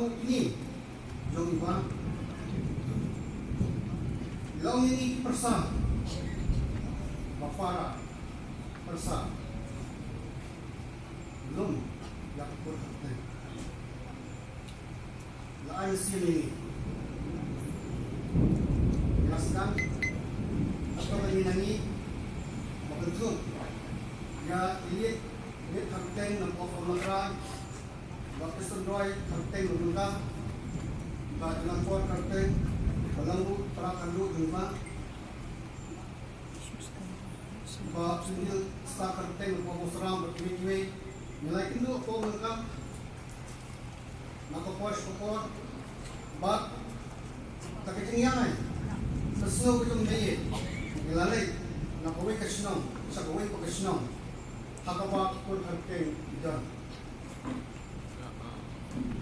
kamu ini jom iba long ini persa bafara persa belum yang berhenti lain sini jelaskan atau menyenangi betul ya ini Kharbteng ng Kharbteng Baptisan Roy Kharbteng Lugunda Bajlangkor Kharbteng Balangu Prakandu Lima Ba Sindil Sta Kharbteng Pagosram Berkiwi nilai kindu ko mereka nakapos ko bat takitingyan sesno ko yung diet nilalay nakaway kasnong sa gaway pagkasnong hakaba ko Kharbteng idan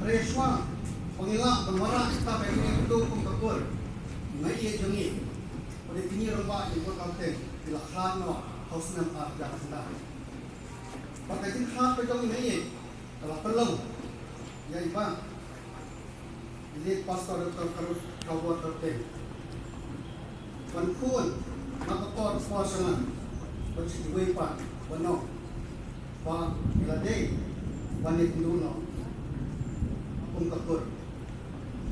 Reswa pangila bangwara kita pengen itu kung kapur ngai jongi pada kini romba yang ko Kharbteng dilakhan no haus nam a jahatna patakin kha pe jong ngai kalau perlu ya iba ini pastor doktor kawat Kharbteng Pankun nakapor puasangan bersiduwe pa wano pa ilade wanit nuno kung kapur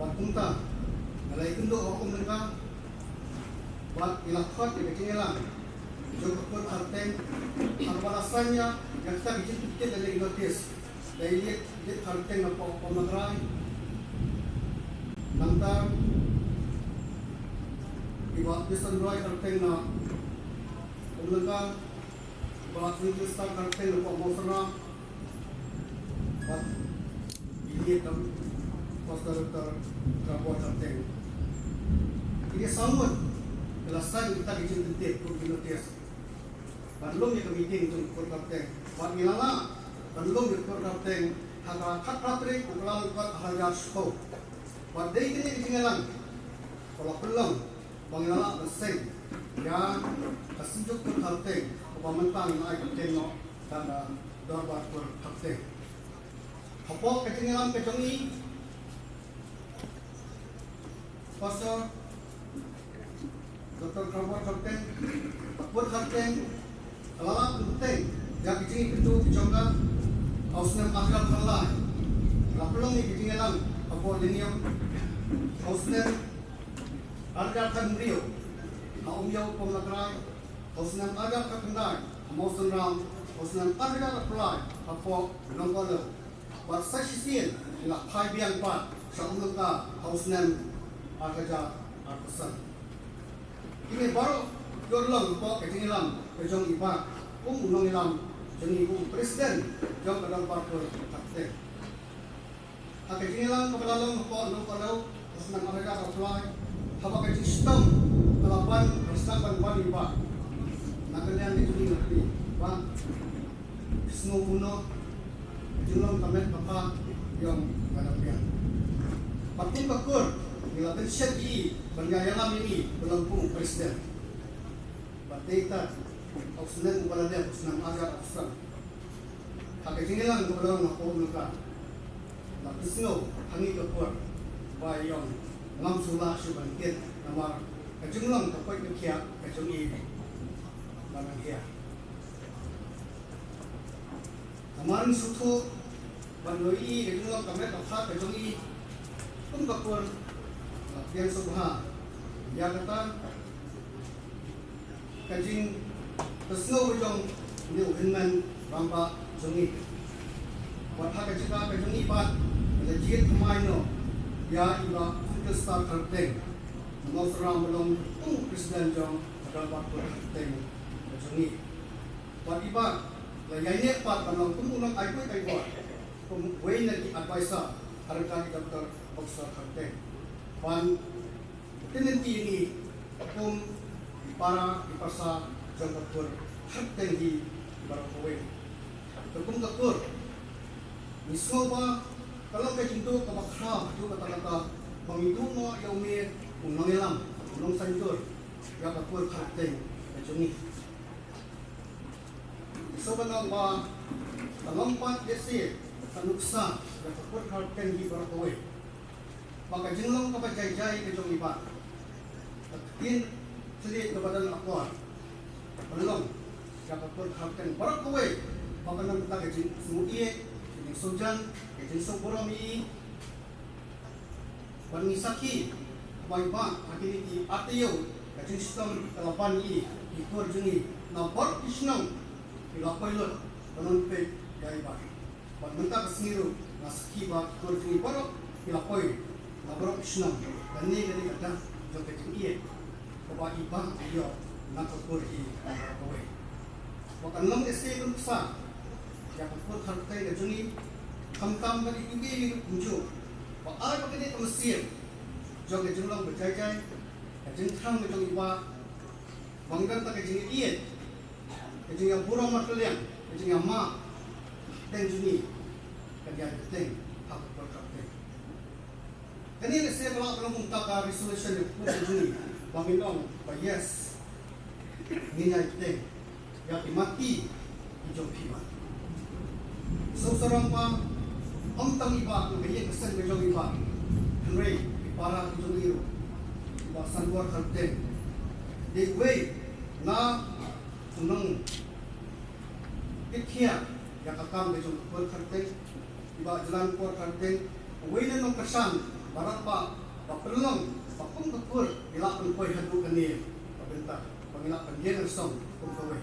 patunta nalay kundo ako mereka pat ilakhat ibekingelang jog kapur Kharbteng ang balasannya yang kita bikin dari notis dari dit Kharbteng na po pamagray nantar Baptisan Roy Kharbteng na umlaga Baptisan Star Kharbteng na pamosara pat ini tam pastor Kharbteng ini sambut kelasan kita bikin tentip kung notis Bandung yang meeting untuk Kharbteng pat milala Bandung yang Kharbteng haka khatratri kulang kat hajar show pat day kini ditinggalan kalau pelang Bangla Beseng yang kesejuk Kharbteng pemantang naik Kharbteng no dan dorbat Kharbteng hapok ketinggalan kejongi pastor Dr. Kharbteng Kharbteng kalala Kharbteng yang kejongi itu dijongga ausnem akhirat Allah lapelong ni ketinggalan hapok diniam ausnem Arga kan Rio, Haumyau Pomagrai, Hosnan Arga Kakandai, Hamosan Ram, Hosnan Arga Apply, Hapo, Nongolo, But Sashisin, La Paibian Pat, Shamuka, Hosnan Argaja, Arkasan. Ini baru Yorlong, Pok, Ketinilam, Pejong Iba, Nongilam, Jengi Presiden, Jong Kadang Parker, Kharbteng. Ketinilam, Kapalalong, Pok, Nongolo, Hosnan Arga Apply, Habang sistem kelapan bersama bani pak, nakanya itu ni nanti pak, snow puno, jualan kamet apa yang kadangnya. Patin bakur, bila pensiun ini berjalan ini berlampung presiden. Batita, ausunan kepala dia, ausunan agar ausunan. Hakai tinggalan kepala nak kau mereka. Tapi snow hangi bakur, bayang. Ngam sula subangkit namar kajunglang kapoy kya kajungi banang kya kamarin sutu banoi kajunglang kamet afat kajungi tum kapur yang subha ya kata kajing tesno bujong ni uhinman ramba jungi watha kajika kajungi pat legit kamaino ya iba Star Kharbteng, Mosram belum Presiden Jong dapat Kharbteng Jungi. Tiba, layaknya pat kalau kumpulan aikui aikui, kumpulan lagi advisor harga Dr. Oxford Kharbteng. Pan tenenti ini para di pasar Jong Dr. Kharbteng di Barakawai. Terkum Dr. Misalnya kalau kecintu kebakar itu kata-kata Pangituno yang mir unangilam unang sanjur yang kapur Kharbteng kajungi. So banang tangampat desi tanuksa yang kapur Kharbteng di Barakawai maka jenglong kepada jai-jai ke jong iba. Tin selit kepada akor. Belum. Jaka pun Kharbteng barak kowe. Maka nang kita ke semua iye, ke sojan, ke soborong i. Bani saki, iba akhirnya di atiyo, ke sistem kelapan i, ikor jengi. Na barak isnong, ilapai lot, banon pe jai iba. Ban mentak seniru, na saki ba ikor jengi barak, ilapai. Na barak isnong, dan ni kata kata jom ke iye. Kaba iba iyo, na kokor i kowe. Wakan long ese pun besar. Yang pun Kharbteng ke jungi, kam dari juga ni kunjung. Wak ai pakai ni Mesir. Jom ke junglong berjai-jai, ke jengkang ke jong iba, banggan tak ke jengi iet, ke jengi burung matliang, ke jengi mak, teng jungi, ke dia teng hak Kharbteng. Kini ese kalau belum tak resolution yang pun jungi, bangilong, yes, minyak teng. Yang mati hijau piman. Seorang pa tang iba ng kaya kesan hijau iba. Henry para hijau iru. Iba sanwar Kharbteng. Di way na unang ikhya yang kakam hijau Kharbteng. Iba jalan por Kharbteng. Way na nung kesan barat pa papelong papung kekur ilak penpoy hadu kanil. Pabentak pangilak pandian song kung kaway.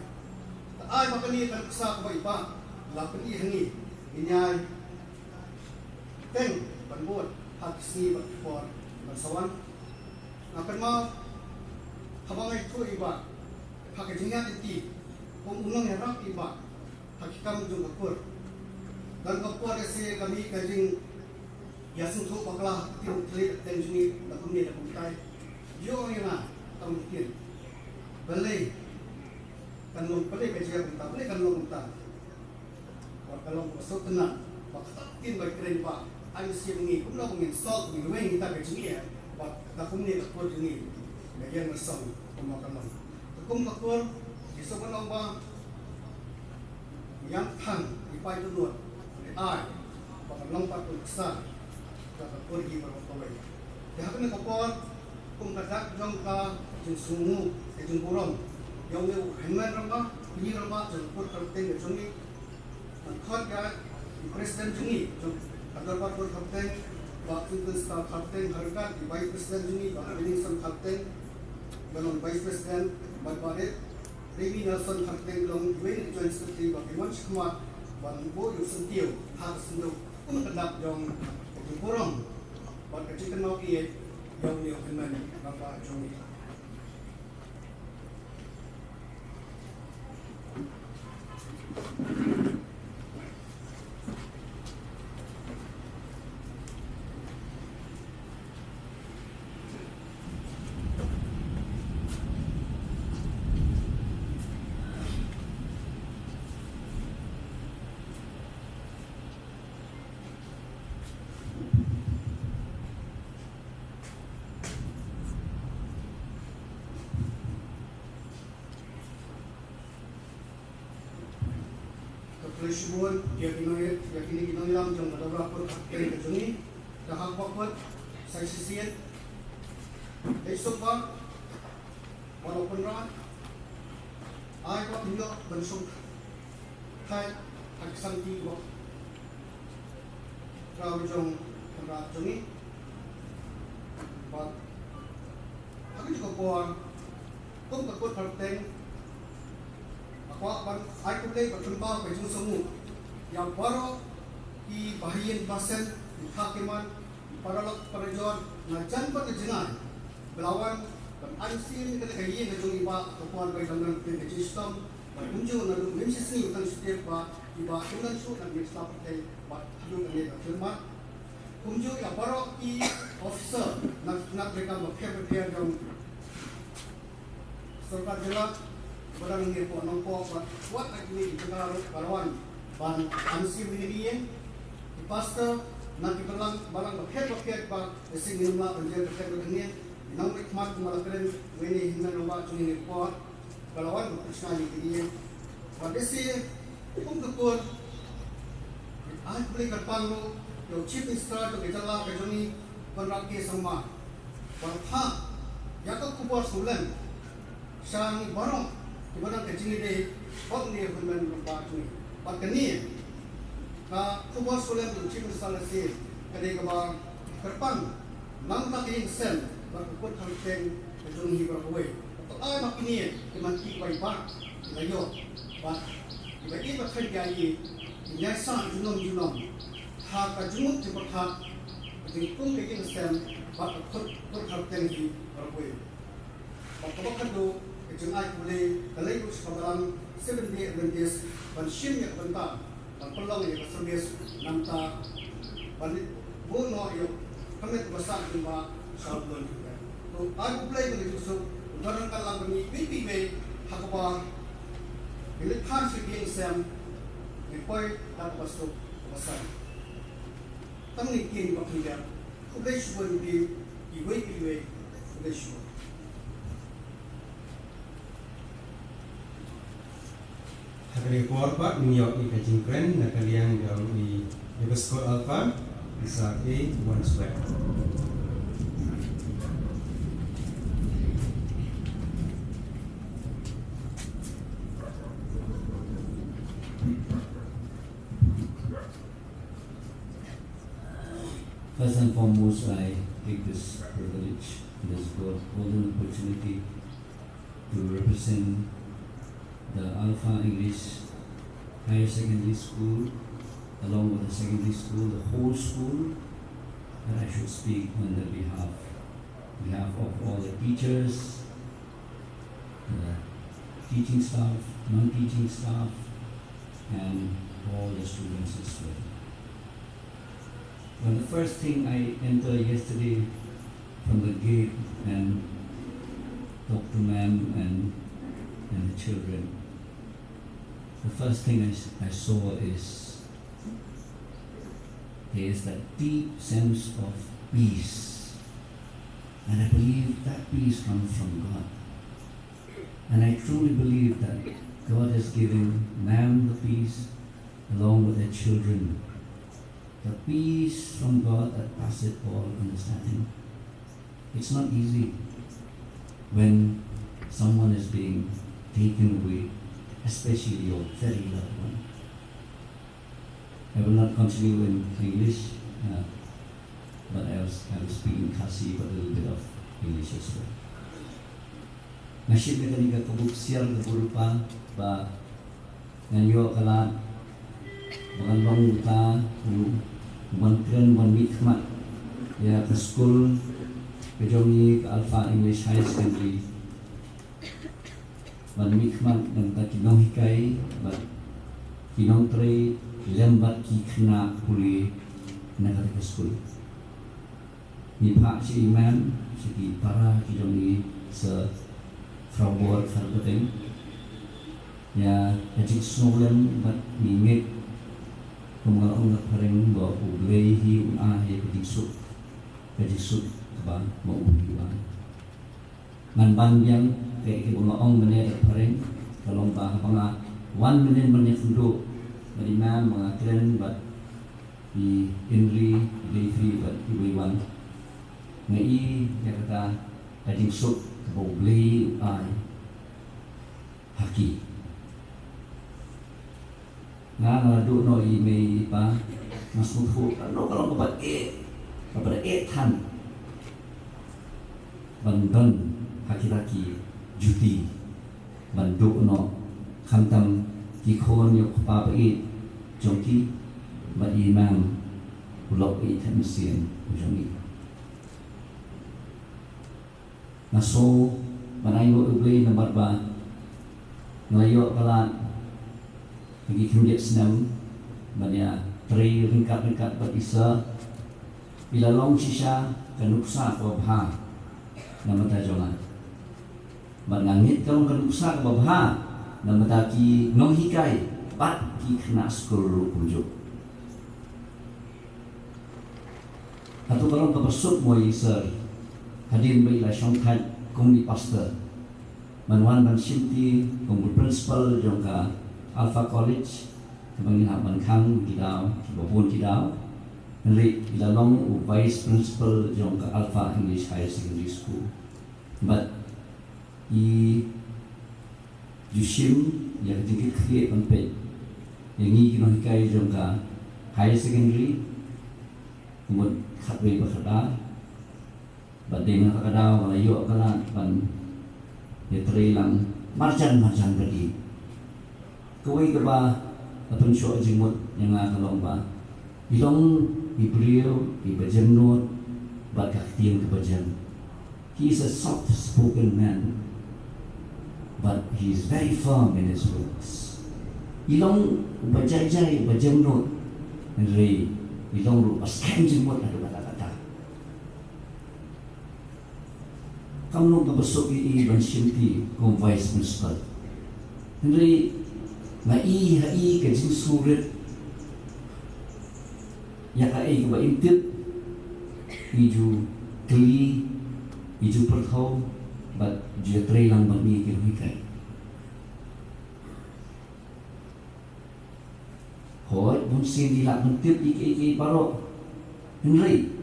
Ay makani kan sa ko iba lapan i hangi inyay teng banbot haksi for bansawan akan ma habang ito iba hakajingan iti kung unang harap iba hakikam jung kapur dan kapur kasi kami kajing yasung to bakla tin tlit teng juni lakum ni lakum tay yo yana tamkin balay kanlong pala kaya punta pala kanlong punta kalau masuk tenang baktakin baik keren pak ay siya mengi kung lang kung install kung gawin kita kajingi ya bak lakum ni lakor jini nagyan masong kumakalong kung lakor iso ka lang ba yang tang ipay tunod ay pakalong patuksa lakor hi parokaway kaya ka nakapor kung kadak jong ka jing sungu jing burong yang eu hengan ramba ini ramba jemput Kharbteng jungi khot ya presiden jungi agar par Kharbteng waktu itu staff Kharbteng harga di vice presiden jungi bahkan ini sang Kharbteng dalam vice presiden berbaret Revi Nelson Kharbteng long duit join secretary bagaimana semua bangbo yu sentiu hak sendu pun kedap jong jempurong buat kecil kenal iye yang ni hengan ramba jungi. Kesubuan dia kini ginailang jong madara por Kharbteng ke jungi dahang pakot sa sisiyan esok ba walaupun ra ay ko tinyo bansong kay hagsang tigo raw jong ra jungi ba aki ko po kung pakot Kharbteng ban ay ko play bertempat baju semu yang baru di bahagian basen di hakiman para jon ngajan pada jengan belawan dan ansin kita kayi ngajung iba kepuan bayi dengan dengan sistem berkunjung lalu memsisi utang setiap iba dengan su dan staff kita buat hidup dengan firman kunjung yang baru di officer nak mereka prepare yang serta jelas barang ni po nang po buat lagi ni kita kalawan ban ansi binigyan di pastor nanti berlang barang paket ba sing nila panjer paket dengan nang ikmat malakren weni hingan rumah cuni po kalawan sekali ini pada si kung kapur ay beli kapang yo chief minister to kita la kajuni Konraki sama Walha Yakak kubur sulen Sang barong Ibadah kecil ini Bok ni human lupa tu Pakani Ka kubur sulen tu Cik Salasi Kali kaba Kharbteng Nang tak ingin sen Berkukut Kharbteng Kejungi berkuih Untuk ay makini Dimanti baik-baik Layo Bat Iba-iba kerjai Nyasa junong-junong Hak kajumut cepat hak Kejungkung kegin sen Bat kukut Kharbteng hi berkuih Bakal do kejung ay kulay Kalay ko sa kabalang 7 day Adventist Bansin niya kabanta Pagpulong niya kasabis Nanta Banit Buno iyo Kami kubasa Diba sa bulan So ay kuplay ko nito Udaran ka lang kami Pipiwe Hakaba Bilithan si Bien Sam Nipoy Nakabasok Kubasan Tamni Kini Bakilya Kuplay suwan di Iway Piwe Kuplay suwan Hakali kuarpa New i kajingkren nakaliang yang i Yugoslavia Alpha bisa A 1 square. First and foremost, I take this privilege, this golden opportunity to represent the Alpha English Higher Secondary School, along with the secondary school, the whole school, that I should speak on their behalf of all the teachers, the teaching staff, non-teaching staff, and all the students as well. Well, the first thing I entered yesterday from the gate and talked to ma'am and the children, the first thing I saw is there is that deep sense of peace, and I believe that peace comes from God. And I truly believe that God has given ma'am the peace along with their children, the peace from God that passeth all understanding. It's not easy when someone is being taken away, especially your very loved one. I will not continue in English, but I will speak in Khasi, but a little bit of English as well. Nasyid na kaniga kabuk siyal na burupa ba nanyo kala mga bang buta Mantren Mikmat ya ke school kejongi ke Alpha English High Secondary Mikmat dan ta kinong hikai ba kinong tre lembat ki kena puli na ke school ni pak si imam si para kejongi se Frauboard Kharbteng ya jadi snowlen bat mingit kemudian nak paling bawa ublehi unahi kejisut ba mau ubiwan man yang kayak kemudian meneh paling kalau bah panga 1 million meneh funduk dari man mga kren bat di Henry day 3 bat iwan ngai ya kata kejisut ba ublehi unahi haki nga do no i may pa mas muthu ano kalau kepada tan bandon haki-haki juti bandu no khantam ki khon yo pa jongki ba imam ulok i tham sien jongi naso manayo ublay number ba ngayo kala lagi kemudian senam banyak teri ringkat berisa bila long sisa kanuksa ko bha namata jolan banangit kalau kanuksa ko bha namata ki nong hikai pat ki kena skul ujuk atau kalau kapasut mo iser hadin bila syongkat kong di pastor manwan ban sinti kong principal jongka Alpha College, kebangin haban kang kidau, kibabun kidau, Henry ilalong vice principal jong ka Alpha English Higher Secondary School. But Jushim yang tinggi kriye pampet yang ini kino hikai jong ka Higher Secondary kumud khatwe bakada badai na kakada malayo kala pan yetre lang marjan badi kawai ka ba apun syo jimut yang kalong ba ilong ibriyo ibajem not ba kaktiyan ka bajem. He is a soft spoken man, but he is very firm in his words. Ilong bajajay bajem not Henry ilong ru askan jimut ada kata-kata kamu babasok ban simti kung vice principal Henry mai hai ka jing surit ya ka ai ba intip iju kli iju perthau but dia tre lang bami ki hikai hoi bun sin di lak mentip iki parok Henry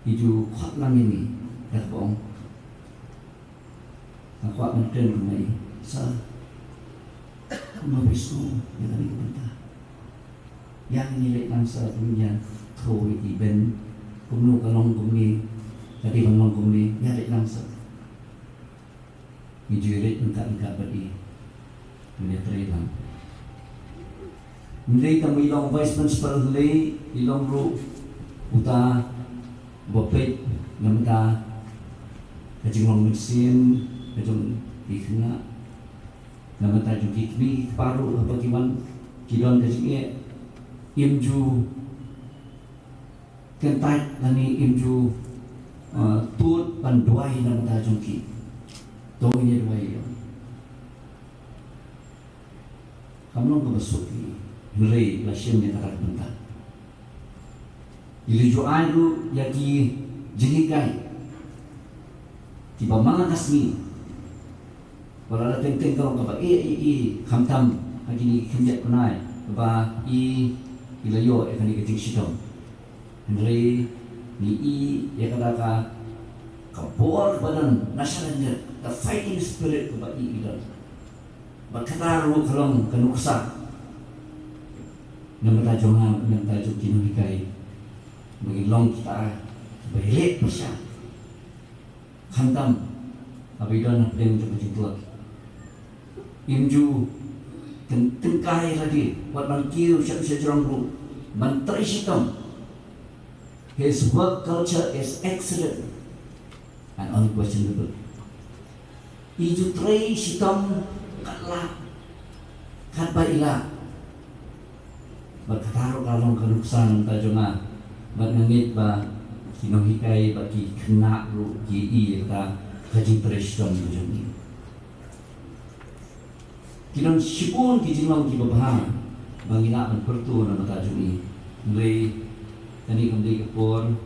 iju khot lang ini dah bong aku menten kumai sa kumabisno yang tadi kubenta yang nilai langsa punya thoi iben kumnu kalong kumni tadi kalong kumni nilai langsa iju ret engkat badi punya terang nilai kami ilong vice principal nilai ilong ru uta bopet namta kajing long mesin kajing ikhna namta ju kikmi paru apa kiman kidon kajing imju kentai nani imju tut panduai namta jungki to ini duai kamu ko basuki nilai lasim ni tarak bentar Ilijo ayu yaki jengikai tiba mga kasmi wala na teng kalau kaba kamtam agini kinjat kunai kaba ilayo ekani keting sidom Henry ni yakada ka kabor badan nasyarakat the fighting spirit kaba ilan bakataru kalong kanuksa namata jonga namata jukino hikai mengilong kita berhilet pasya khantam abidan yang terjatuh imju tengkai lagi buat bangkir siap-siap jerongku menteri hitam his work culture is excellent and unquestionable iju tray hitam katlah khatba ila berkataru kalong kanuksan tajunga Nangit ba kinohikai ba ki kena ru ki ka kajing preston joni kinon sipun ki jinglong ki babah bangina an pertu na mata joni ngai tani kumdi kapor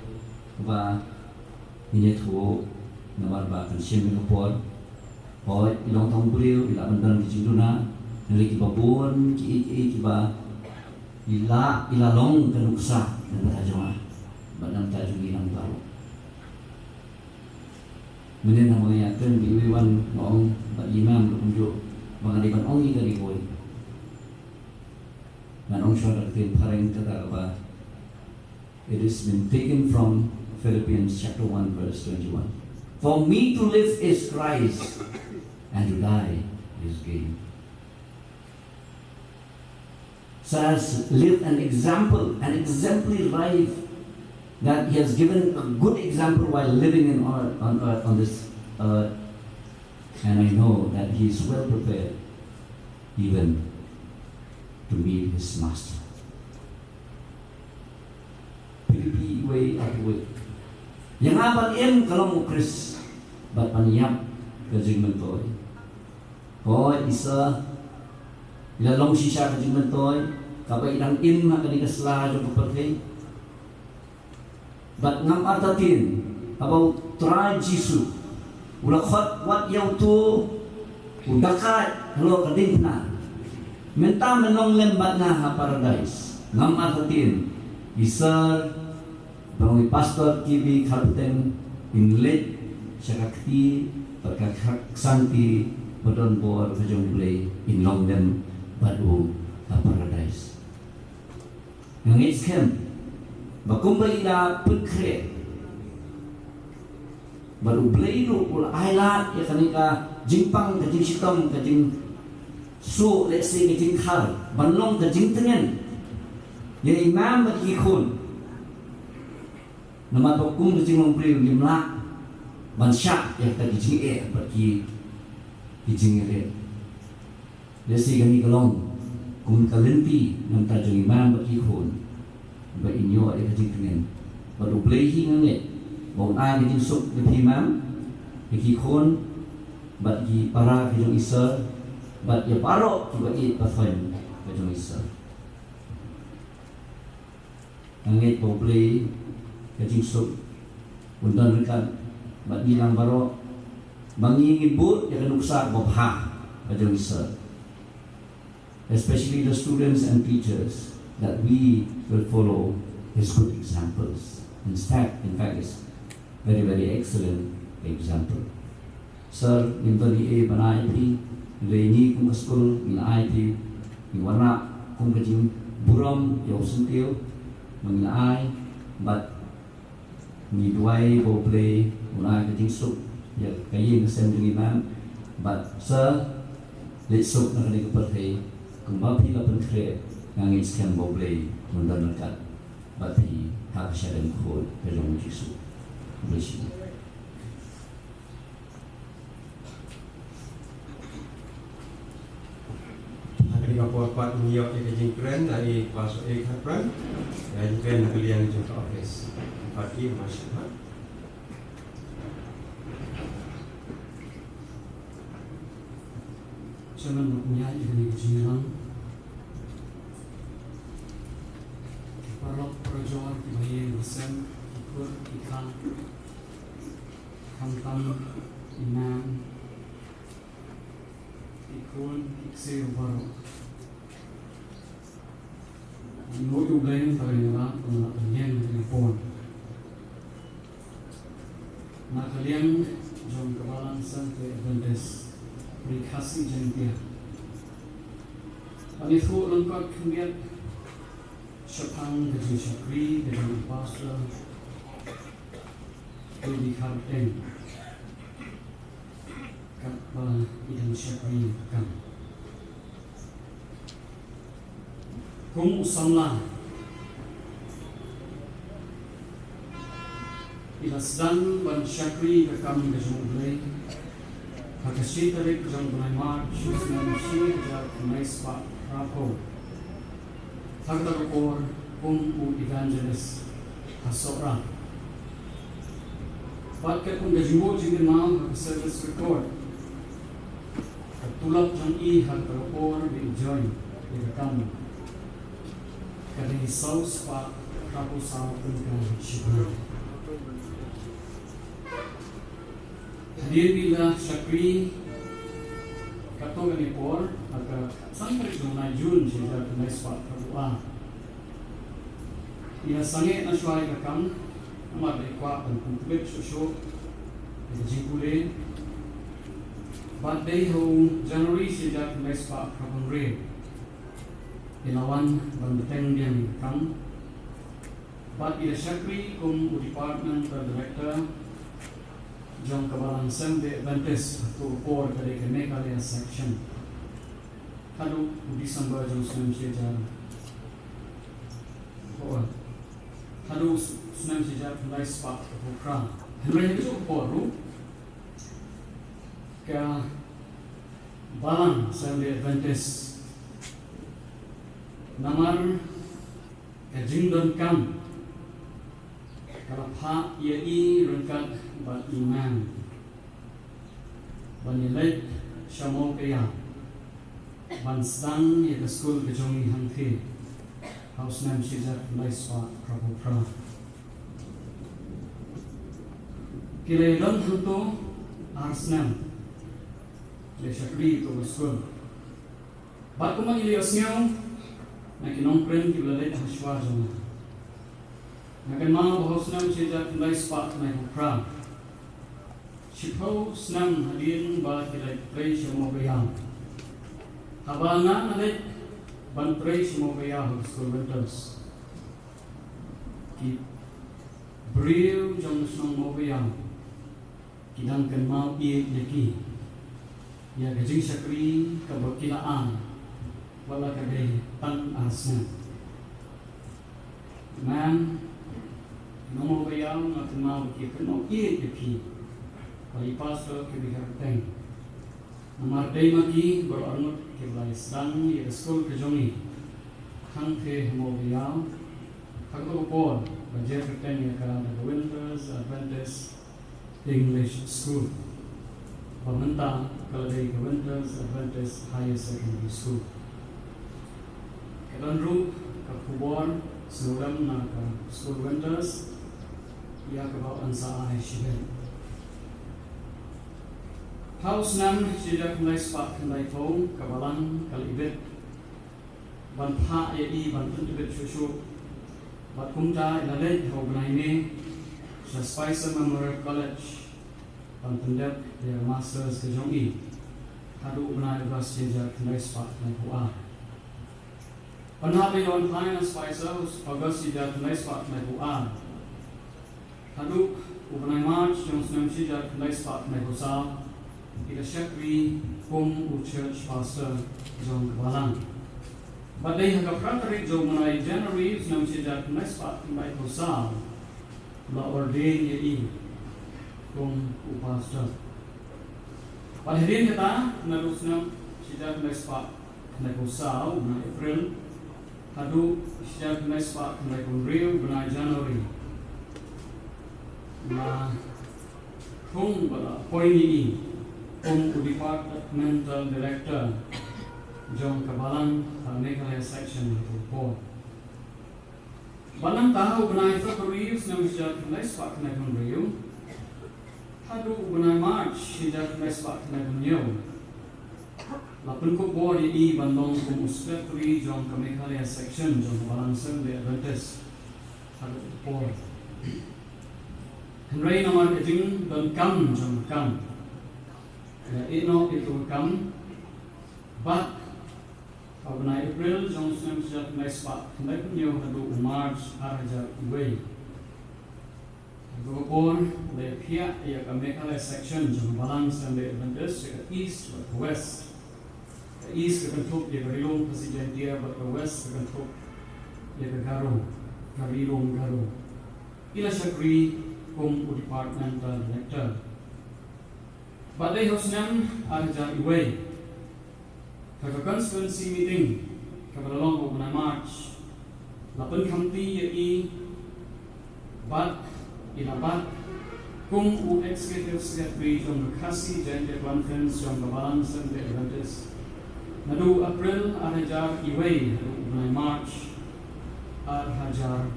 ba ini thu namar ba kan sim kapor hoi ilong tong buriu ila bandan ki jinduna ngai ki babon ki ba ila long kanuksa dan bertajwa badan tajwi lang baru menen na mga yakin biwiwan noong imam lukunjo mga diban ong dari boy manong siya natin parang ba it has been taken from Philippians chapter 1 verse 21 for me to live is Christ and to die is gain. Has lived an example, an exemplary life that he has given a good example while living on this earth. And I know that he is well prepared even to meet his master. Pilipi way at way. Yang apat kalau mo Chris, ba't paniyap kajing mentoy. Hoy, isa ilalong siya kajing mentoy, kapay ilang makanigasla yung kapatid. But ngam atatin, about try Jisu, ulakot wat yaw to, udakat, halo kading na. Menta menong lembat na ha paradise. ngam atatin isar bangi pastor kibi Kharbteng inlet syakakti perkaksanti badon bor kajong play in London badu ka paradise ngis kem bakumbay ila pekre baru play lu ul ailat ya kanika jingpang ka jing sitom ka jing su let's say jing khar banlong ka jing tengen ya imam bagi khun nama bakum ka jing long play limla ban syak ya ka jing bagi jing re let's say kami kalong kun kalenti nam ta jing imam bagi khun ba inyo ya ka jing tengen baru play hi nganget bawang ai ni suk ni imam ki khon bat gi para ki jong isa bat ya paro ki ba i pa fan ki jong isa angit bo play ki jing suk undan rekan bat bilang baro bangi ngibut ya kanuksa bo ha ki jong isa, especially the students and teachers, that we will follow his good examples. In fact is very, very excellent example. Sir, mintori e banai pi, reini kung school in IT, in warna kung kajing buram yaw suntil, manginai, but ni duai bo play, unai kajing suk, ya kayin kasem dengan imam, but sir, let's suk na kani kapatay, kung mapi la penkre, ngangin skan bo play, mundan nakat, but he have sharing code, kajong jisu. Bless you. Hari bapa New York jing keren dari pasal Kharbteng dan keren kalian jumpa office. Pagi masyarakat. Jangan punya ini kejiran. Parok perjuangan dibayar bersama ikut ikan. Khantam imam ikun ikse baro no you blame tagala na kalian telefon na kalian jom kabalan sante Adventist prikasi jantia ani fu lengkap kemudian syapang kejung syakri kejung pastor di Kharbteng kapal idang syakri kam kung usamla ilasdan ban syakri kam kejung blay kakasi tarik kejung blay mark shus namshi kejung blay spa rapo thagdar kung u evangelist hasora Pakai pun gajimu jingin mau service record. Tulap jang i hal terpor di join di rekam. Kadang saus pak kapu sama pun kan syukur. Hadir bila syakri katong ni por agak sampai zona Jun sejak tunai pak kapu ia sangat nasuai rekam. Amat lekwa dan kumplit susu jikule badai ho Januari sejak mespa kabunre ilawan bandeng yang kam bad ila syakri kum department director jong kabalan sembe Adventist to por dari kenekalia section kadu December jong sejak Halo senang sejak mulai sepak program. Henry itu baru ke balang Sunday Adventist namar ke jingdon kam kalau pak yai rengkat bat iman banilai syamol kaya ban sedang ya ke school ke jongi hangti House name sejak mulai sepak program. Kilelan hantu Arsenal. Le syakri itu berskul. Bat kumang iliosnya na kinongkren kiblalet haswa jona. Nakan mau bahos nam sejak mulai spak na hukra. Sipau senam hadirin ba kilai prei semua bayang. Habana nalet ban prei semua bayang school winters. Ki beriu jom senang mau bayang. Kidangkan mau iik leki. Ya gajing syakri keberkilaan wala kadai tan asna. Man nomor bayang at mau ki keno iik leki. Bagi pastor ke Kharbteng. Namar day magi berornut ke belai sedang ya sekolah kejongi. Hang ke mau bayang. Hang tu pun bajer Kharbteng ya kerana the Winters Adventist English School. Pementang kalau dari ke Winters Adventist Higher Secondary School. Kedan ru ke kubor seluruh nak ke School Winters. Ia kebawaan saai shibet. Haus nam sejak mulai sepak kendai phone kabalang kalibet ban pha ya i ban tibet shushu bat kumta ilalet ho bnaine sa Spicer Memorial College ban pendep their masters ke jongi hadu bnai bas sejak kendai sepak kendai puah panhape don phai na Spicer August sejak kendai sepak kendai puah hadu ubnai March jong snam sejak kendai sepak kendai pusa ila syakri kum u church pastor jong kabalang. Badai haka pratarik jong menai January senam sejak nespat mai kosal la ordain ye i kum u pastor. Padahrin kata nalu senam sejak nespat mai kosal menai April hadu sejak nespat mai kumriu menai January. Na kum bala poin i Departmental Director Jong Kabalang Meghalaya Section Report. Balang tahu benai Februari senam sejak kenai sepak kenai Februari. Hadu benai March sejak kenai sepak kenai Februari. Lapun ko board i bandong kum Secretary Jong Meghalaya Section Jong Kabalang Assembly Adventist. Hadu board. Henry nomor kejing dan kam Jong kam. Ino itu kam, but pada April Johnson sejak nespa, mereka nyo hadu March araja way. Gopon le pihak ia Meghalaya section jom balance dan le Adventist ke east ke west. Ke east ke bentuk ia Garilong Presiden dia, but ke west ke bentuk ia ke Garilong Garo. Ila syakri kum departmental director. Badai hosnam araja iway. Kaka constituency meeting kabalalong bulan March. Lapan kamti i bad ilabat kum u executive secretary jom Bekasi Gender Conference jom kabalang Assembly Adventist. Nadu April araja iway bulan March araja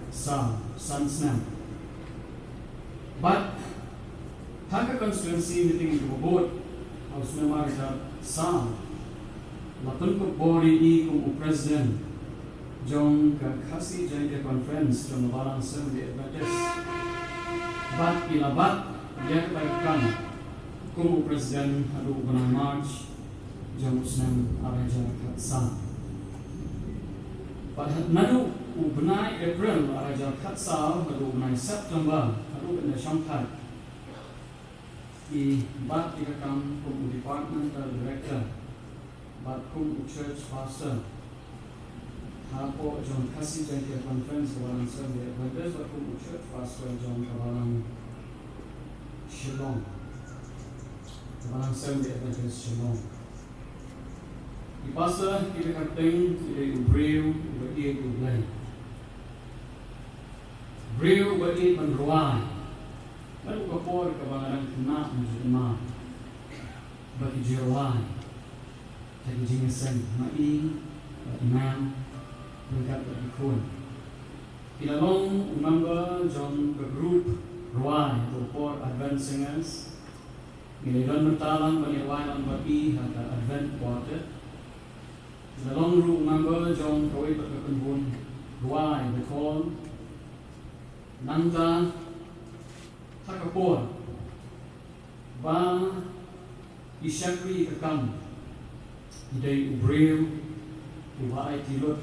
sansnam. But Haka constituency meeting di bobot harus memang sa lapun ko body i kum president jong Bekasi Gender Conference jong balang Assembly Adventist. Bat ilabat dia katakan kum president hadu bulan March jong usnam araja katsa. Pada nadu ubnai April araja katsa hadu ubnai September hadu kena syampat. I bat dikakam kum departmental director, bat kum church pastor. Hapo John Bekasi Gender Conference kabalang Assembly Adventist, bat kum church pastor John kabalang Shillong, kabalang Assembly Adventist Shillong. I pastor kita Kharbteng kita ubreu bagi ublay. Breu bagi penruai. Lalu kapor kabangan kena menjadi bagi jirawai, bagi jingasan, mai, imam, berkat berikut. Ilalong member John group ruai kapor advance singers. Miliran bertalang bagi ruai dan bagi hata advent quartet. the long room number John Kawai Pun Ruai the call Nanda Takapur Ba Ishakri Kakam Idai Ubril Ubai Tilot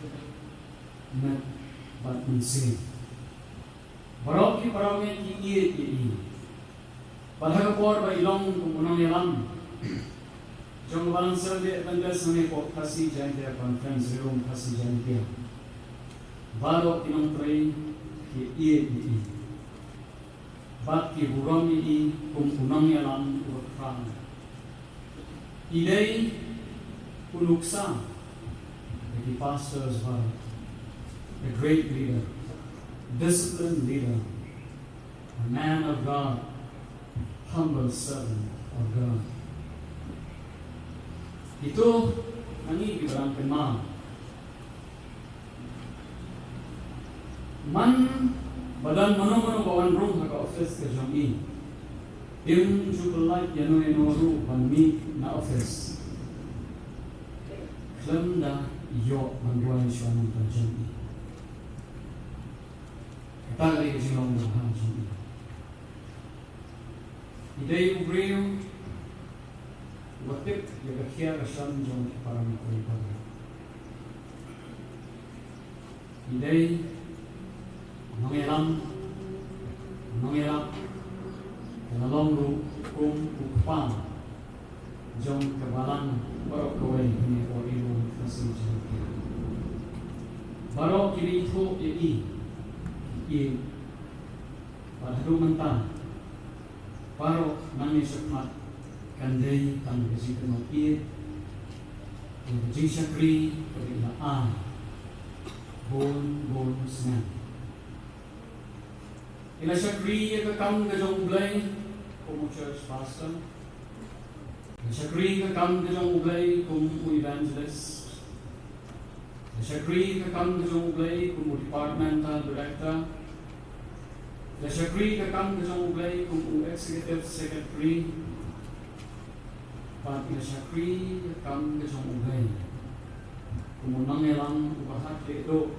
Met Bat Munsi Baroki Baroki Ki Padhakapur Ba Ilong Kumunong Yalam Jong Balang Serbe Bandas Nane Po Kasi Jantia Conference Room Kasi Jantia Baro Inong Tray Ki Ie Bat Ki Burom Ie Kum Unong Yalam Uwakran Idei Unuksa The pastors were a great leader, disciplined leader, a man of God, humble servant of God. Itu nangi ibarang kenal. Man badan mano bawan room haka office ke jongi. Tim jukulai yano ru banmi na office. Klem da yo manduan shuan ta jongi. Kata lagi jinong ha jongi. Idei ubreu Watip jaga kia rasam jong para makoi pada. Idei mengelam dalam ru ukpam jong kebalang barok kawai ini orimu kasih jengki. Barok kiri itu i pada mentah barok nangis sepat Kandai kang kasi kanopit Yung kajing syakri Pagkilaan Bon senang Ila syakri Kakam kajong ublay Kumu church pastor Ila syakri Kakam kajong ublay Kumu evangelist Ila syakri Kakam kajong ublay Kumu departmental director Ila syakri Kakam kajong ublay Kumu executive secretary Pati syakri kam kesong ugay kumunang elang ubahat itu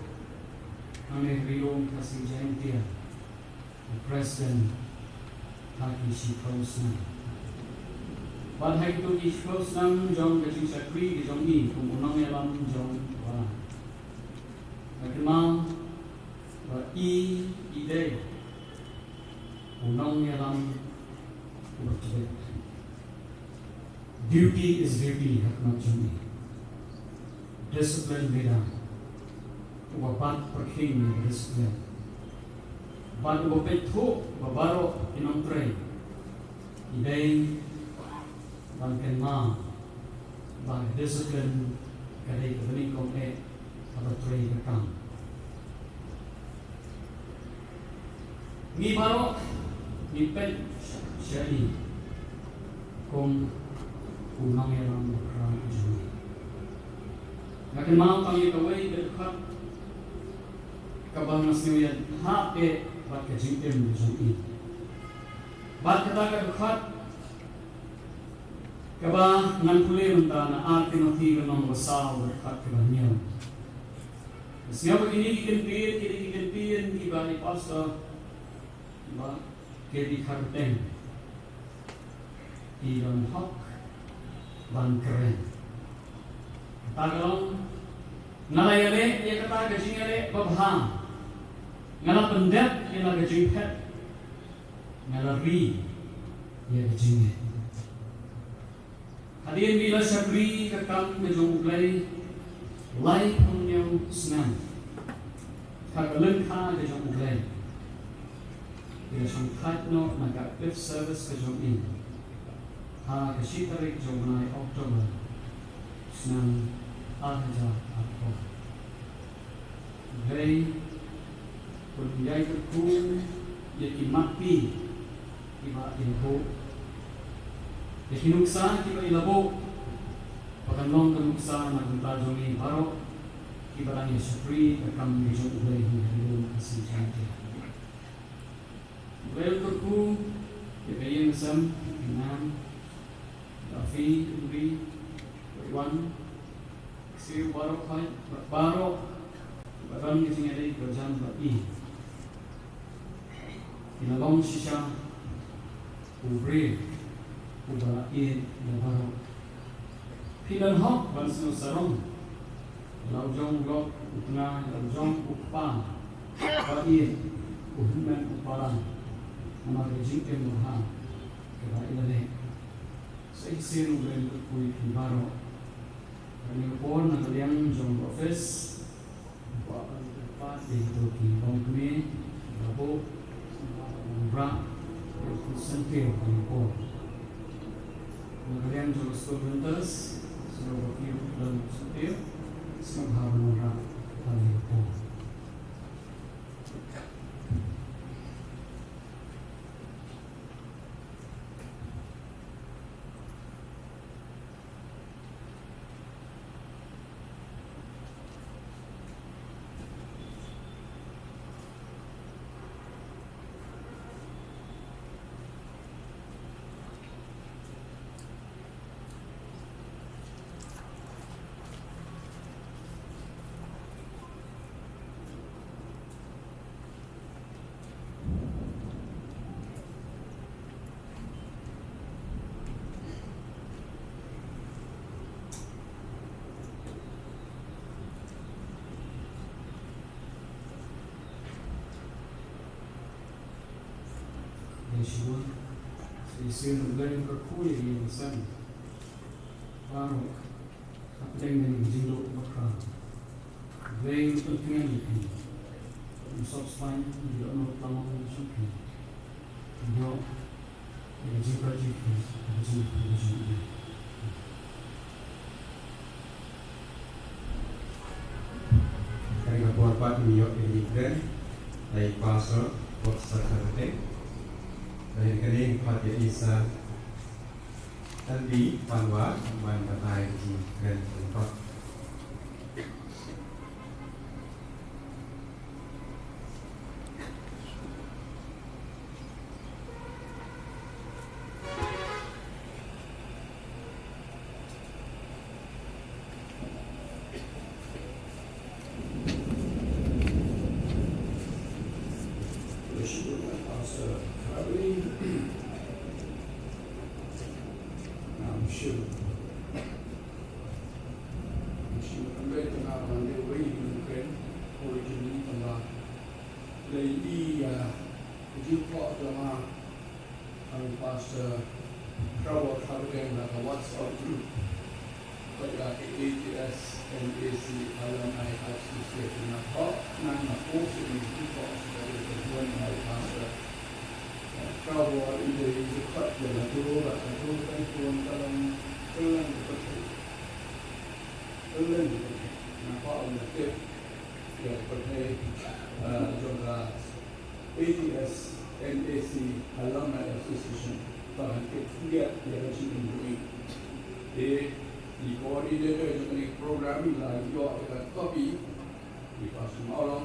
ane rilong kasih jantia president haki si kausna padhai itu di kausna jong kasih syakri di jong i kumunang elang jong wa nakima wa ide unang elang ubah Duty is duty, hakmat jumi. Discipline beda. Ubabat perking discipline. Ban ubapetho babaro inong tray. Idei ban kenma ban discipline kadai kebening kong atau tray kakam. Ni baro ni pet syari kong unang yang berkerana juni. Nakin mau kami kawai dekat kabang nasniyan hape bat kajingim juni. Bat kata dekat kabang nangkule menta na atin ati kanong wasaw dekat kabangnya. Siapa kini kikenpian iba ni pastor iba kedi Kharbteng ilang hak ban keren. Tagalong nalayale ia kata gajingale babhang. Ngala pendet ia gajingpet. Ngala ri ia gajingnya. Hadirin bila syakri kakam gajong uglay lai punyang senang. Kagalan ka gajong uglay. Bila syang katno nag-active service gajong in. Ha kasi tarik jomnay Oktober senang aja ako. Gay pagkiyay ko yaki mati iba ilabo. Yaki nuksa iba ilabo. Pagkanong kanuksa nagunta jomi baro iba lang yung syakri kakam yung ulay hinahilong kasi jante. Well ko yakayin nasam inam Afi, Uri, Iwan, siu baro kai baro barang ni tinggal di kerjaan bagi inalong sisa ubri ubara in baro pilan hok bansu sarong laujong lok utna laujong upa bagi uhuman uparan nama rejim kemuha kira ilale seisin ulen kui baro kami pun nak liang jong office buat tempat di Turki kami lalu berak sentil kami pun nak liang jong students seluruh wakil dan sentil semua berak kami pun. Yeshua, seisin ulen berkuih yang sen, baru Kharbteng dengan jiluk bakar, lain pentingan ini, subscribe di dalam tamu suki, dia jika jika. Karena Kharbteng Miyok imigran dari pasar kota Kharbteng. Dari kering pada Isa Tadi Panwa Wan Batai Ji Dan Tempat Pastor Kharbteng like a WhatsApp group, but like ATS and AC alumni association. I thought none of also in the course that is one by Pastor Kharbteng is a cut the Laturo, but I don't think one column learn the country. And I thought on the tip that but ATS and AC alumni association. But it's get the achievement doing. The coordinator is going to programming like your copy because tomorrow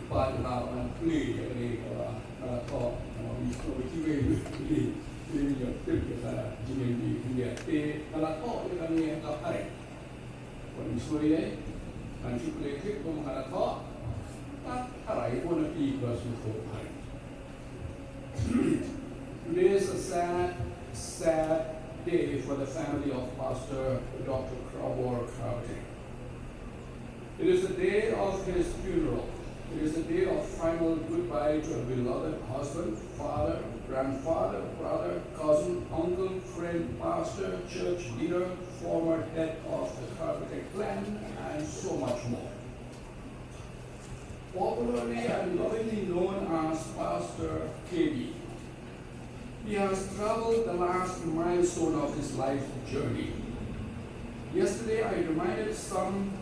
but now and play a talk we so really your previous GMB here a talk you can hear a high when you saw it and you play click on a talk that I want to be person for high. Today is a sad day for the family of Pastor Dr. Kharbteng. It is the day of his funeral. It is the day of final goodbye to a beloved husband, father, grandfather, brother, cousin, uncle, friend, pastor, church leader, former head of the Kharbteng clan, and so much more. Popularly and lovingly known as Pastor KB, he has traveled the last milestone of his life journey. Yesterday, I reminded some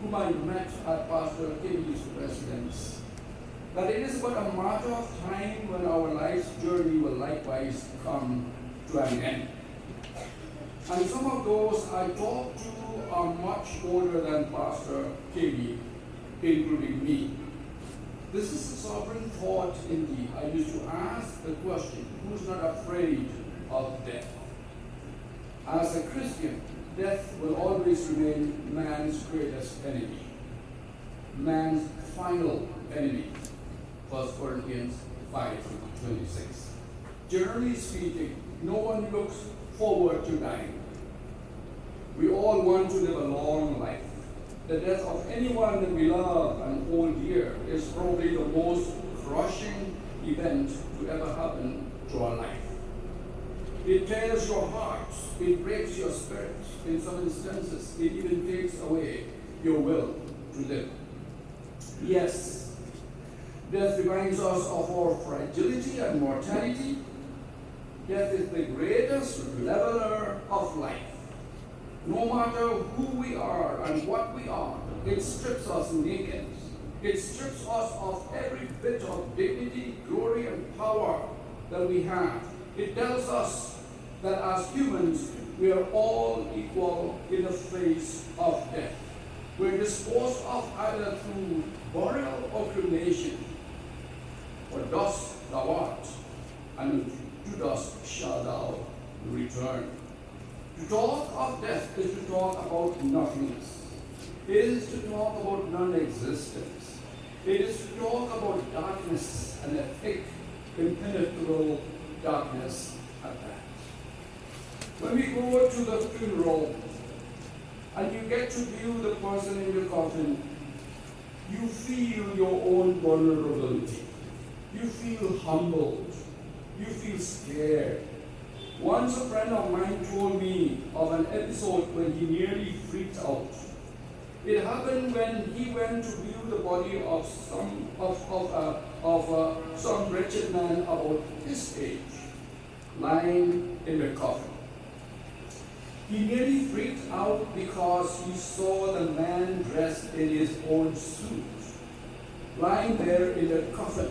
whom I met at Pastor KB's residence that it is but a matter of time when our life's journey will likewise come to an end. And some of those I talked to are much older than Pastor KB, including me. This is a sovereign thought indeed. I used to ask the question, who's not afraid of death? As a Christian, death will always remain man's greatest enemy, man's final enemy. 1 Corinthians 5:26. Generally speaking, no one looks forward to dying. We all want to live a long life. The death of anyone that we love and hold dear is probably the most crushing event to ever happen to our life. It tears your heart, it breaks your spirit. In some instances, it even takes away your will to live. Yes, death reminds us of our fragility and mortality. Death is the greatest leveler of life. No matter who we are and what we are, it strips us naked. It strips us of every bit of dignity, glory, and power that we have. It tells us that as humans, we are all equal in the face of death. We're disposed of either through burial or cremation. For dust thou art, and to dust shalt thou return. To talk of death is to talk about nothingness. It is to talk about non-existence. It is to talk about darkness, and a thick, impenetrable darkness at that. When we go to the funeral and you get to view the person in your coffin, you feel your own vulnerability. You feel humbled. You feel scared. Once a friend of mine told me of an episode when he nearly freaked out. It happened when he went to view the body of some wretched man about his age, lying in the coffin. He nearly freaked out because he saw the man dressed in his own suit, lying there in the coffin.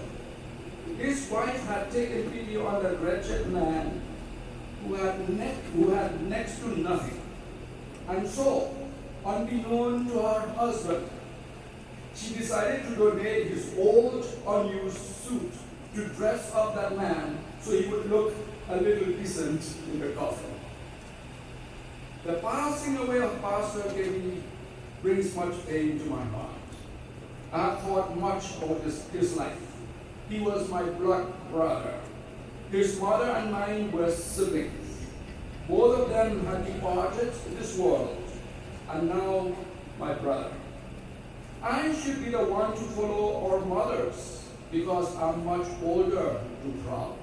His wife had taken pity on the wretched man who had next to nothing. And so, unbeknown to her husband, she decided to donate his old, unused suit to dress up that man so he would look a little decent in the coffin. The passing away of Pastor Gary brings much pain to my heart. I have thought much about his life. He was my blood brother. His mother and mine were siblings. Both of them had departed this world, and now my brother. I should be the one to follow our mothers because I'm much older to proud.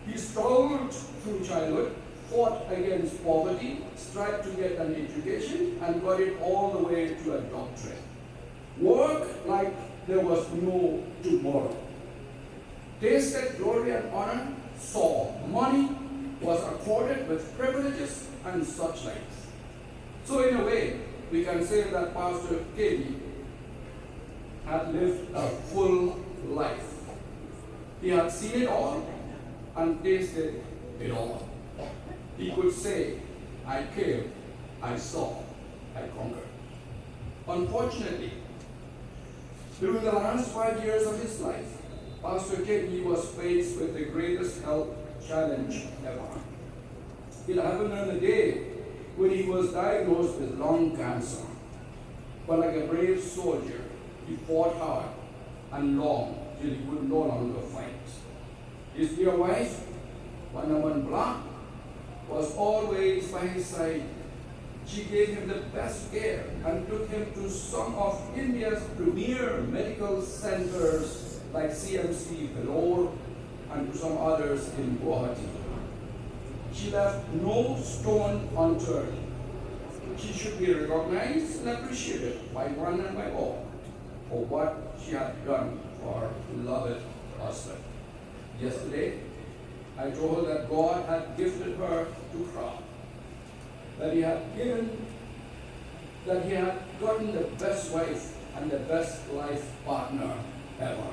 He struggled through childhood, fought against poverty, strived to get an education, and got it all the way to a doctorate. Worked like there was no tomorrow. Tasted glory and honor, saw money, was accorded with privileges and such likes. So in a way, we can say that Pastor Katie had lived a full life. He had seen it all and tasted it all. He could say, I came, I saw, I conquered. Unfortunately, during the last 5 years of his life, Pastor Katie was faced with the greatest health challenge ever. It happened on the day when he was diagnosed with lung cancer. But like a brave soldier, he fought hard and long till he could no longer fight. His dear wife, Wanaman Blanc, was always by his side. She gave him the best care and took him to some of India's premier medical centers like CMC Vellore and to some others in Guwahati. She left no stone unturned. She should be recognized and appreciated by one and by all for what she had done for her beloved husband. Yesterday, I told her that God had gifted her to Kharbteng, that he had gotten the best wife and the best life partner ever.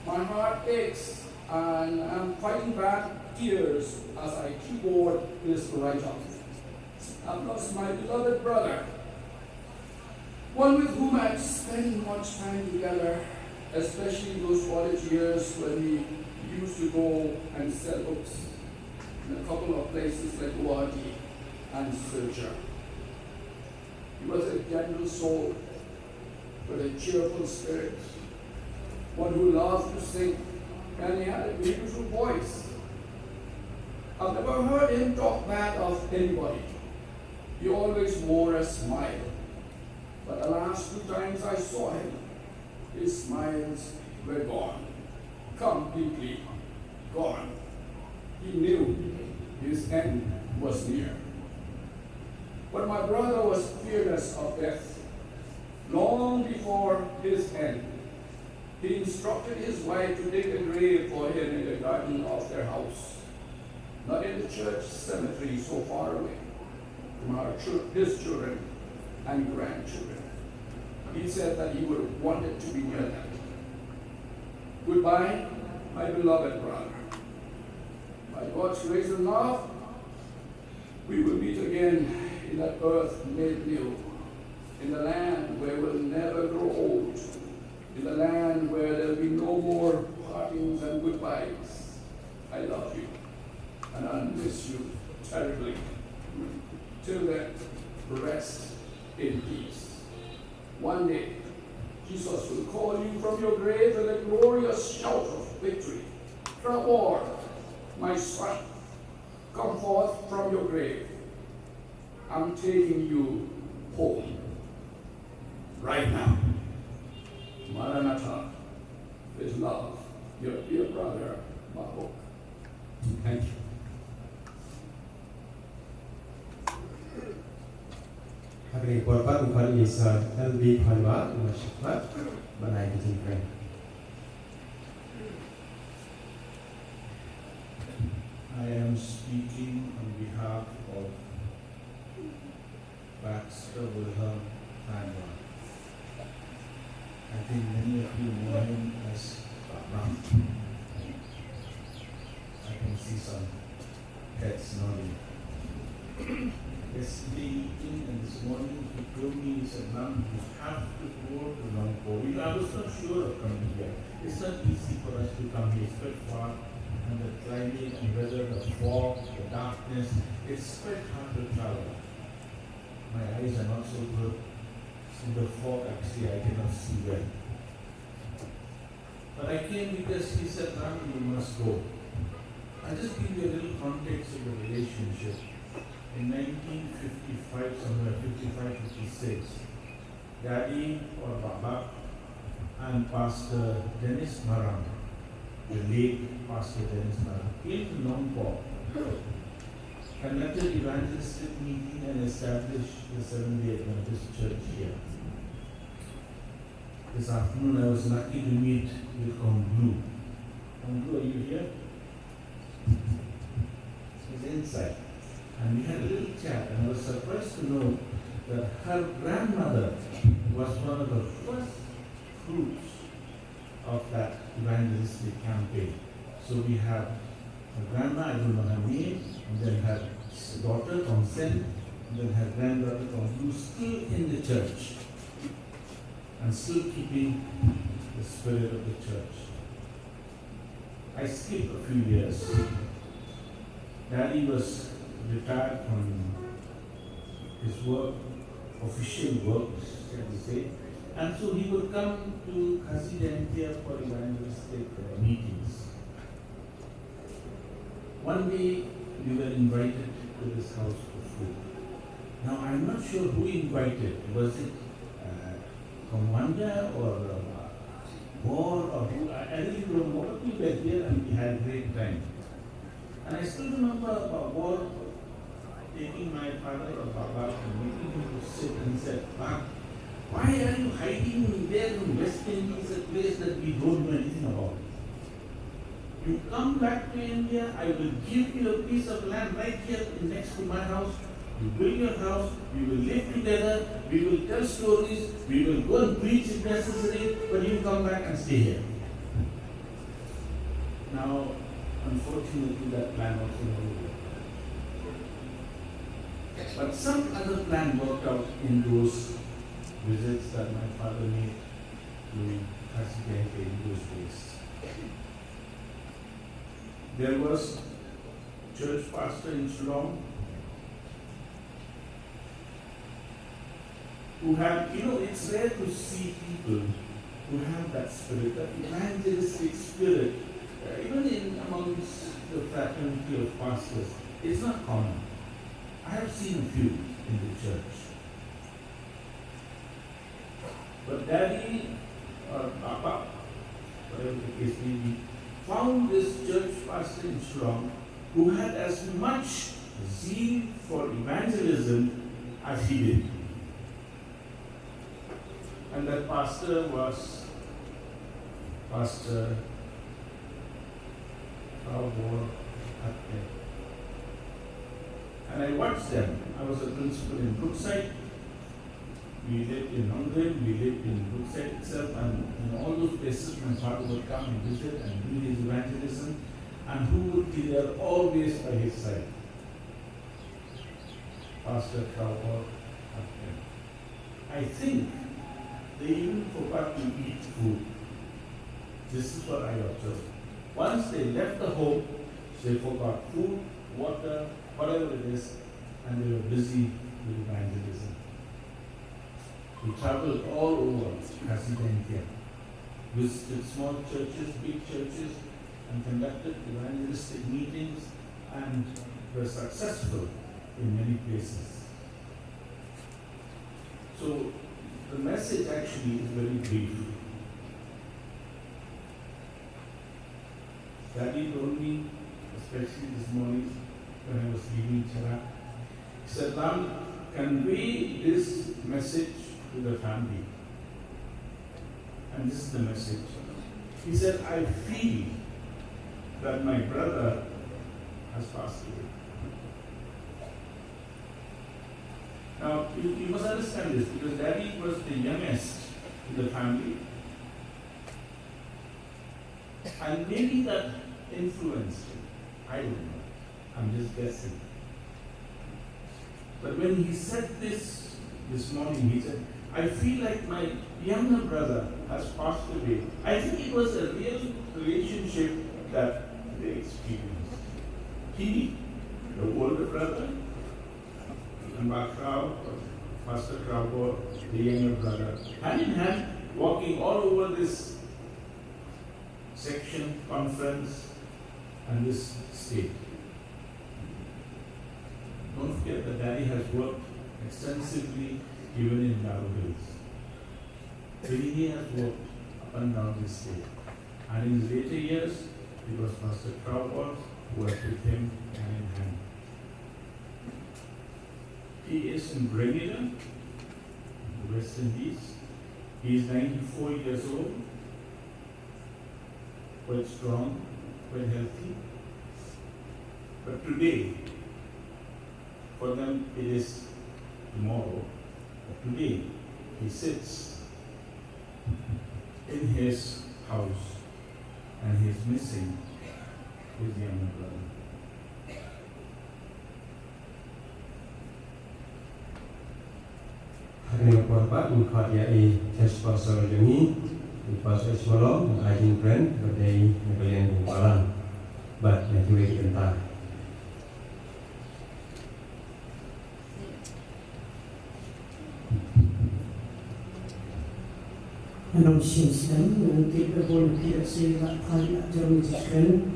My heart aches and I'm fighting back tears as I keyboard this write-up. I've lost my beloved brother, one with whom I spent much time together, especially those college years when we used to go and sell books in a couple of places like Guwahati. and searcher. He was a gentle soul with a cheerful spirit, one who loved to sing, and he had a beautiful voice. I've never heard him talk bad of anybody. He always wore a smile. But the last 2 times I saw him, his smiles were gone, completely gone. He knew his end was near. But my brother was fearless of death. Long before his end, he instructed his wife to dig a grave for him in the garden of their house, not in the church cemetery so far away from his children and grandchildren. He said that he would have wanted to be near that. Goodbye, my beloved brother. By God's grace and love, we will meet again in that earth made new, in the land where we'll never grow old, in the land where there'll be no more partings and goodbyes. I love you, and I'll miss you terribly. Till then, rest in peace. One day, Jesus will call you from your grave with a glorious shout of victory. Trevor, my son, come forth from your grave. I'm taking you home. Right now. Maranatha, with love, your dear brother, Mahok. Thank you. Hari korban bukan Isa lebih halwa masyarakat banai dijingkan. I am speaking on behalf of Baxter Wilhelm Hanwha. I think many of you know him as Ram. I can see some heads nodding. Yesterday evening and this morning he told me, he said, Ram, you have to go to Nagpur. I was not sure of coming here. It's not easy for us to come here. It's quite far. And the climate and weather, the fog, the darkness, it's quite hard to travel. My eyes are not so good. In the fog, actually, I cannot see well. But I came because he said, Ram, you must go. I'll just give you a little context of the relationship. In 1955, somewhere 55, 56, Daddy or Baba and Pastor Dennis Maram, the late Pastor Dennis Maram, came to Nagpur, conducted evangelistic meeting and established the Seventh-day Adventist Church here. This afternoon I was lucky to meet with Konglu. Konglu, are you here? He's inside. And we had a little chat, and I was surprised to know that her grandmother was one of the first fruits of that evangelistic campaign. So we have her grandma, I don't know her name, and then her daughter, Consent, and then her granddaughter, who's still in the church and still keeping the spirit of the church. I skipped a few years. Daddy was retired from his work, official work, shall we say, and so he would come to Kharbteng for evangelistic meetings. One day we were invited to his house for food. Now I'm not sure who invited. Was it Commander or War or who? I really don't know. But we were here and we had a great time. And I still remember War taking my father or Baba and making him to sit and said, why are you hiding there in West Indies, a place that we don't know anything about? You come back to India, I will give you a piece of land right here next to my house. You build your house, we will live together, we will tell stories, we will go and preach if necessary, but you come back and stay here. Now, unfortunately, that plan also never worked. But some other plan worked out in those visits that my father made to Kharbteng in those days. There was church pastor in Shillong who have, it's rare to see people who have that spirit, that evangelistic spirit, even amongst the fraternity of pastors. It's not common. I have seen a few in the church. But Daddy or Papa, whatever the case may be, found this church pastor in Shillong who had as much zeal for evangelism as he did. And that pastor was Pastor Kharbteng. And I watched them. I was a principal in Brookside. We lived in London, we lived in Brookside itself, and in all those places my father would come and visit and do his evangelism, and who would be there always by his side? Pastor Kharbteng. I think they even forgot to eat food. This is what I observed. Once they left the home, they forgot food, water, whatever it is, and they were busy with evangelism. We traveled all over Kharbteng, visited small churches, big churches, and conducted evangelistic meetings, and were successful in many places. So the message actually is very brief. Daddy told me, especially this morning when I was leaving Chara, he said, "Ram, convey this message to the family." And this is the message. He said, "I feel that my brother has passed away." Now, you must understand this, because Daddy was the youngest in the family. And maybe that influenced him. I don't know. I'm just guessing. But when he said this morning, he said, "I feel like my younger brother has passed away." I think it was a real relationship that they experienced. He, the older brother, and Pastor Kharbteng, the younger brother, hand in hand, walking all over this section, conference, and this state. Don't forget that Daddy has worked extensively even in Narrow Hills. He has worked up and down this state. And in his later years, it was Pastor Kharbteng who was with him hand in hand. He is in Grenada, the West Indies. He is 94 years old, quite strong, quite healthy. But today, for them it is tomorrow. But today, he sits in his house and he is missing his younger brother. Hari Bapak mengkhawatirkan tes pasal ini di pasal semalam ajin brand berdaya negalian Kuala bat yang juga dikenal. Anong sinsam nanti berboleh sehingga kali ajaran jikran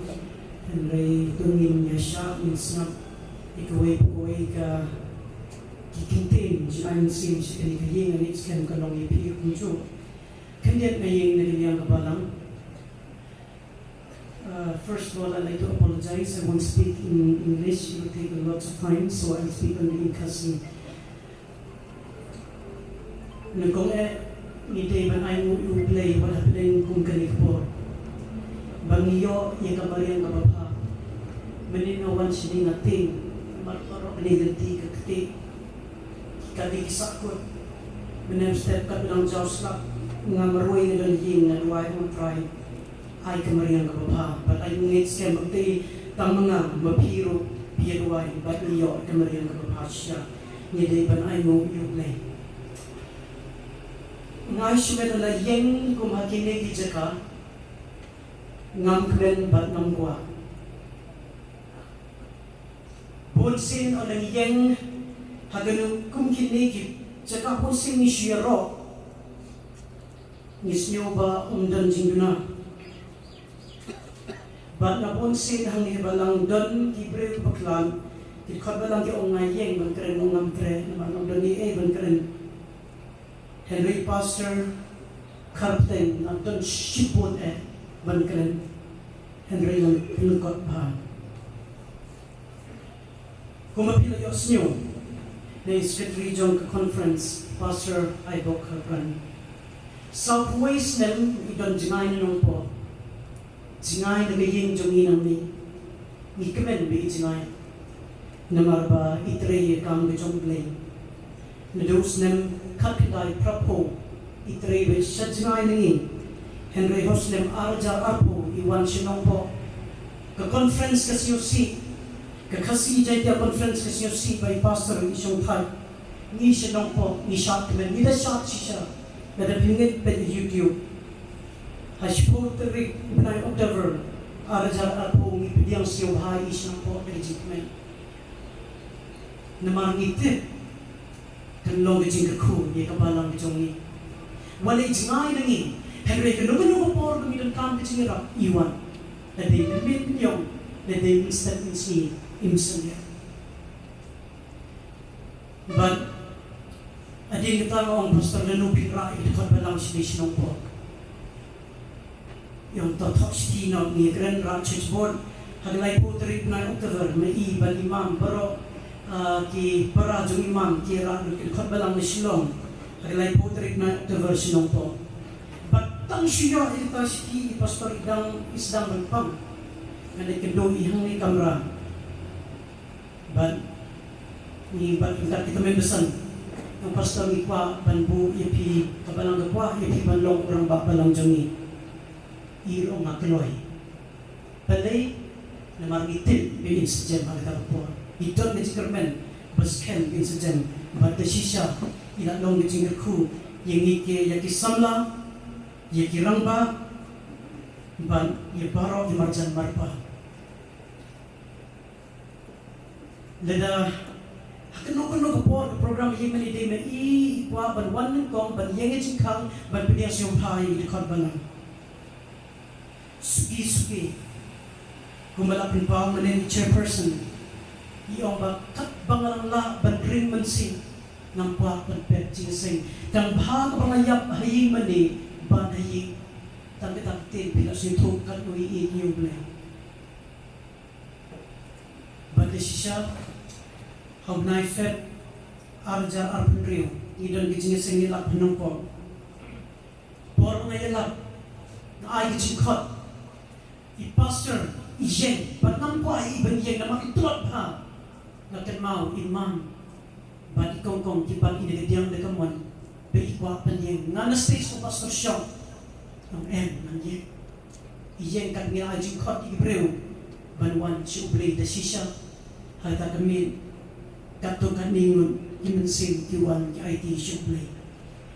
dan ray tungin yasha insnap ikuwe ka kikintin jian sim sekali kayeng ani skan kalong ipi kunju kandiat kayeng nagiliang kabalang. First of all, I'd like to apologize. I won't speak in English. It will take a lot of time, so I'll speak only in Khasi. Nagkong ni David ay play what happened kung kanikpo. Bangiyo yung kamariyang kababa. Maninawan siya natin. Marparo kaniganti kakti. Kadikisakot. Manamstep ka bilang Diyos lang. Nga maruay na galing na luway mo try. Ay kamariyang kababa. But I need siya magti tang mga mapiro piyaruay. But niyo kamariyang kababa siya. Ni David ay play. Ngay sumen na yang kumhakine gijaka ngam kren bat namkwa bulsin o lang yang haganu kumkine Cakap pun sing ni syirok. Nisnyo ba umdan jingduna. Bat na pun sing hang ni balang don kibre baklan. Kikot balang ki ongay yeng ban keren ongam tre naman umdan ni ban keren. Henry Pastor Kharbteng na don shipon ban keren. Henry ng pinukot bahan. Kung mapilayos nyo na Secretary John Conference, Pastor Ibok Kharbteng. Southwest nem idon jingay na nung po. Jingay na maying jungin ni. Ikamen bi jingay. Namarba itreye kang gajong blay. Nados nem kapiday prapo. Itreye siya jingay na ngin. Henry Hoslem Arja Arpo iwan sinong po. Ka-conference kasi yung si. Kakasi jay dia conference kasi yung si by pastor isyong thad. Ni sinong po. Ni shot men. Ni da shot siya. Kada pingit pa YouTube. Hashpo terik pinay October. Arja Arpo ngipidiyang siyong hai isyong po. Legitment. Namang ngitip. Kanlong gajing kaku. Ye kabalang gajong ni. Walay jingay na ngin. Henry kenapa por kami kam kecil rak iwan. Ada lebih nyong, ada instant ini imsanya. But ada yang kita orang pastor lalu pira itu kan balang sini por. Yang tak sih nak ni grand church board. Haglay putri na October may ban imam pero ki para jung imam ki rak kan balang Silong. Haglay putri na October sinong por. Tang siya ita si pastor isdang berpang ngani kedoi hang ni kamera ban ni ban kita membesan ang pastor ni kwa banbu ipi kabalang kwa ipi banlong orang babalang jangi iro ngakloy balay na maritil bin sejem ala po idon ni jikermen basken bin sejem bata shisha ila long ni jingerku yang ike yaki samla ye kirang ba ban ye baro di marjan marpa leda hakano ko program ye mani de me I kwa ban wan kong ban yenge jingkang ban pediang siong pai di khot balang suki kumala pin pa manen chairperson iong ba kat bangalang la ban ring man sing nampa ban pet jing sing tang bha ka bangayap hayi mani banai tangkap tin bila situ kan ui ini boleh. Bagi sisa, hau naik fet arja arpundriu idon gijinya sengi lap penungpong. Por ngaya lap na ai gijikot I pastor ijeng patnam ko ai iban ijeng na makitulot ha na kenmau imam bagi kongkong kipan ini kediang dekamon Beikwa penyeng ngana stage ko pastor Sean ng nangyay iyeng kat nga ajing kot ibreu banwan si ublay da sisya hata kami kato kaningon imensin kiwan ki IT si ublay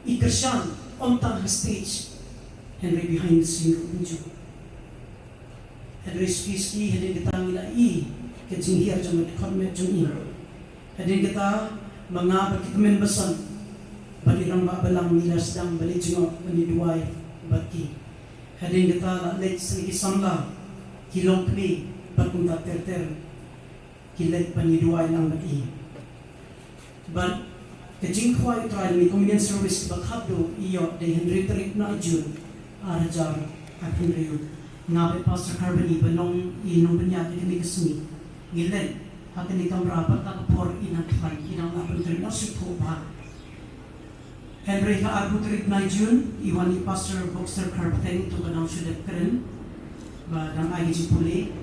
ikersan omtang stage Henry behind the scene unjo Henry spiski hedin kita ngila kajing hiar jamat konmet jung hedin kita mengapa kita membesan bagi orang babalang nila sedang balik jengok meniduai bagi hading kita lek sedikit samla kilong kni bakung tak ter kilek peniduai nang bagi ban kajing kuai trial ni communion service bakhado iyo de Henry Trik na June arajar akun riu ngabe pastor Kharbteng banong inong banya ni kesmi ngilek hakan ni kamera tak por inang khai inang lapan ter na sipo ba Henry ka Arbutrik na June, iwan ni Pastor Boxer Kharbteng ito kanang sudat karen ba ng IGG puli.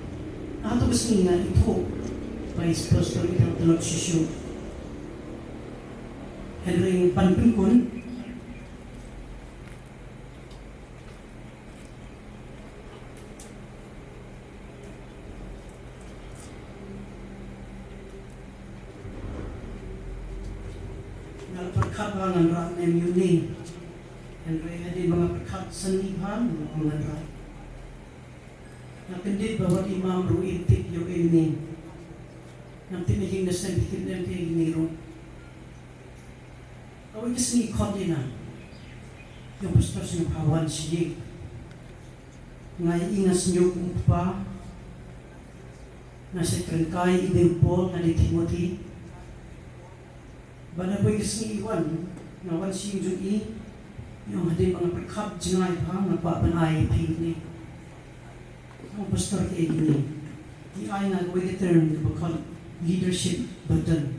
Ato kasi nga ito Vice Pastor itang talog sisyo. Henry panpingkon perkabangan rak nem yuni Henry hadi mga perkat senihan mga rak nakendit bahwa imam ruitik yo ini nanti naging nasan bikin nem kay giniro kau ini seni kondina yang pastor seni pawan sih ngai ingas nyuk umpa nasi kerengkai ibu Paul nadi Timothy bana boy seni iwan ngawan sih jungi yang hadir mga perkap jengai pa ngapa panai pini ang pastor ke ini di ay nagawin term bakal leadership button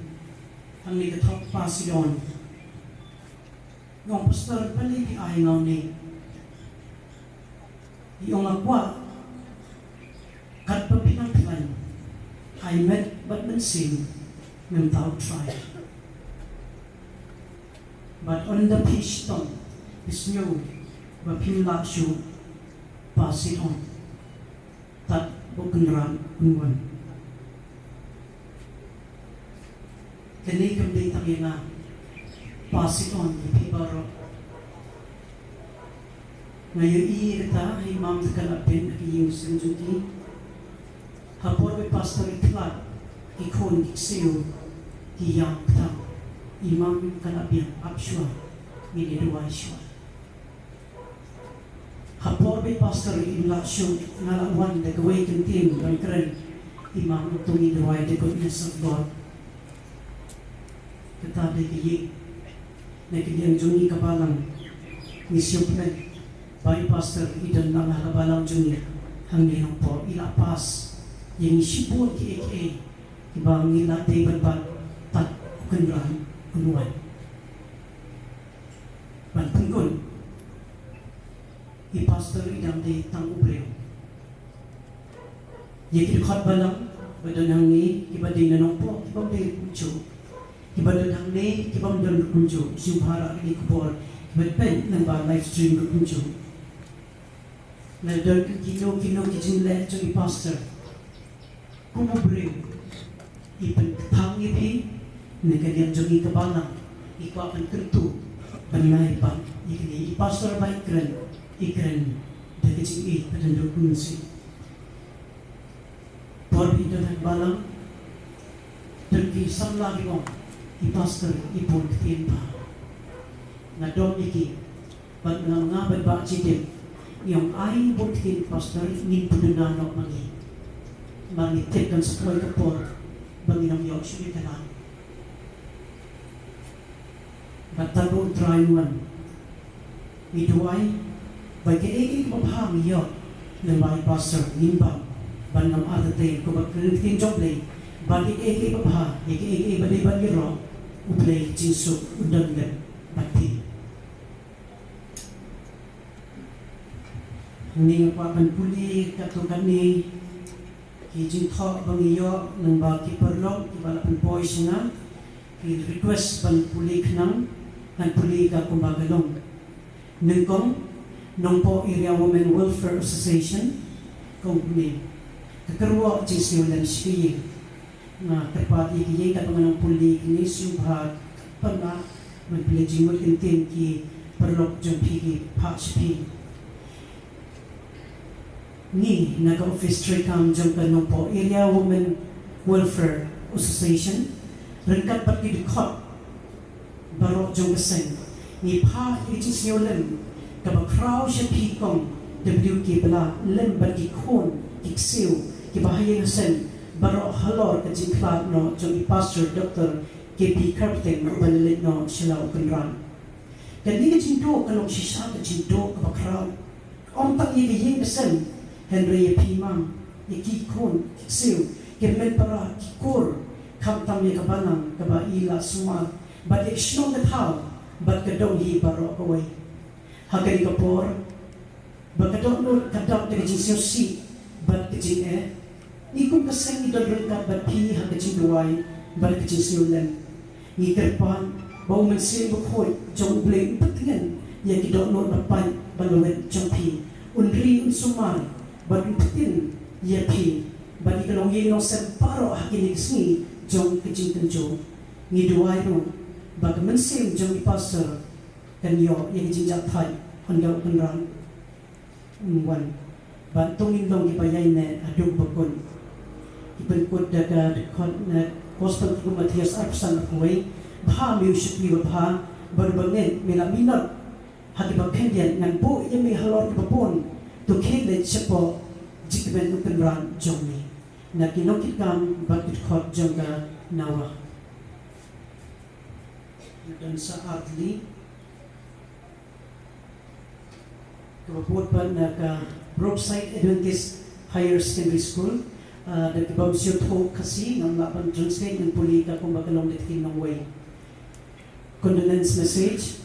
ang nikatok pasilon yung pastor pali di ay ngaw ni yung agwa kat papinang I met but sin without try but on the piston is new mapimla siya pasilon tat bukan unwan kani kamday tayo nga pasilon ipibaro ngayon kita ay ma'am kalapin yung sinjuti hapon may pastor itlat ikon iksiyo iyang ta imam kalapin apswa miniduwa siya hapon may pastor inlasyon ngalawan nagaway kantin ng kren imam itong inuway the goodness of God katabi kayi na kanyang juni kapalang misyopne bayi pastor idan lang hakabalang juni hanggang po ilapas yung isipon ki ibang nila David ba tat kunran kunuan pantungkol pastor idang di tang ubreo yaki dekat balang badan hang ni ibadin nanong po ibang di kunjo ibadin hang ni ibang dan kunjo subhara ni kubor ibadin nang ba live stream kunjo na dan kino kijin le jo pastor kumubreo ipan tang ipi na kanyang jogi kabalang ikwa pan kentu panay pa ikini pastor ba ikren dari sini pada dokumentasi por itu dan balang dan kisah lagi om pastor ipon ketimpa ngadom iki bag ngabad ba citim yang ay buktin pastor nin pudunan magi mangitik kan sekoy kapor banginam yok sumitanan batabo trayuan iduay bagi mabhang iyo ng mga pastor nimbang banam atatay ko magkalitin joblay bagi mabha yaki balay ro ublay jinso udaglan pati hindi nga puli katukan ni kijing thok bang iyo ng baki perlong ibalapan boys nga request ban puli kanang ng puli ka kumbagalong nengkong Nongpo Area Women Welfare Association company kakarwa jisiulan siya na terpati kiye katangan ng puli kini subhat pana magpilajing mo kintin ki perlok jong pigi patch ni naka-office trekam jong Nongpo Area Women Welfare Association rengkat pati dikot barok jong besen ni pa jisiulan kapag crowd siya pikong WK pala lembat kikon kiksiw kibahayang sen baro halor kajing klad no jong pastor Dr. KP Kharbteng no balilit no sila ukenran kani kajing do kalong sisa kajing do kapag crowd om tak yigayeng sen Henry Pimam ikikon kiksiw kimen para kikor kamtam ya kabanang kabaila sumal but ikshno kathaw but kadong hi baro away hagari kapor bakadong no kadang dari jinsyo si bat kejin ikung kaseng idol rengkat bat pi hagajin duway bat kejin siulan ni terpan bau mensin bukhoy jong bleng patingan ya kidong no napan balawet jong pi unri unsuman bat patin ya pi bat ikalong yino semparo hakinig sni jong kejin tenjo ni duway no bag mensin jong ipasar kanyo yang jinjak thai hanggang penrang wan bantung indong ipayay na adug bakon ipenkod daga dekot na gospel ko Matias Arpsan akuay bha music ni bha berbangen mila minat hagi bapendian ngan bu ye mi halor babon to kele chepo jikmen upenran jongni na kinokit kam bakit khot jongga nawa dan saatli kebut pan ka Brookside Adventist Higher Secondary School da kibam siyo tho kasi ngam laban translate ng puli ka kung bakalong ditkin ng way. Condolence message.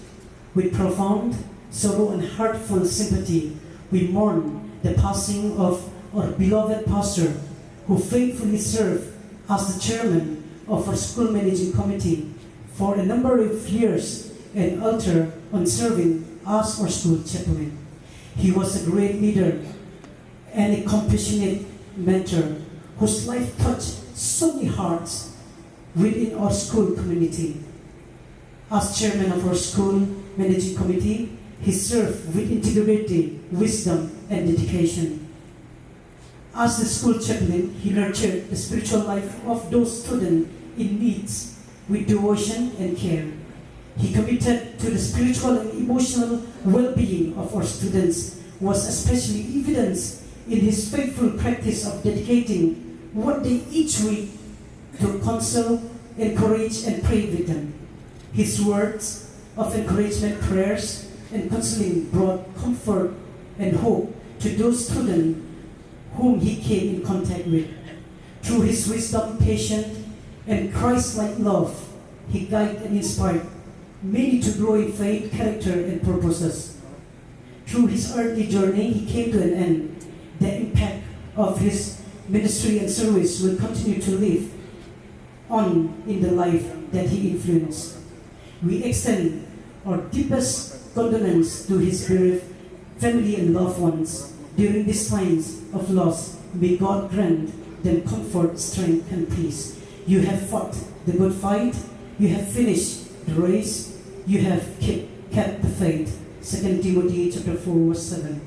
With profound sorrow and heartful sympathy, we mourn the passing of our beloved pastor who faithfully served as the chairman of our school managing committee for a number of years and alter on serving as our school chaplain. He was a great leader and a compassionate mentor whose life touched so many hearts within our school community. As chairman of our school managing committee, he served with integrity, wisdom, and dedication. As the school chaplain, he nurtured the spiritual life of those students in needs with devotion and care. He committed to the spiritual and emotional well-being of our students, was especially evidenced in his faithful practice of dedicating one day each week to counsel, encourage, and pray with them. His words of encouragement, prayers, and counseling brought comfort and hope to those students whom he came in contact with. Through his wisdom, patience, and Christ-like love, he guided and inspired many to grow in faith, character, and purposes. Through his earthly journey, he came to an end. The impact of his ministry and service will continue to live on in the life that he influenced. We extend our deepest condolence to his bereaved family and loved ones during these times of loss. May God grant them comfort, strength, and peace. You have fought the good fight. You have finished the race. You have kept the faith. 2 Timothy chapter 4 verse 7.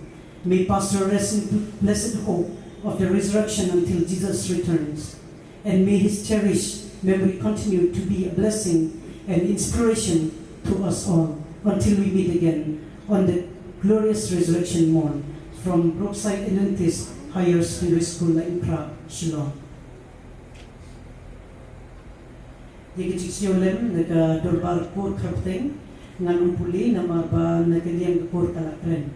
May Pastor rest in blessed hope of the resurrection until Jesus returns. And may his cherished memory continue to be a blessing and inspiration to us all until we meet again on the glorious resurrection morn. From Brookside Adventist Higher Secondary School in Prague, Shillong. Yekicik lem naga dorbar kur Kharbteng nganung puli nama ba nagaliang kur kalakren.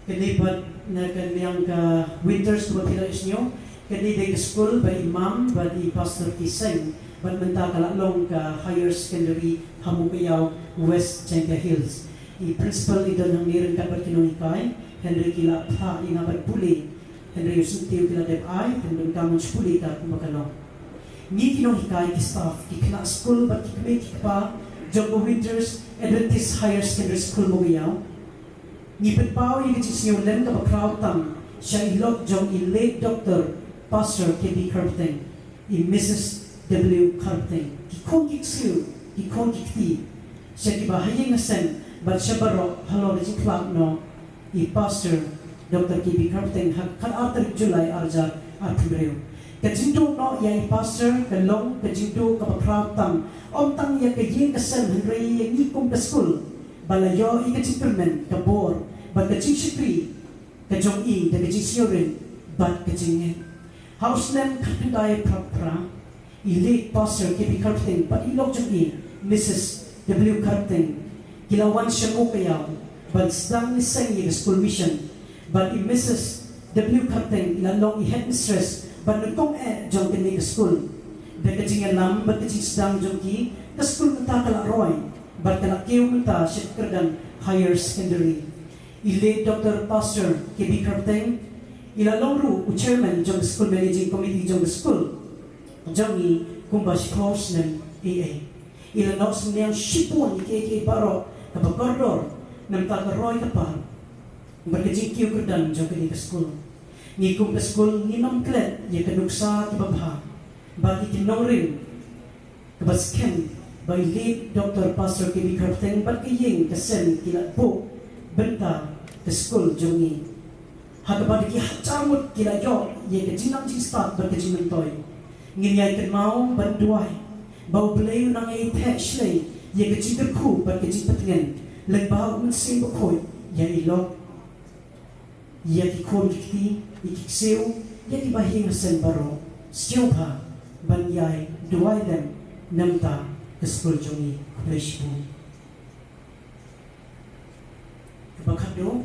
Kanibat nagaliang ka winters ko pila isnyo kani day school ba imam ba di pastor kiseng ba menta kalalong ka higher secondary Hamukayaw West Jenga Hills. I principal ito ng nirin kabat kinungikay Henry Kila Pa inabat puli Henry Yusuntiw Kila Deb-ay kandang kamang puli ka kumakalong. Ni kinungikay ki staff ki kina school ba kikmay kikpa Jumbo Winters Adventist Higher Secondary School Mugayaw. Ni petpao yung kichisnyo len ka bakrautam siya ilog jong i-late Dr. Pastor K.B. Kharbteng i Mrs. W. Kharbteng. Kikong kiksiw, kikong kikti. Siya kibahayang nasen, but siya baro halo na klap no i Pastor Dr. K.B. Kharbteng hag July arja at Pebreo. Kajinto no ya i Pastor kalong kajinto kabakrautam omtang ya kayeng kasen henry yang ikong kaskul balayo i kajinpermen kabor but kajing shipri kajong i da kajing siyorin but kajing house nem kapitay pra i Pastor K.B. Kharbteng but ilog jong i Mrs. W. Kharbteng kilawan siya mo kayaw but sedang nisang i school mission but i Mrs. W. Kharbteng ilalong i headmistress but nagtong jong kini ka school da kajing alam but kajing sedang jong ki ka school menta kalaroy but kalakiw menta siya kerdan higher secondary i Dr. Pastor K.B. Kharbteng ilalong ru chairman jong school managing committee jong school jong i kumbash close ng AA ilalong sumiyang shipon i baro kapagkordor ng takaroy kapag berkajing kiw kerdan jong kini ka school ni kung ka school ni mamklet ni kanuksa kibabha bagi kinong rin kabasken by late Dr. Pastor K.B. Kharbteng bat kayeng kasen kilatpo benta ka school jongi hagabadi ki hacamut kilayo ye kajinang jing start bat kajinang toy nginyay kan mau banduay bau belayu nang ai the shlei ye ke chi ku ba ke chi patngen le bau mun sim ba khoi ya ilo ya ki khon ki seu ya ki ba hing sen baro siu pha ban yai duai dem namta school jongi fleshbu bakado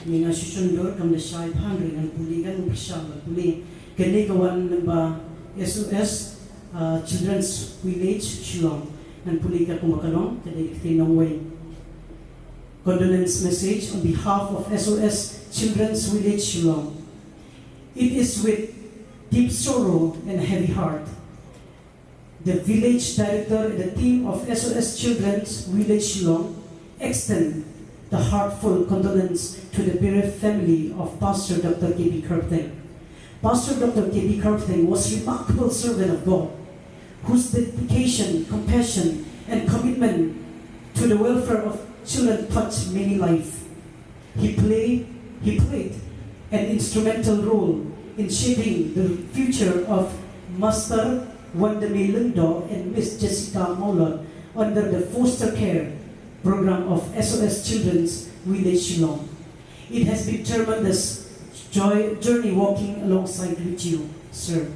ni nga sisundor kam na shai phandri ang puligan umpisa puli kani kawan namba SOS Children's Village Shillong and pulika kumakalong kani tinong way condolence message on behalf of SOS Children's Village Shillong. It is with deep sorrow and heavy heart the village director and the team of SOS Children's Village Shillong extend the heartfelt condolence to the bereaved family of Pastor Dr. K.B. Kharbteng. Pastor Dr. K.B. Kharbteng was a remarkable servant of God, whose dedication, compassion, and commitment to the welfare of children touched many lives. He played an instrumental role in shaping the future of Master Wandame Lundo and Miss Jessica Maulon under the foster care program of SOS Children's Village Shillong. It has been tremendous journey walking alongside with you, sir.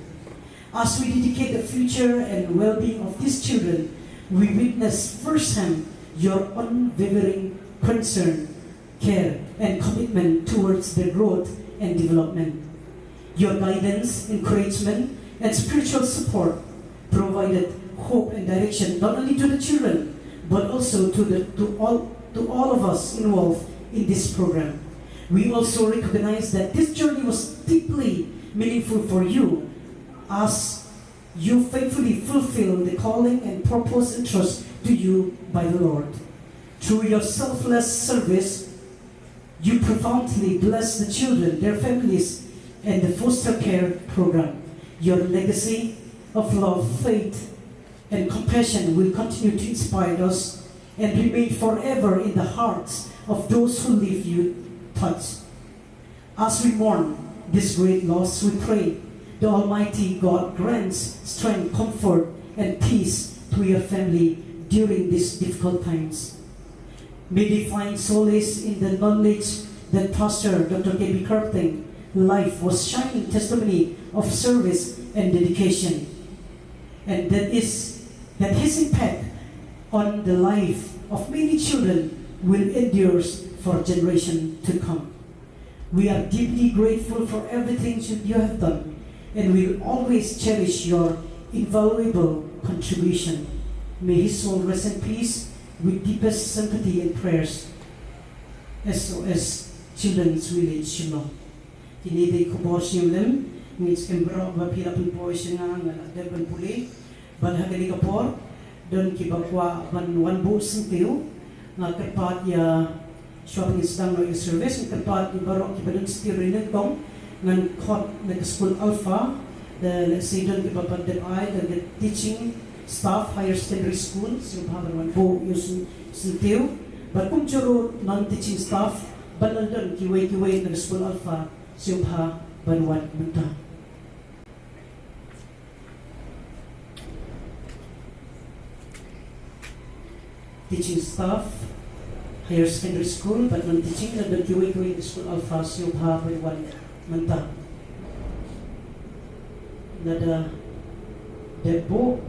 As we dedicate the future and well-being of these children, we witness firsthand your unwavering concern, care, and commitment towards their growth and development. Your guidance, encouragement, and spiritual support provided hope and direction not only to the children, but also to all of us involved in this program. We also recognize that this journey was deeply meaningful for you as you faithfully fulfill the calling and purpose entrusted to you by the Lord. Through your selfless service, you profoundly bless the children, their families, and the foster care program. Your legacy of love, faith, and compassion will continue to inspire us and remain forever in the hearts of those who leave you touched. As we mourn this great loss, we pray the Almighty God grants strength, comfort, and peace to your family during these difficult times. May they find solace in the knowledge that Pastor Dr. K.B. Kharbteng's life was shining testimony of service and dedication, and that his impact on the life of many children will endure for generations to come. We are deeply grateful for everything you have done, and we will always cherish your invaluable contribution. May his soul rest in peace with deepest sympathy and prayers. SOS Children's Village Shillong. Kini ko po siyem means kembro bapira pun po siya nga depan puli balhagani ka po don kibakwa ban bu sentiyo nga kerpat ya shopping isdang no service ng kerpat di barok kibadon stirin tong ngan khot ng school alpha the let's say don kibapat the teaching staff higher secondary school so bhaban bu yus sentiyo but kung churo non teaching staff balal don kiway ng school alpha Subha Banwat Munta. Teaching staff, higher secondary school, but non-teaching na the school Alpha Subha Banwat Munta. Nada Depo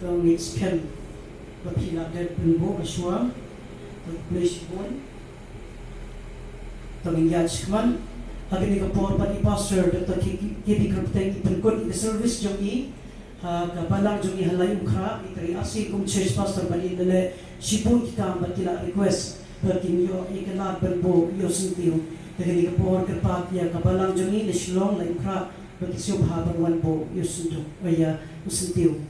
Tong its pen Bapila Depo Aswa Place one. Tanging Yachman, having a poor body pastor, Dr. K.B. Kharbteng, Ipangkod in the service, Jongi, Kapalang Jongi Halay Ukra, Itri Asi, kung church pastor, Bali Nale, Shibun Kita, Batila request, Bakin yo, Ikanat, Banbo, Yosintil, Tagani a poor Karpatia, Kapalang Jongi, the Shilong, like Ukra, Bakisyo Haban, one bo, Yosinto, Oya, Yosintil.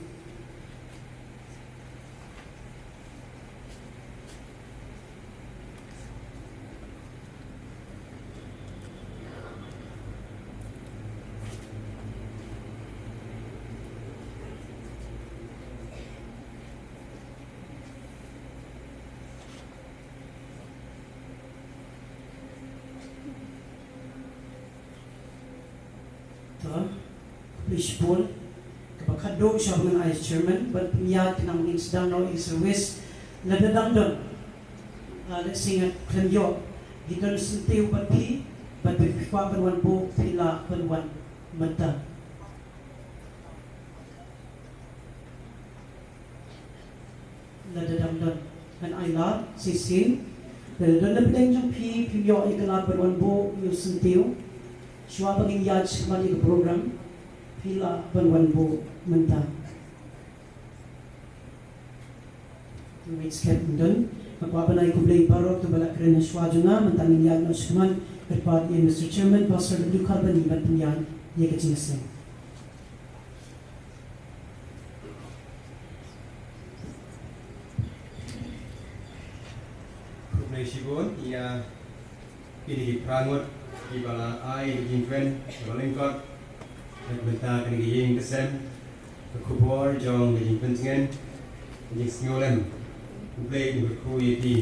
Fishbowl. Kapag siya mga Ice Chairman, but pumiyag ng Insdang no Service, nadadang doon. Let's sing at Kranyo. Gidon sintiw ba't pi, but pipikwa panwan po, pila panwan mata. Nadadang doon. And I love, sisin. Nadadang na pinag niyang pi, pimyo ay kalab panwan po, yung sintiw. Siya paging yad sa kamali ng program, pila panwan po mata. Mates Captain Dun, magpapanay ko blay parok to balak rin na swadyo na, mantangin yan na suman, berpat yan Mr. Chairman, Pastor W. Kharbteng, at pinyan, iya kacinasin. Kublai Shibun, ia pilih prangut, ibala ai, jingkwen, balengkot, berbenta kena giying kesem, berkubur, jong giying pentingan, giying sengolan. Kublai di berkui di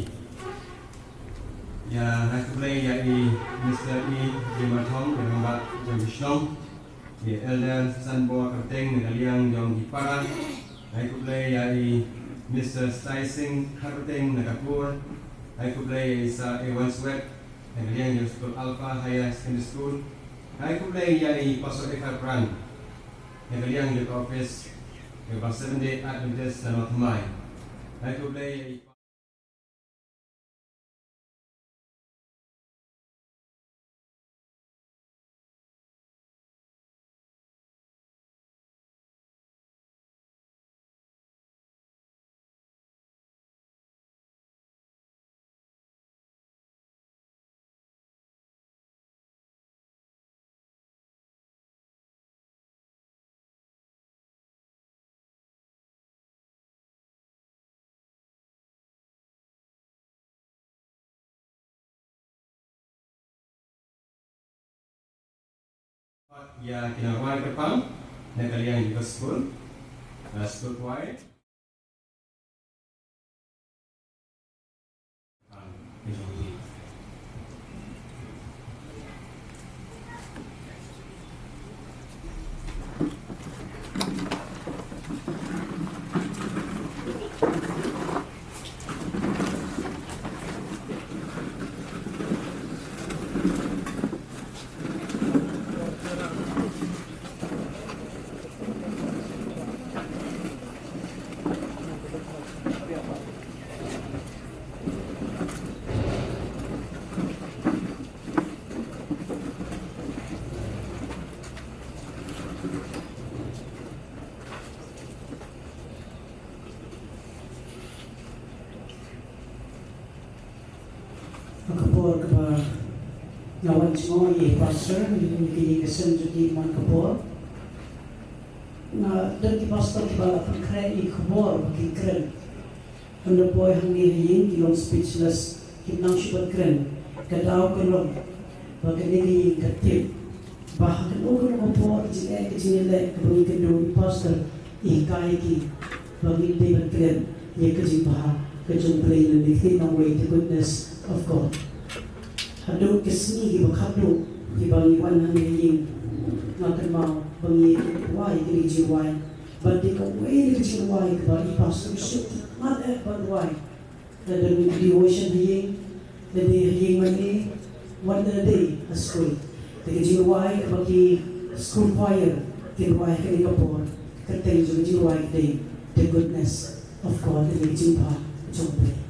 ya hai kublai ya di Mr. E. Jimatong dan Mbak Jom Bishnong di Elder Sanbo Kharbteng dengan liang Jom Hipara hai kublai ya di Mr. Staising Kharbteng Nakapur hai kublai ya Isa Ewan Swet dengan liang Jom School Alpha Higher Secondary School hai kublai ya di Pasok Ekar Pran dengan liang Jom Office yang Bang 7-Day Adventist dan Mathmai. Hai kublai ya kinawan kepang dan kalian juga school kuai Kapor kepada lawan semua ye pastor di kesen jadi man kapor na dan di pastor kepada pengkren i kapor bagi keren anda boy hangi yin di long speechless kita syukur keren kadau kelom bagi negi katip bahkan orang kapor jadi kecil kebeli kedua pastor i kai ki bagi dia keren ye kecil bah kejumpai dan dikit way to goodness of God. Haduk kesni di bakaduk di bangiwan hanging ngakan mau bangi wai di jiwai bandi ka way di jiwai ka bani pastor shit mat ban wai dan di ocean hanging dan di hanging mani one day a school di jiwai ka bagi school choir di wai ka ni kapor kateng di jiwai di the goodness of God di jimpa jombe.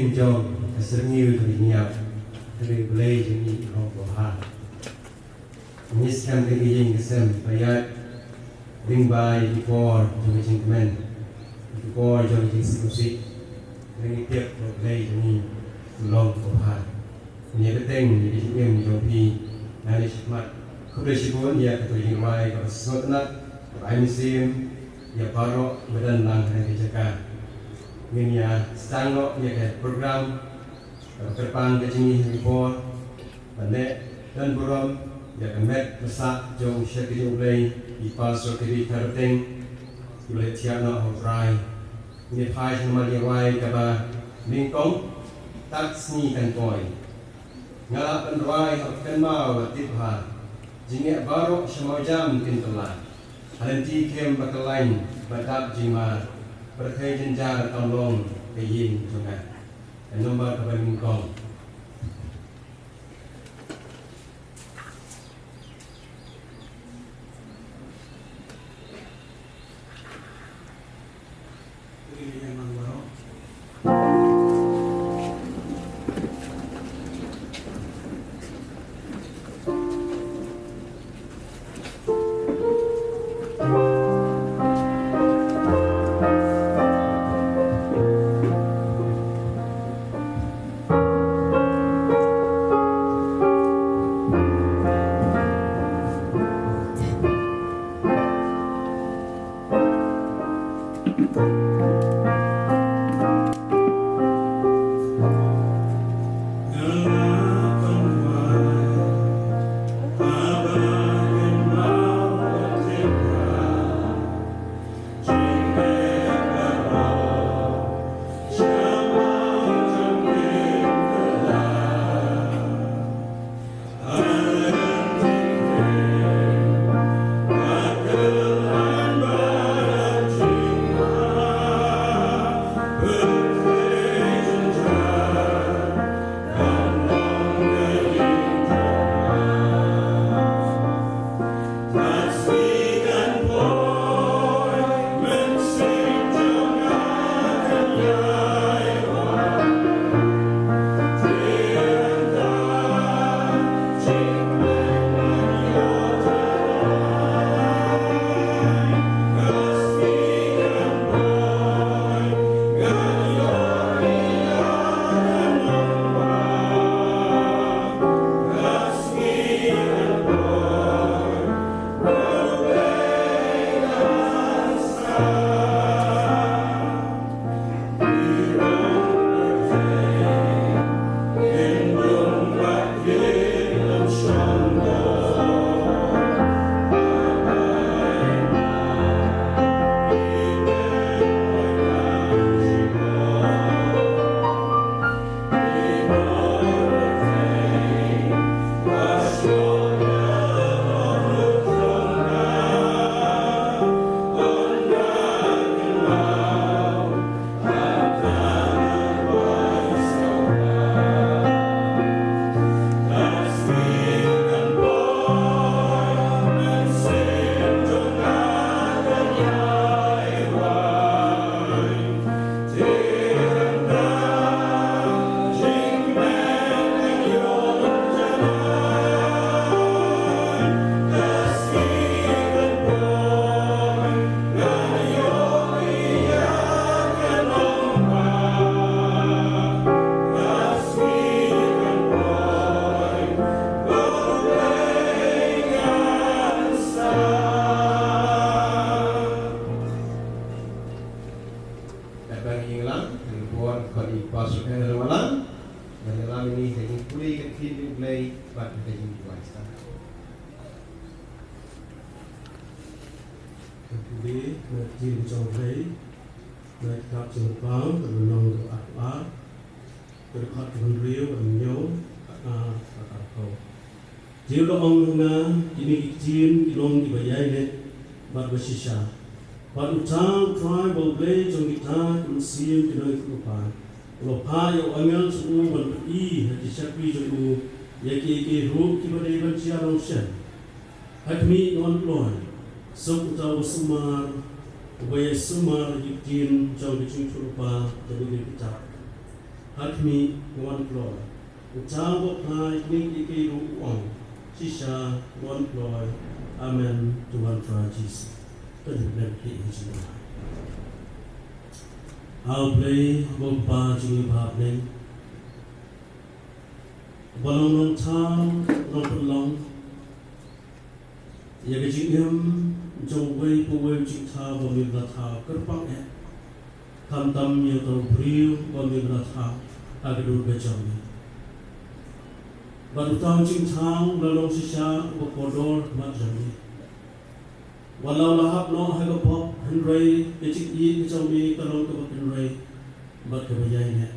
Yen Jong Serniu Terinyap Teri Belay Jeni Rong Boha Miskam Teri Yen Kesem Payat Ring Bay Before Jom Jing Kemen Before Jom Jing Sikusik Ring Tiap Belay Jeni Rong Boha Nya Keteng Jadi Jim Jom Pi Nani Shikmat Kuda Shikun Ya Ketua Jing Rai Kata Sesotnak Rai Musim Ya Parok Badan Lang Hari Jaka Ini ya Stangok Ya Ke Program Terpang Kecini Report Bandek Dan Buram Ya Kemet Mesak Jom Syekiri Ulay Ipal Sokiri Kharbteng Ulay Tiana Hotrai Ini Pai Nama Liawai Kaba Lingkong Tak Sni Kan Koi Ngalap Penruai Hotkan Mau Tipha Jingek Barok Syamau Jam Kintulah Halanti Kem Bakalain Badab Jima Berkai Jenjar Tolong Keyin Tunga Nombor Kabar Mingkong Ini yang Barok Today, Jim Jonglei, Night Cup Jim Pang, the Long to Akbar, the Hot Rio and Yo, Akako. Jim Long Luna, Jimmy Jim, Long Ibayane, Barbashisha. But Utang, tribal blades on guitar, concealed in a Kupa. Lopa, your angels, woman, E, had the Shakri to Yaki, who keep a even Chiaron Shen. At me, non Lord. Sok utaw sumar, ubaya sumar yikin jauh di cingkurupa jadi kita. Hakmi one ploy. Utabo ply ning iki ruang. Shisha one ploy. Amen to one try Jesus. Don't let it is no. I'll play both parts in Kharbteng. Balong long town, long long. Yagajing him, Joe way po way ching ta bami blata kerpang e. Kamtam ya tau priu bami blata agadu bejami. Baru tahu ching tang lalong sisa bopodor majami. Walau lahap no hagapop Henry kecik i bejami kalong kebat Henry bat kebayai ne.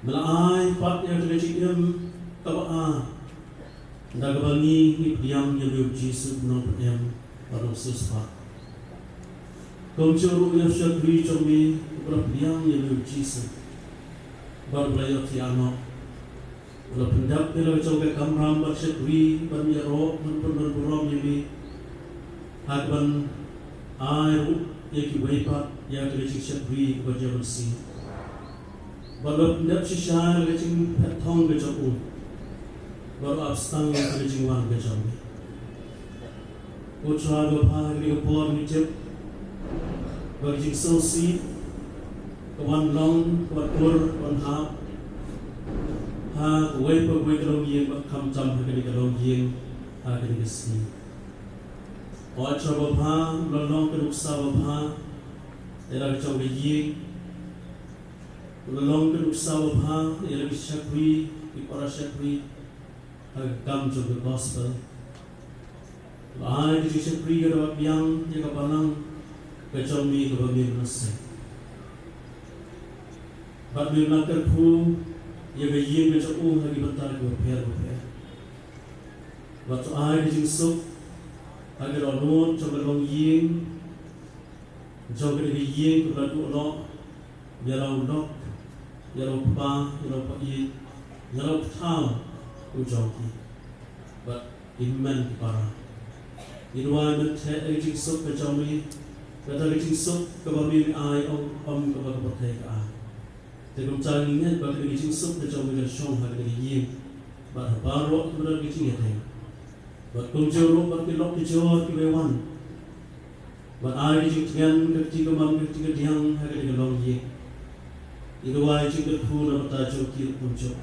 Melai pat ya kecik him kaba Dagabangi ipdiam yalu Jesus no em parusus pa. Komchuru ya syakri chomi berdiam yalu Jesus. Berbelajar tiano. Kalau pendap bila coba kamram bersyakri bermiaro berburam yali. Hakban air yaki waipat ya kecik syakri berjalan si. Kalau pendap sisa kecik petong kecapun. Baru abstang yang kerjingan kejam. Putra bapa kini kepor hijab, berjing sosi, kawan long, kawan kur, kawan hap, ha kawai kawai kalong yeng, kam jam kini kalong yeng, ha kini kesini. Putra bapa, lolong kenuksa bapa, era kacau yeng, lolong kenuksa bapa, era syakri, ipara syakri. Come to the gospel. I just a pre of young Yakapalang, which on me to a minister. But we not the pool, you have a year which of all have given time to repair. But I did so, I get on note to the long year, jogging a year to the lock, yellow lock, yellow pa, yellow town. Ujoki, but immen para. Environment aging soap kejami, kata aging soap kebami ai om kebagai ka. Tegum cari ni, bagi aging soap kejami kan shong hari ni but baru kemudian aging itu. But kumjoro bagi lok dijor kibewan. But ai aging tian ketika mam ketika diang hari ni long yim. Environment aging kepun apa tajuk kumjor.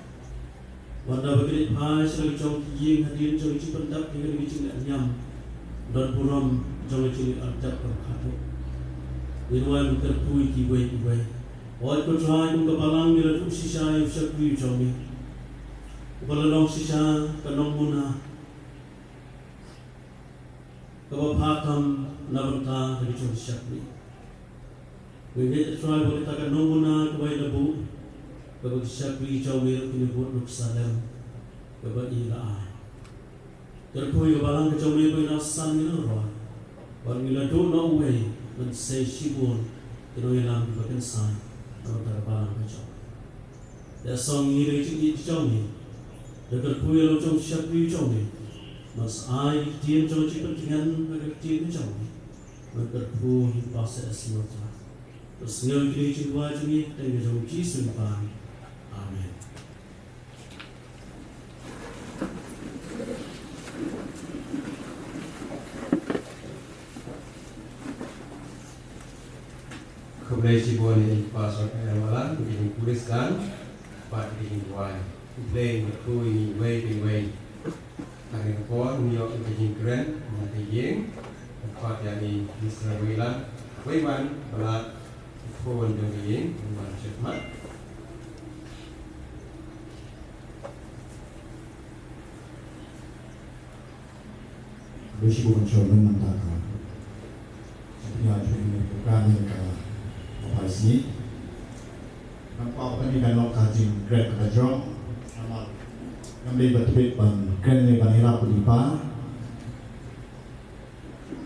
Wanda bagi pai selagi jauh ying hadir jauh itu pendak hingga lagi cing nyam dan puram jauh itu adab berkata. Irwan terpui kiwai. Wai kutrai kum kepalang bila tu sisa yang syakri jauh ni. Kepalang sisa kanong muna. Kepapatam nabanta dari jauh syakri. Kita try boleh tak kanong muna kawai nabu. Bagi syakri jauh ni kini buat nuksalem bagi ilaah. Terpui kebalang kejauh ni bagi nasan ni lorwa. Bagi la do no way men say shibun kino ilang bagi san atau terbalang kejauh. Dia song ni dari jauh ni. Dia terpui lo jauh syakri jauh ni. Mas ai dia jauh cipentingan bagi dia jauh ni. Mereka terpui pasal semua. Terus ngel kini cikwa juni dan jauh jisun pan. Amen. Kemudian si buan ini pasal malam begini tuliskan, part begini buan. Play berkui way. Hari kemudian New York begini keren, nanti yang part yang ini Mr. Wilan, Wayman belat, phone yang ini macam mat. Besi bukan cuma mentaka. Sebenarnya ini bukan yang apa sih? Nampak apa ni kan lok kajing grad kajong, sama. Kami betul ban grad ni ban hirap dipa.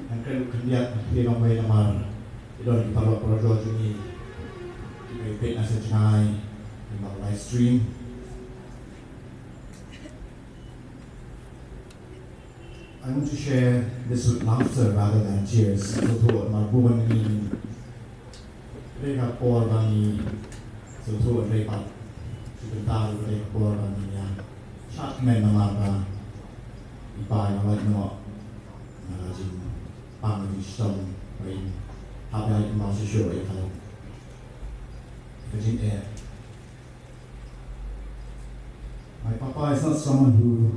Yang grad kendiat di nomor namar. Idon kita lok project ini. Kita pet nasi cenai, kita live stream. I want to share this with laughter rather than tears. Betul, marbuman ini mereka por bani Suatu lepas sebentar dari keluaran yang chat men nama ibai nama no jin pang di stone bain apa yang mau sesuatu yang kalau jin air. My papa is not someone who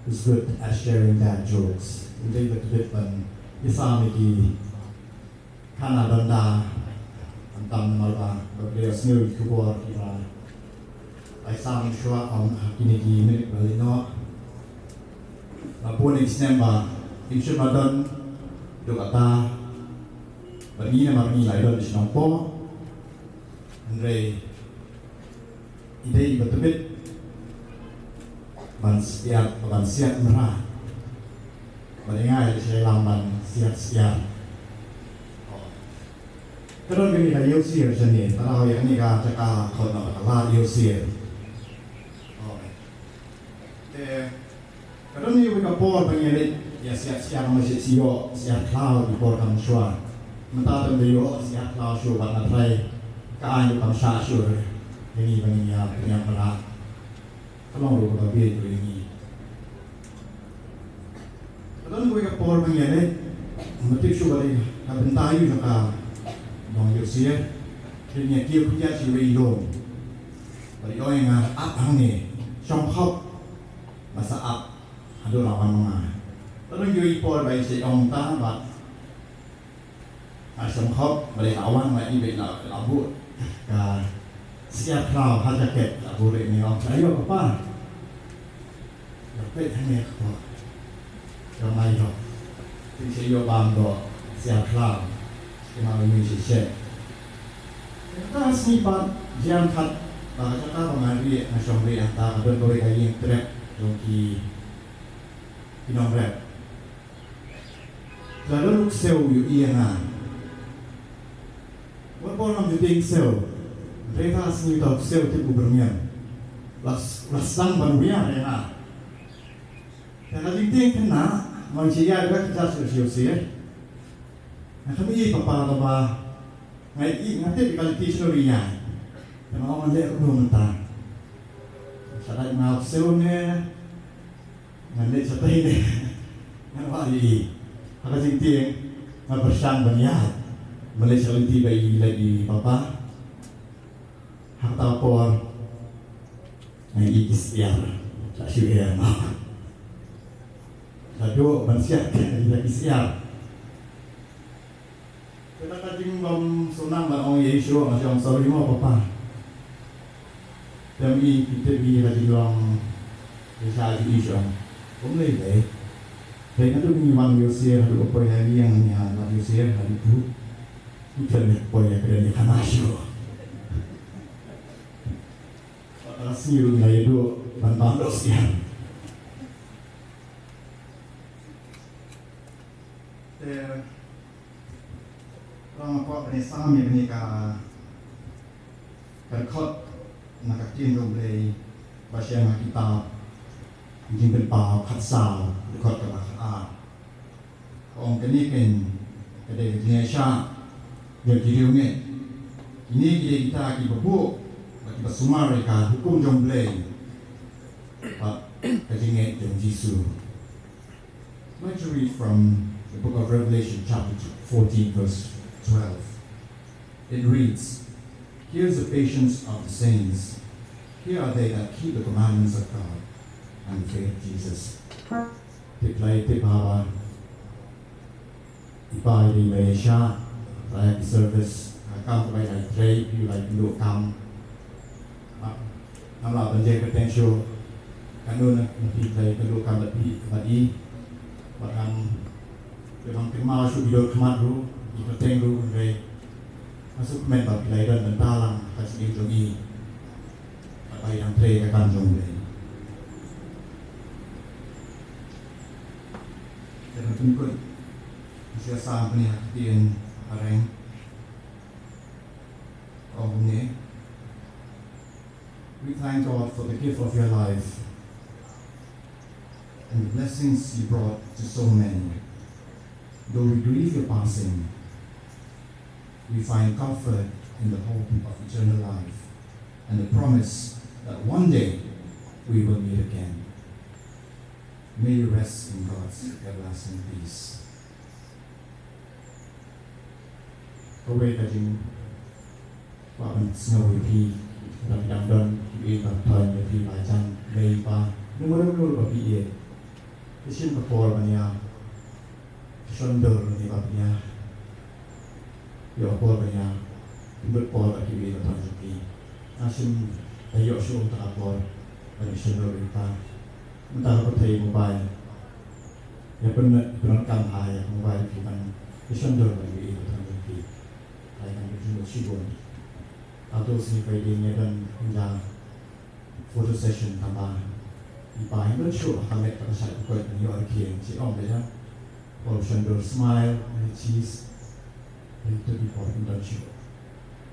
is good at sharing dad jokes. Hindi ba tibit man isami ki kana danda ang tam na malba bagay snow kubor iba ay sam shwa ang kinigi minute balino lapun isnemba insyo madon dokata bagi na marmi lai don isnong po andre ide iba tibit ban siap merah Malingai saya lamban siap-siap. Kalau kami dah usir macam ni, kalau yang ni kah cakap kau nak lah usir. Kalau ni kita por pengelit, ya siap-siap masih siap klau di por kamu suar. Mentah tu dia siap klau suar buat natrai, kau yang kamu sah suar. Ini penginya penyam perak. Kalau lu kita biar tu ini. Kalau gue ke por pengen mesti coba deh, kalau bentar itu juga dong Yosia, dia kira kerja si Rio, bagi orang yang up ni, song hop, masa up, ada lawan mana. Kalau gue por bagi si orang tak buat, song hop bagi lawan bagi bagi labu, siap kau harga ket labu ini orang, ayo apa? Dapat hanya kau. Ramai dok, tinggi yobam dok, siap klau, kemana mesti share. Kita senipat jam kat, baca kata pengari nasional antara berbagai gaya trek doki pinong rap. Lalu sel yu iana, berapa orang juting sel, mereka senipat sel tipu bermian, lasang banuya rena. Kalau tinggi kena, manusia juga kita sosial. Nah kami papa papa, ngai di kali tisorinya, kalau orang lihat belum mentah. Salah mau seune, ngai satu ini, ngai wali. Kalau tinggi, ngai bersang banyak, Malaysia lebih baik lagi papa. Hak tapor, ngai istiar, tak siapa mau. Lalu manusia kita siap. Kita kajing bom sunang bang Yesus macam sorry mau apa? Tapi kita bi kajing bom bisa Yesus. Boleh deh. Tapi kalau ni bang Yesus ada apa yang bang Yesus ada itu, kita ni apa yang kena dikanasio. Asiru na itu bantang dosian. Orang apa bersama ni ka kerkot nak kirim boleh baca kitab jin berpau khatsa kerkot ke bahasa orang kini kan kedai Indonesia dia kiriumnya ini kita berbuk bagi bersumar mereka hukum jom boleh kajinget jom Yesus. I'd like to read from the book of Revelation, chapter 14, verse 12. It reads, "Here is the patience of the saints. Here are they that keep the commandments of God and the faith of Jesus." Tiplay tipawa, ipai di Malaysia, saya di service, kam kebai dari trade, you like look kam, namlah banjir potential, kanun tiplay look kam lebih bagi, bahkan memang kenal sudah hidup kemaru, di Kharbteng ru, masuk mental pelajaran dan talang kasih introgi, apa yang trade akan jomble. Dan tentu siasa penihatian areng orang we thank God for the gift of your life and the blessings you brought to so many. Though we grieve your passing, we find comfort in the hope of eternal life and the promise that one day we will meet again. May you rest in God's everlasting peace. Có về cả chính và mình snowy pi đằng đằng đơn bị tập thời để pi lại chăng đây ba nhưng mà đâu luôn bị gì cái xin tập bò mà nhà xuân đời thì bà nhà giờ bò mà nhà bước bò là cái gì là thời gì à xin tại giờ xuống tập bò là xuân đời ta chúng ta có thể mobile ya benar kan haya mobile kita cái xuân đời là cái gì là thời gì tại kan chúng ta chịu atau sini dan hingga photo session tambah ipa yang bershow hamet pada saat buka new orkian si om dia kalau sendor smile cheese itu di port dan show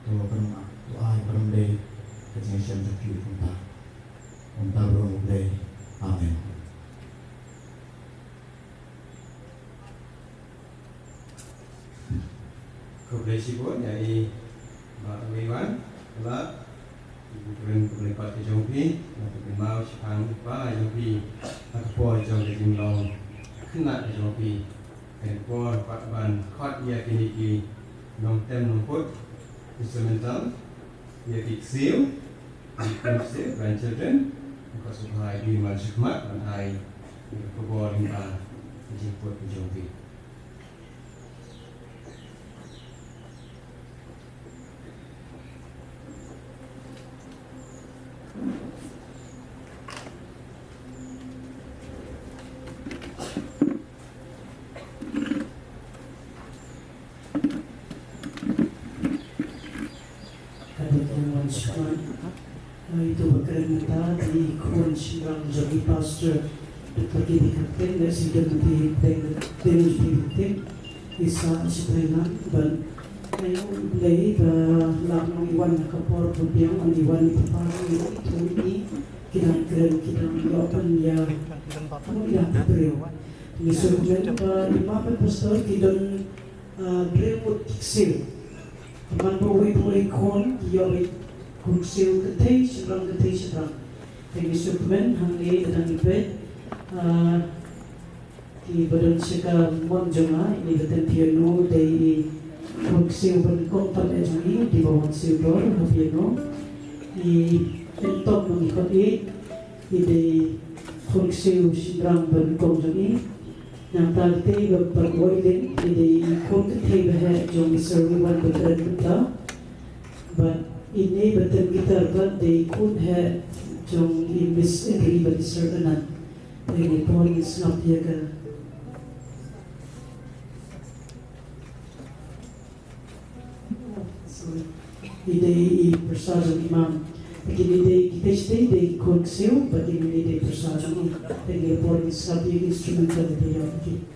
kalau pernah doa pernah day kejadian terkini kita belum day amin. Keberhasilan dari Mbak Wiwan, Mbak Ibu Tuan Pemerintah Jompi, Mbak Mau Sepang Pak Jompi, Pak Pol Jompi Jimlong, Kena Jompi, dan Pol Pak Ban Kot Ya Kini Nong Tem Nong Put, Instrumental, Ya Kiksil, Kiksil, Grandchildren, Kau Subhai Di Mal Sukmat, Dan Hai, Pebol Limba, Jimput Jompi. Itu berkaitan di Kuan Sirang jadi pastor pergi di Kharbteng dan sudah di Isa Siprena dan ayo mulai lamang iwan nakapor punyang ang iwan itu parang itu ini kira-kira kita yapan ya ano ya beriau misalnya lima pastor kita beriau tiksil teman bawa kon yoi kung siw katay seberang. Jadi suplemen hangi dan ibet di badan seka monjonga ini betul piano dari kung siw berkong pada jangi di bawah siw dor piano di entok mengikut di kung siw seberang berkong jangi yang tadi berkuatin di kung katay bahaya jong serwiwan berkata but ini betul kita kan they could have jong invest in riba di servenan ini point is not here ka sorry ide persado imam begini kita stay they could sell but ini ide persado ini point is not the instrumental dia okay.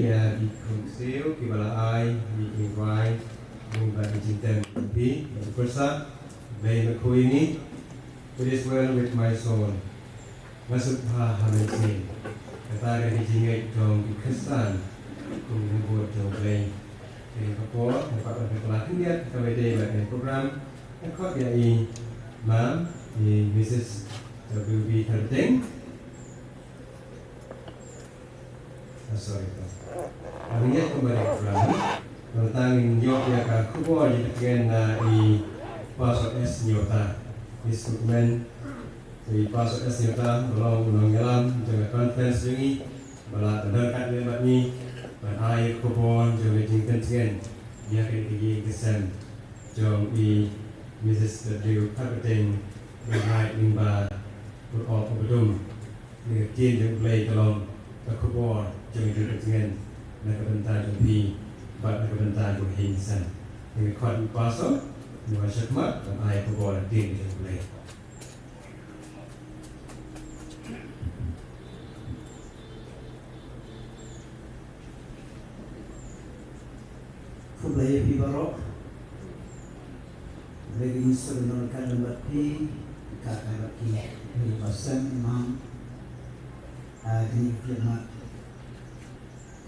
ya di konseo kibala ai di ingwai di bagi cinta di persa bayi aku ini it is well with my soul masuk hamen kata dari jingai dong di kesan kung buat dong bayi jadi kapor dapat berkelah lihat KWD bagi program akot ya Ma'am ni Mrs. W.B. Kharbteng. Sorry po. Ang niya kembali program tentang nyok ya ka kubo di tekan na pasok S nyota. Diskumen di pasok S nyota belum dalam jaga conference ini bala terdekat lebat ni air kubo jaga jingkan tian dia kini kesan jom Mrs. W. Kharbteng berhai limba berop berdum ni tin yang play dalam kubo jaga jingkan nak bentar jumpi nak bentar jumhinsan ni kod pasok ni masyarakat dan air kubo tin yang play Kublai pi barok, lagi instrumen kan lembat pi, kakak baki, ni pasang imam, ni firman,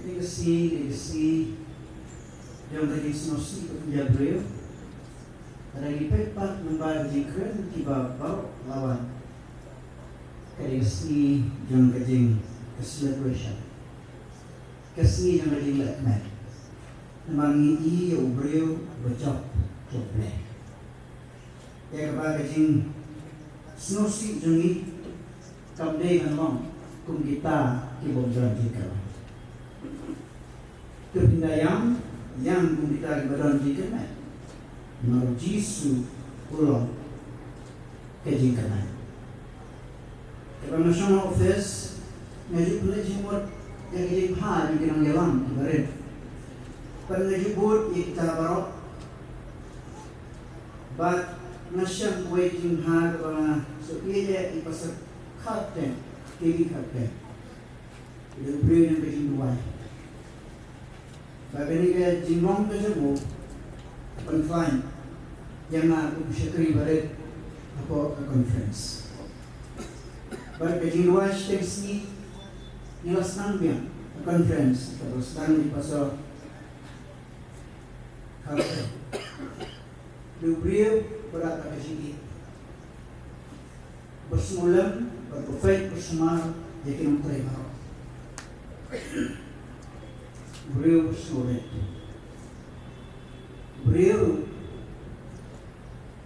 ni kesi, yang lagi senosi kerja beliau, lagi pepat membaca jikran tiba barok lawan, kesi yang kejeng celebration, kesi yang kejeng lakmat. Namangi iyo beliau berjawab joble. Ya kepada jing snosi jungi kamdei kanong kum kita kibom jalan jika. Kepindayang yang kum kita kibadan jika na naru Jisu ulong kejing kanai. Kepada National Office ngaji pula jimut yang kejing hal yang kinang yalang ibarat. Penajibut kita barok, but nasyam waiting hard bana so iya ipasat Kharbteng, kiri Kharbteng. Itu beri yang kecil dua. Bagani ke jingong kejamu, penfine, yang aku syakri barat apa conference. But kecil dua stengsi nilas nangbiang conference terus dan ipasat beliau berada di sini bersemulam berprofet bersemar jadi menteri baru beliau bersemulam beliau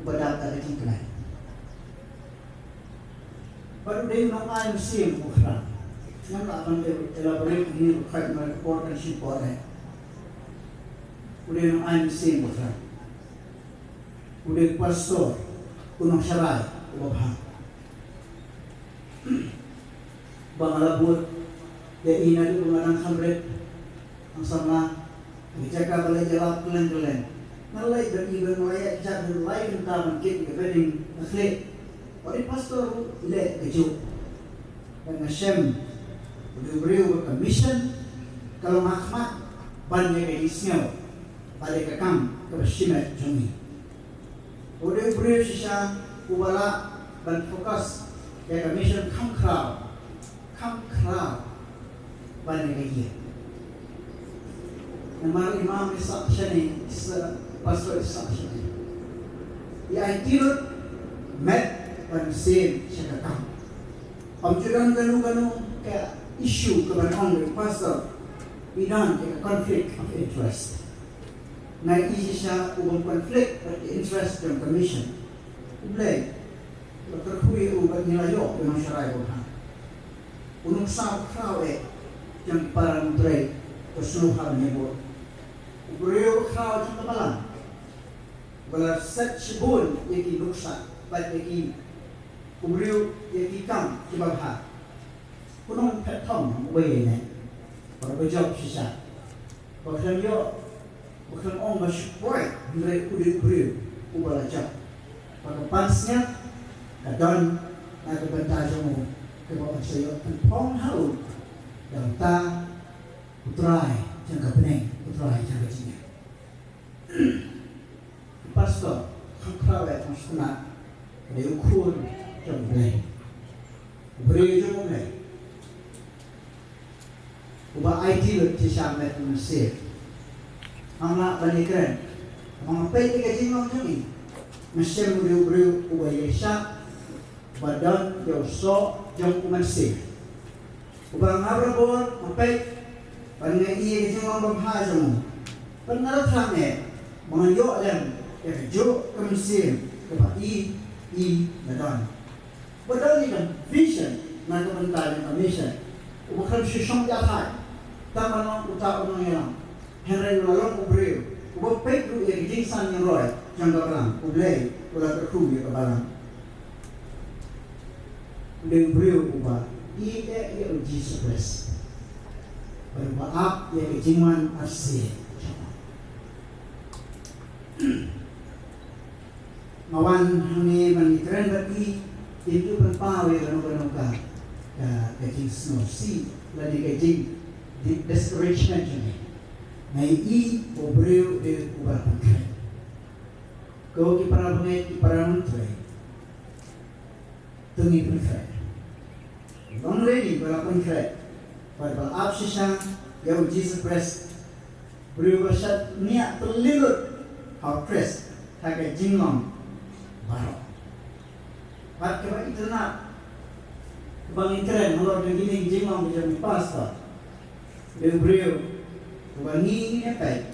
berada di sini baru dia mengenai musim bukan yang akan elaborate ini bukan melakukan siapa udah nang aim sing bosan udah pastor unang syarai ubah bangalabut ya ina di pengadang Kharbteng ang sama dijaga balai jalap kelen malai dan iba malai jak mulai kentaman kit ke wedding nakle ori pastor le keju dan Hashem udah beriu commission kalau mahkamah banyak edisinya balik ke kam ke Shimet Jungi. Udah beri sisa ubala dan fokus ya mission kam crowd banyak lagi. Nama imam isaksani pastor isaksani. Ya itu met dan same syakam. Amjudan ganu kayak isu kebanyakan pastor bidang kayak conflict of interest. Na isi siya ubang konflik at interest ng commission. Ublay, terkui ubat nilayo ng syarai buhan. Unong sa krawe yang parang tray keseluruhan niya. Ubriyo krawe sa kabalang. Wala set sibun yaki nuksa, bat yaki ubriyo yaki kam kibabha. Unong petong way na para berjawab siya. Baksan yo bukan orang bersyukur mereka udah beri ubah lajak pada pansnya dan ada bentar jamu ke bawah saya pun hau dan ta utrai jangka Kharbteng, utrai jangka Cina. Pastor, khawat musnah, ada ukur jangka Kharbteng, beri jangka Kharbteng. Ubah IT lo cisamet Mesir. Anak balikan, mengapai tiga jingong ni. Mesir beri ubah Yesak, badan Yosok jangka Mesir. Ubah ngabrabor, mengapai pangai iya jingong berbahasa. Pengaruh mengajuk dan kerjuk ke Mesir kepada badan. Badan ni kan vision, nak kementai dan mission. Bukan sesuatu yang lain. Taman utara orang yang Henry Lalong Ubreu, ubah pek tu yang jinsan yang roy, jangka balang, ublay, ulah terkru yang kebalang. Ubreu ubah, ia Jesus Christ. Bermaaf ia kejiman asyik. Mawan kami menikran bagi itu berpawe orang-orang kajing snow sea, lagi kajing discouragement ni. Nai obreu de ubah pangkai. Kau kipara bangai kipara menteri. Tungi pangkai. Long lady bala pangkai. Pada absisang yang Jesus Christ beriu bersat niat terlilut how Christ hakai jinglong baru. Pada keba itu nak bangin keren kalau begini jinglong menjadi pastor. Dia beriu ubah ni apa?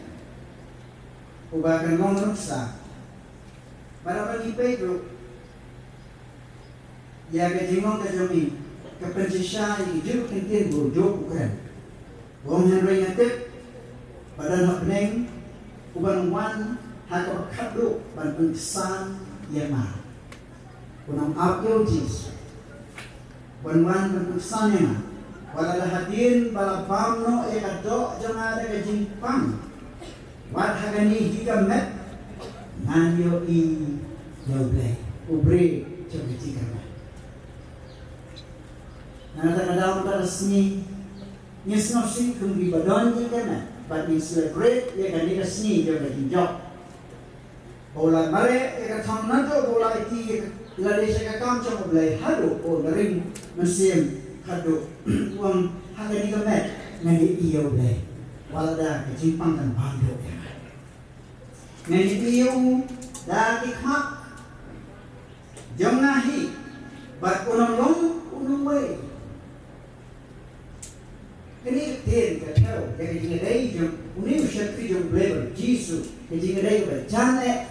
Ubah kan long ruksa. Pada bagi Pedro, ya kejinglong kejami kepencisah yang hidup kentir burjuk bukan. Bom Henry ngatip pada Kharbteng ubah wan hak berkablu ban pengkesan yang mah. Kunam apyo jis. Wan pengkesan yang mah. Wala hadirin bala pamno e kadok jangan ada kejimpang. Wat hagani jika met nanyo yoblay ubre coba jika met. Nada kadang resmi nyesno sing kumbi badon jika met. But in celebrate ya kan dia resmi coba jinjok. Bola mare ya kan nato bola iti lari sekakam coba belai hadu o garing mesin hadu uang harga ni kemet ngani iyo blay walada kejimpang dan bandok ngani iyo dah dikmak jangahi bat unong way kini ten katau jadi ngadai jom uniu syakri jom blay Jesus jadi ngadai berjane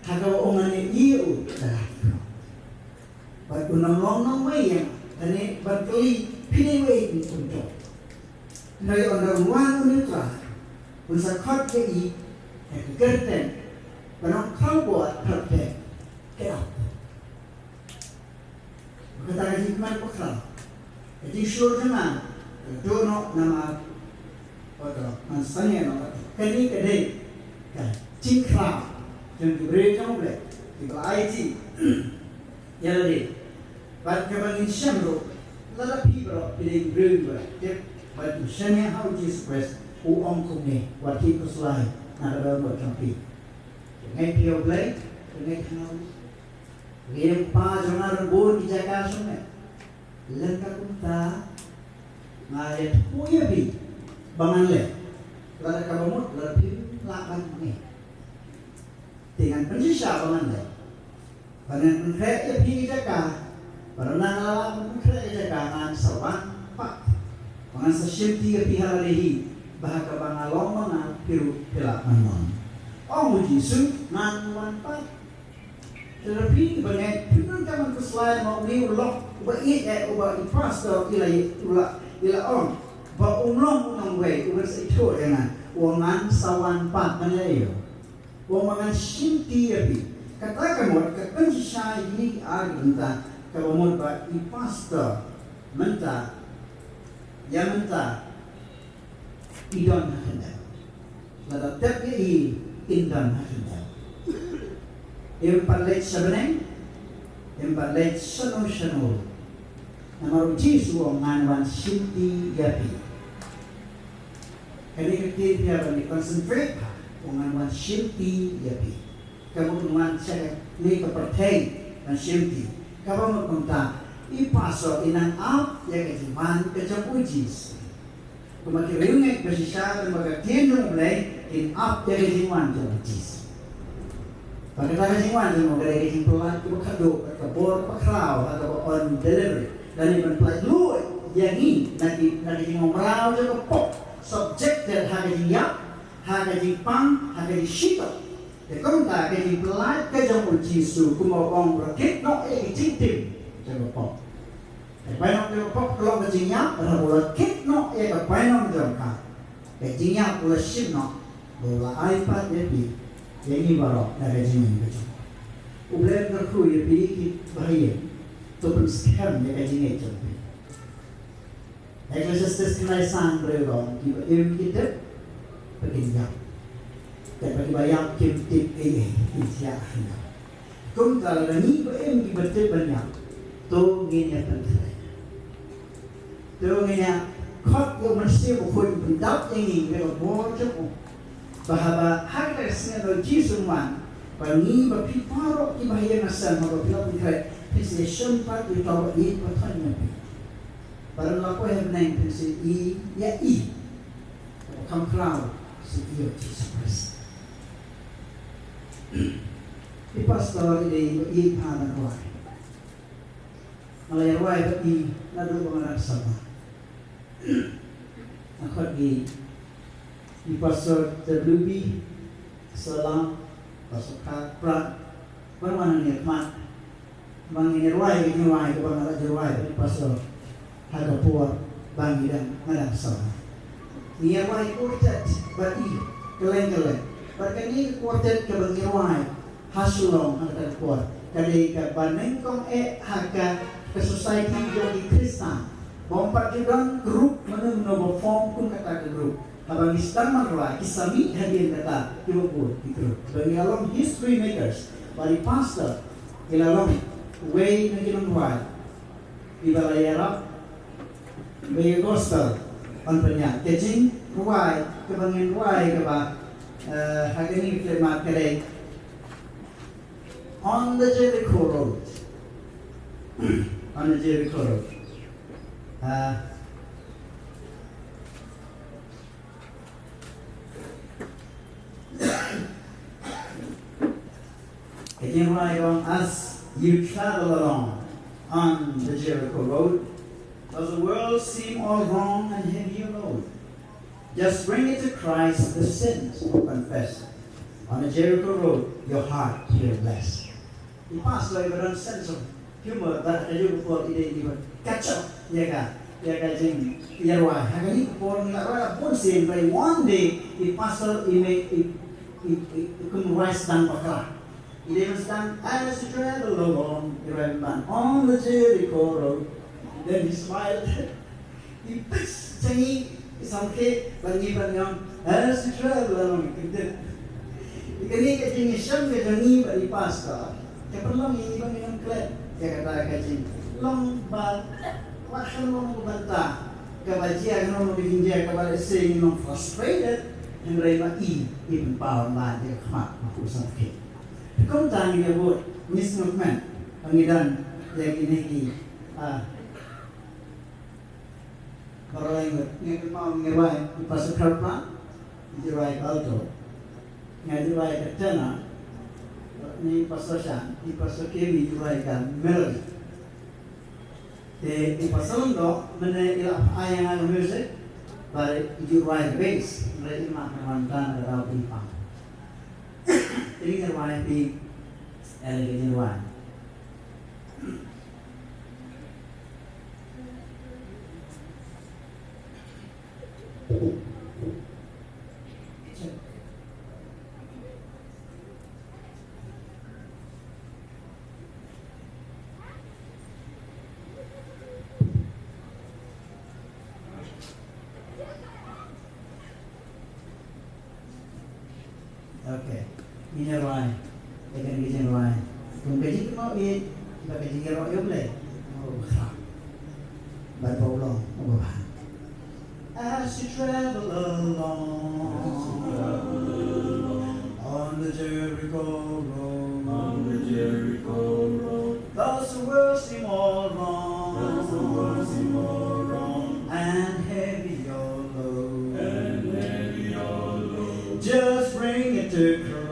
harga ongane iyo dah bat unong way yang ini berkali pilih untuk dari orang wanita bersakot ke Kharbteng banyak kau buat Kharbteng ke apa? Kata hikmat pekal. Jadi seluruh zaman dono nama apa? Mansanya nama kini kedai kan cingkra yang diberi kamu boleh diberi IT ya lagi. But kebangin siyamro, lalapi bro, piling berubah. But siyamnya how Jesus Christ, uong kumne, wakil kusulay, nakadaw mo champi. Ngay piyo blay, ngay kanal. Ngay pa jangan rebun di jaga sungai. Lengkap kunta, ngayat puya bi, bangan le. Lada kabamut, lalapi lakan ni. Dengan pensisa bangan le. Bangan penkrek ya pi jaga. Para nangalaman kerja kangan sawan pak, kangan sesiap tiga pihak lehi, bahkan bangalong mana piru pilak manon. Oh Yesus nanwan pak, tetapi banyak pinun kaman keselai mau ni ulok, ubah ubah pastor ila on, bah unong way ubah itu dengan uangan sawan pak mana yo, uangan sinti api. Katakan mod kepencisah ini agenda. Kalau mau buat di pastor mentah, yang mentah idon hendak, lalu tapi idon hendak. Yang paling sebenarnya, yang paling seno. Nama uji suam nganwan sinti yapi. Kani kiti dia bani concentrate pa ungan shimti yapi. Kamu ungan saya ni keperteng dan shimti. Kamu mengonta ipaso inang up ya kejiman kejapujis. Kumaki ringe bersisa dan bagatian mulai in up ya kejiman kejapujis. Pagkatapos kejiman mo kaya kejimpulan kubakado kabor pakraw atau on delivery dan iban play luoy yangi naging juga pop subjected hagajing yap hagajing pang hagajing shito de konta hagajing pelai kejong jisu kumawang rakit no tim juga pop painong juga pop kalau hagajing yap rabola kit no painong juga hagajing yap pula ship no bola iPad yapi yangi baro hagajing kejong ublem kerku yapi bahaya tu pun scam hagajing kejong. Ecclesiastes kenai sang berulang kita berkinjak dan bagi bayang kim tip ini insya Allah. Kum kalau ni berim betul banyak tu gini penting. Tu gini kot yang mesti bukan pendap ini mereka boleh bahawa harga teknologi semua bagi berpikir ibahaya nasan berpikir berkait precision part itu ini pertanyaan. Baru aku yang naik prinsip ya kamu kelau si Jesus Christ. Di pastor ini pada kuat. Malay ruai bagi lalu mengarah sama. Aku di pastor terlebih selang pastor Kharbteng bermana nikmat. Mangini ruai ini ruai kebanyakan ruai di pastor ada puak bangi dan malam sama. Ia wai quartet bagi keleng-keleng. Bahkan ini quartet kebangi wai hasulong ada kuat. Kali ke banengkong haka ke society jogi Kristen. Bompat juga grup menunggu form pun kata ke grup. Abang istaman wai kisami hadir kata ibu di grup. Bagi alam history makers, bagi pastor, ilalong way naging wai. Ibalayarap bagi gospel penanya kecing ruai kebangan ruai keba hari ini kita mat kere on the Jericho road on the Jericho road kecing ruai on as you travel along on the Jericho road. Does the world seem all wrong and heavy load? Just bring it to Christ, the sins will confess. On the Jericho road, your heart will bless. The pastor even a sense of humor that I do before it even catch up. Jing Yarwa. Hagani for Nara Bonsin, but one day the pastor he couldn't rise down for he even stand as he traveled along the man on the Jericho road. Then he smiled. He pissed changi sampai bagi banyang as he travel along. Ikani kajing Islam kajing bagi pastor. Keperluan ini bagi yang klep. Dia kata kajing long bal, waktu long bantah. Kebajian long bikin dia kebalik sing long frustrated. Yang mereka even power man dia kemak aku sakit. Kau tanya dia buat mismovement pengidan yang ini kalau yang mau ngerai di pasar Kharbteng, ngerai auto, ngerai ketena, ni pasar Shan, di pasar Kemi ngerai kan melody. Di pasar Londo, mana ilah ayang music, baru ngerai bass, ngerai mak mantan ada pipang. Ini ngerai di ngerai. Okay, ini ruai, ikan kecil ruai. Kung kecil tu mau ini, kita kecil ruai yo boleh. Oh, berat. Baru pulang, oh berat. As as you travel along on the Jericho road. On the Jericho road, Thus the world seem all wrong, as the world seem all wrong, and heavy your load. and heavy your load. Just bring it to Just bring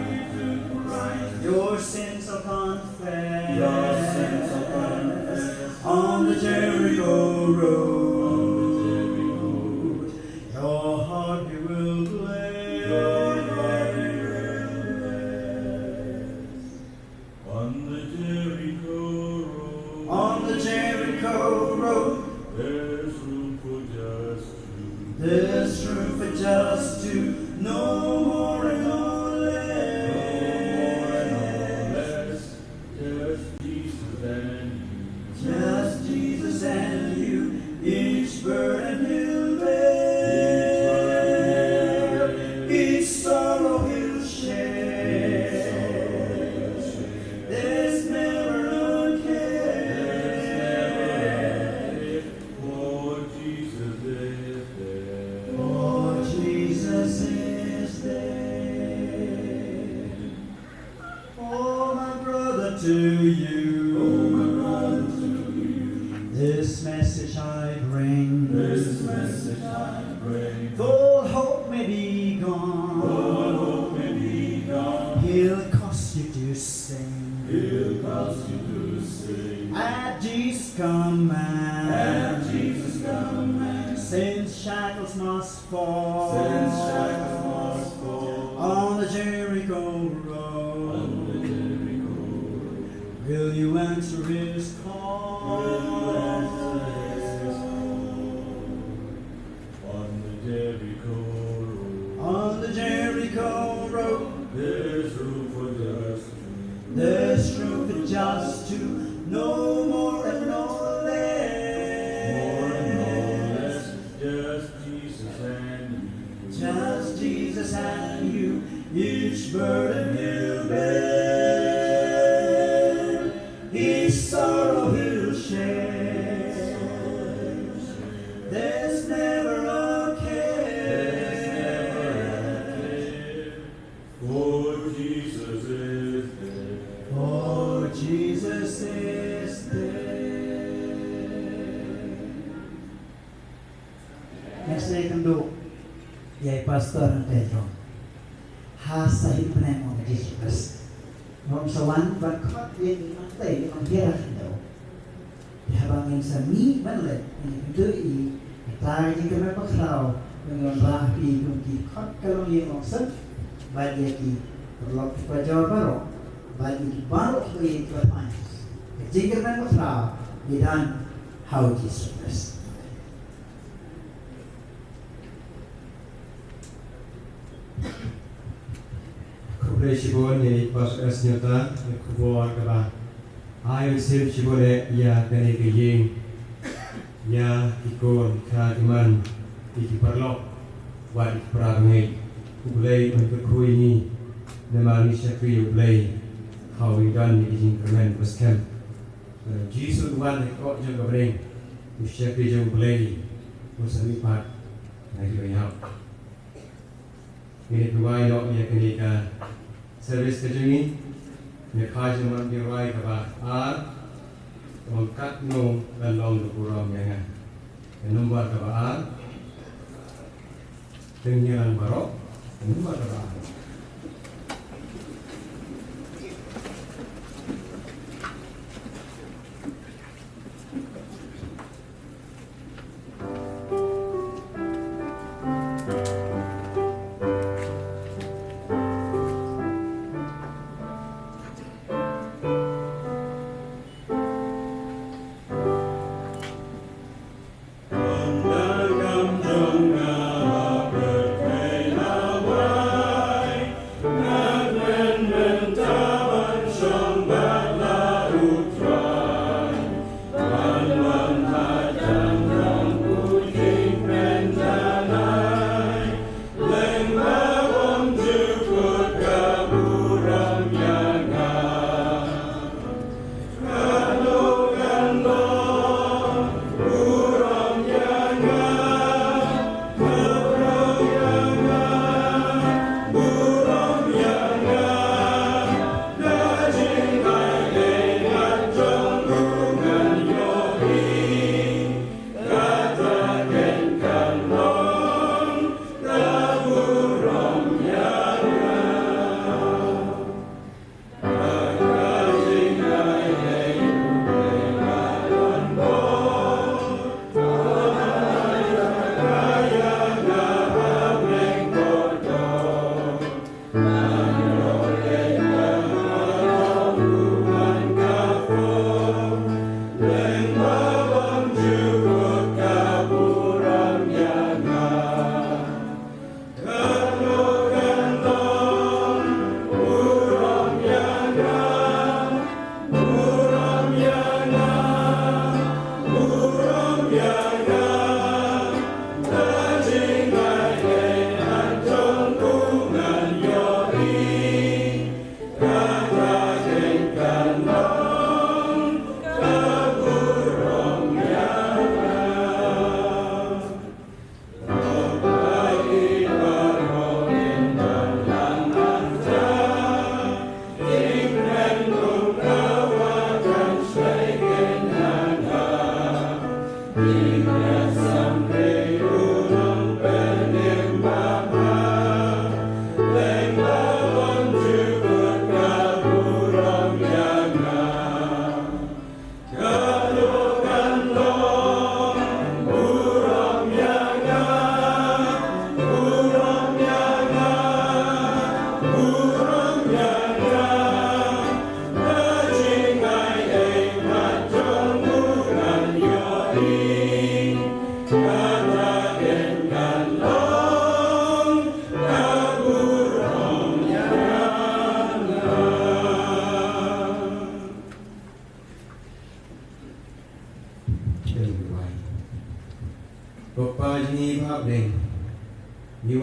Christ. it to Christ. Your sins are confessed. Your sins are confessed. On the Jericho road. On the Jericho road, Your heart you will bless. your heart will bless. On the Jericho road, On the Jericho road. there's room for just two. There's room for just two. No more and no less. Just Jesus and you. Just Jesus and you. Each burden he'll bear. Each sorrow he'll share. There's never a care. For Jesus is there. For Jesus is there. Oh, my brother, to you. Oh, my brother, to you. This message I bring. This message I bring. Though hope may be gone, All hope may be gone. he'll cause you to sing. He'll cause you to sing. At Jesus' command. At Jesus' command. Sin's shackles must fall. Sin's shackles must fall. On the Jericho road. On the Jericho road, Will you answer his call? will you answer his call? On the Jericho road, On the Jericho road. there's room for just two. There's room for just two. No more and no less. More and no less, just Jesus and you. Just Jesus and you. Each burden he'll bear. Each sorrow he'll share. There's never a care. For Jesus is there. Oh, Jesus is there. Next day kan do, yay pastor ang Pedro. Hasahin pa na yung mga Jesus. Noong sawan, bakot yung matay, yung hirap daw. Habangin sa mi manlet, yung ito tayo yung kami paklaw, yung bahi, yung kikot kalong yung oksad, badi ki perlok pa jawa baro, badi ki baro ko yung kapan. Jika kami paklaw, idan how Jesus Christ. Kublai shibon ni pas asnyota kubor kaba. Ayo sip shibone ya kene kiying ya ikon kadiman ikiparlok wa ikiparangai kublai untuk krui ni namani syakri kublai how we done in increment was camp. Jesus one kok jeng kabreng syakri jeng kublai musami pat ngai bayau. Ini tuai nok ya kene ka service ke jengi ne khai man di roi ka ba a tong kat no dan long du puram ya nga nomor ka ba a tinggal barok nomor ka ba Hãy subscribe cho kênh Ghiền Mì Gõ để không bỏ lỡ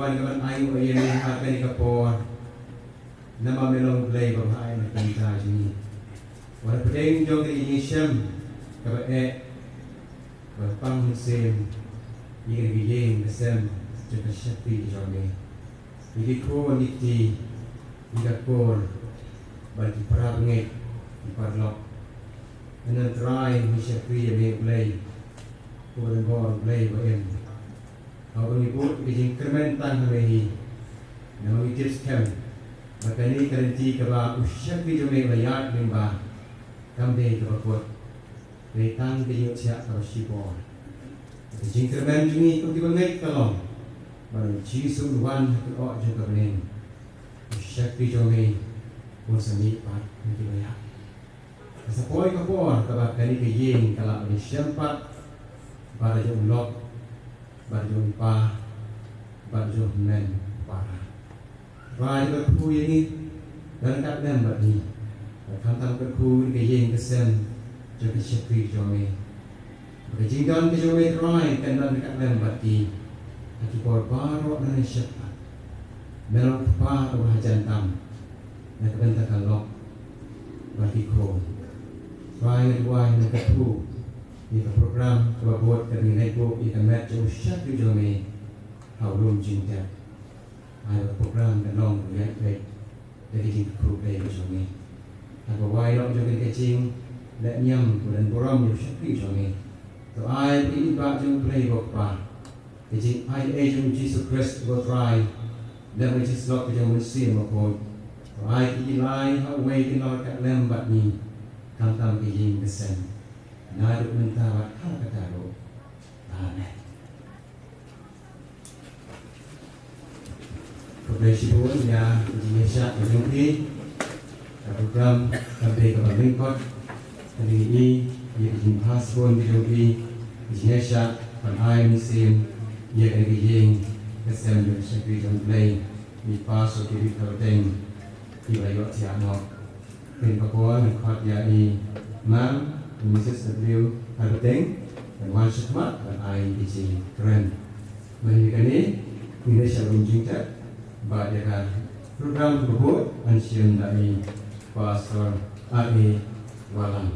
kawan kawan aing o yen akan ikapor nama melong play babai na kanta ni wala pedeng jong ni syam kaba berpang sem yang besem juga syakti jome ini ko nikti ikapor bagi para ngek parlok and try ni syakti yang play ko den bor play ba em kalau ibu bijing kermentan hari nama tips camp maka ni kerenti kaba usyak di jome bayat limba kamde kaba kuat retang bijing siap kaba sipor bijing kermen jungi kau tiba ngai kalong baru cisu luan ko juga benen usyak di jome pun sami pat ni bayat sapoi kapor kaba kani kejing kala ni syampat pada jom lok baju pa baju men para rai berku ini dan kat dan bagi kantam berku ke yang kesen jadi syakri jome berjinggan ke jome rai kan dan kat dan bagi aki por baro dan syakta melok pa atau jantam dan kebentakan lok bagi ko rai wai nak tu di program kebabuat kami naik bu ikan mat jauh syak di jome haulum cinta ada program dan long lihat baik dari di kru play jome apa wai long jome kecing lek nyam dan boram jauh syak di jome to ai ini bak jauh play bapa kecing ai jauh Jesus Christ will try dan which is not jauh musim apa to ai ini lai hawai kinor kat lembat ni kantam kejing kesen Naduk mentawat hal kataru. Amen. Kebetulan pun ya Indonesia menjadi program sampai ke Bangkok. Hari ini ia dibahas pun menjadi Indonesia panai musim ia kerjing kesem sekali jomplay di pasu di Kharbteng di Bayot Siano. Penpakuan khot ya i mam Mrs. W. Kharbteng dan Wan Syakmat dan I di keren. Menjadikan ini Indonesia menjingkat pada program tersebut ansiun dari Pastor A.E. Walang.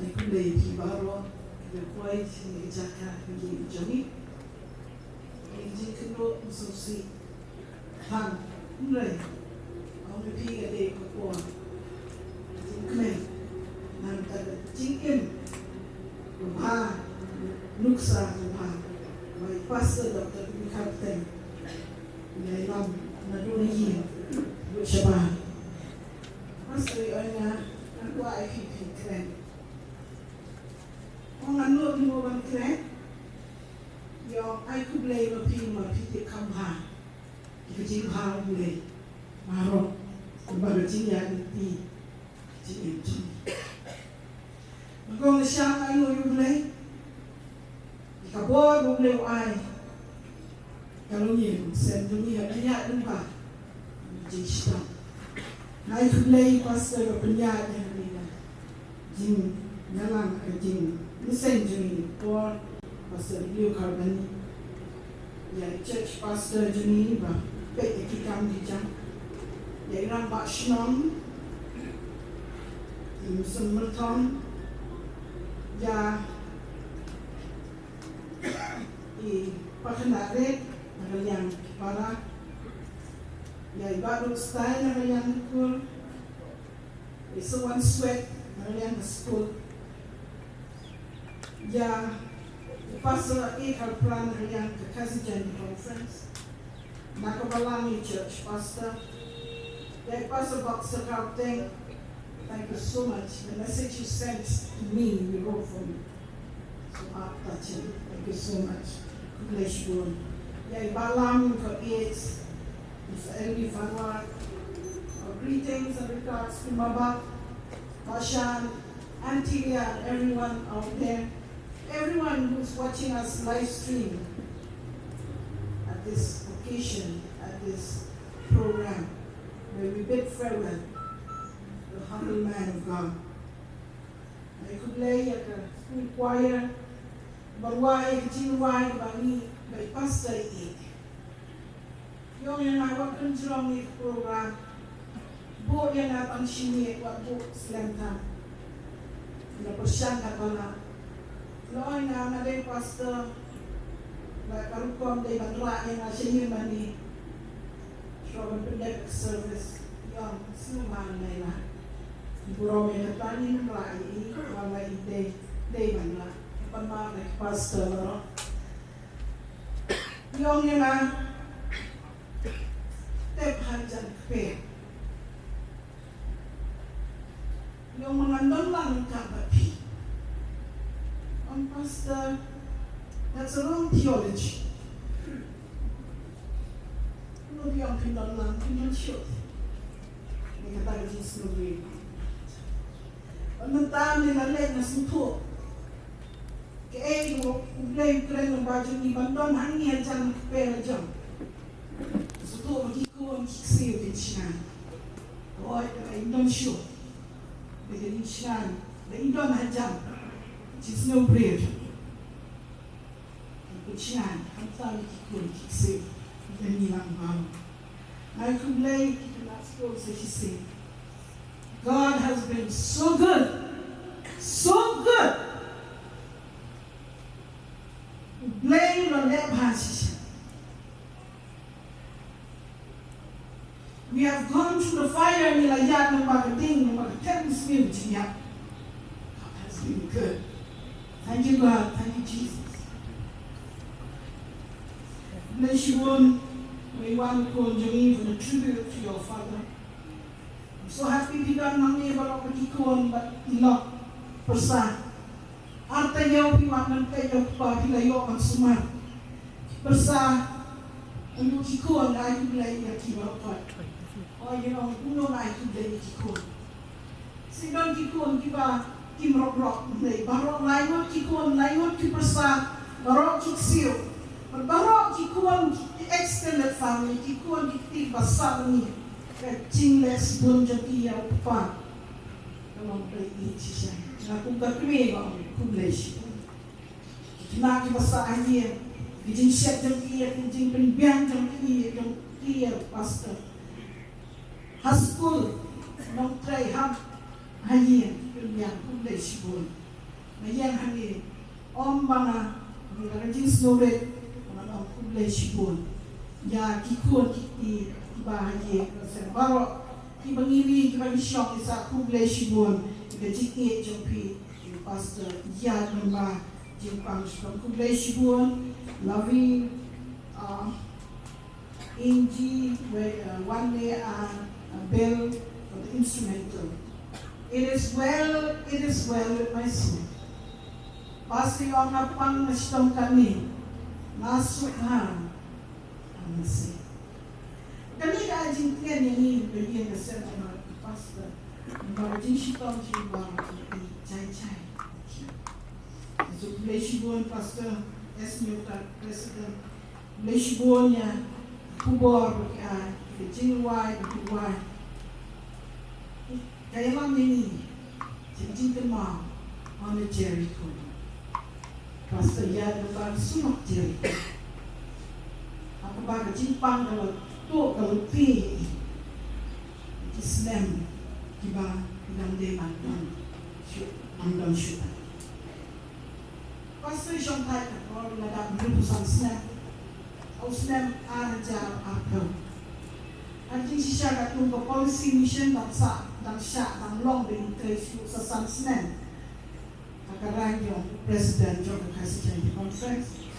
Aku lagi di bawah berkuai di Jakarta di Jami. Ini kena ususi hang mulai orang pergi ke Papua jingkmen nanti jingken rumah nuksa rumah mai pastor Dr. Kharbteng nai lam nadu ni buat syabah pastor ayah aku ai fit keren orang anu di bawah keren yang aku boleh mati kamha kita jihang boleh marok kepada jinya nanti jinya tu maka siang ayu boleh kabor boleh ai kalau ni sentunya banyak tempat jista naik boleh pasal banyak yang ni jin dalam jin mesen jin por Pastor Liu Kharbteng, ya church pastor juni ba, pek ikam di jam, ya orang bak shnong, musim merton, ya i pakanare, yang para, ya baru style yang cool, so one sweat, yang school, ya Pastor A. Kharbteng yang kekasih conference, Nakabalangi Church Pastor, dan Pastor Dr. Kharbteng, thank you so much. The message you sent to me, we wrote for me, so heart touching. Thank you so much. God bless you. Ya Ibalam for AIDS, Mr. Elvi Fanwar, greetings and regards to Maba, Bashan, Auntie and everyone out there. Everyone who's watching us live stream at this occasion, at this program, where we bid farewell to the humble man of God. I could lay at the school choir, but why, why, by pastor it. Yung yan ay wag kang drum ni program. Bo yan at ang sini wag bo slam ta. Na persyan ka na. Loy na nalay pastor. Like karukom day bandra yan na sini mani. Show pendek service. Yung sinuman na ila. Buro may natani ng rai wala day bandra. Panma like pastor no. Yung yan na Kharbteng pe. Yung mga non-lang kabapi. Ang pastor, that's a wrong theology. Ano di ang non-lang, non-shot. May katagal yung sinubin. Ang nagtaan nila leg na sunto. Kaya yung uglay-uglay ng badyo ni Bandon, hangyan dyan ng kapera dyan. Suto magkikuha ang kiksiyo din siya. O, indon siyo. Bagaling siya. Na indon na dyan. It's no bread. Ang siya. Ang tawag kikuha ang kiksiyo. Ang nilang mama. I could lay, not supposed to say. God has been so good. So good. Blame on that passage. We have gone through the fire and nilayat ng magating, ng magating spirit niya. God has been good. Thank you, God. Thank you, Jesus. Bless you, one. We want to call you for the tribute to your father. I'm so happy to God nang niya balok magkikuan, but ilok, persa. Arte yaw piwanan kayo pa pilayo ang sumar. Persa, ang magkikuan na ay bilay niya kibalok. O yun ang uno na ito din kikun. Sinon kikun, diba, kimrok-rok. Barok layot kikun, layot kipersa, barok kiksiyo. Barok kikun, extended family, kikun kikti basa ni. Kacingles bun jati ya upa. Kalau play it siya. Aku gatuwe ba kublish. Kinaki basa anya. Kijing set jam iya, kijing penbiang jam iya pastor. Haskul nong try ham hangin yang kublay sibun. Mayang hangin om bana ngirajin snowbed nong kublay sibun. Ya kikun kiti bahagia kasi baro kibangiri kibangisyong isa kublay sibun kajikit jompi yung pastor ya namba jimpang kublay sibun loving Inji one day a bell for the instrumental. It is well with my soul. Pasti yung napang nasitong kami, nasukhan ang nasi. Kami ka ajing tiyan yung ibigyan na sa mga pastor. Ibigyan sitong siya ba chay-chay. So, Bleshibon, Pastor, S-Newton, President, Bleshibon niya, kubor, Jinway, Jinway. Kaya lang nini, Jinjin Mom, on the Jericho. Pastor Yad, ang sumak Jericho. Ako baga, Jinpang, kalau pi, Islam, diba, ilang day mandang, mandang syutan. Pastor siyang tayo, or nadang lupusan Islam. O Islam, arja, akaw. At yung siya katong policy mission ng siya, ng long the interest sa San Islam. Kakarang yung President John President Conference.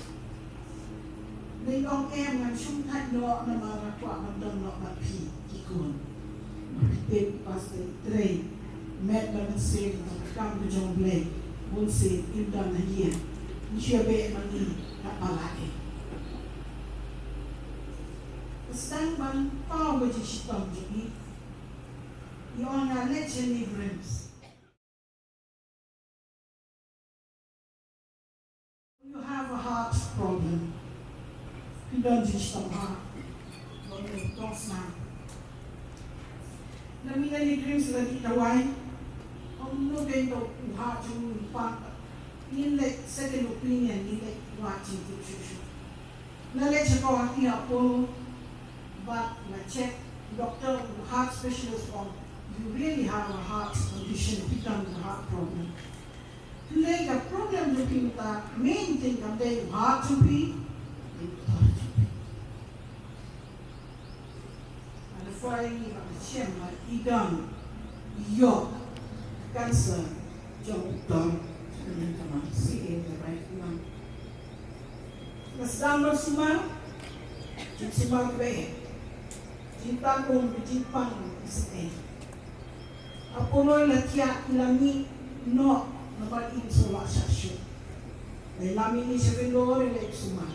Nayong ng siyang tayo na marakwa mandang no mapi, kikun. Mapitip, Pastor, train. Met lang save, nakakam ko John Blake. Won't save, ildan na yan. Hindi siya ba mani na palagi. Stand man power to stop me. You are not legendary dreams. You have a heart problem. You don't just stop heart. Don't snap. Namina ni dreams lagi kawai. no going to hard to find in like second opinion in like watching the knowledge about the Apollo, but check doctor, heart specialist from you really have a heart condition, become the heart problem. Like a problem looking at the main thing of the heart to be, and the flying of the chin like Egan, York, cancer, John Don, and then seeing the right one. Nasama suma, suma kwe, cinta pun berjimpang iseng. Apollo latia lami no namal insola sasyo. Lami ni sa vilor ilay suma.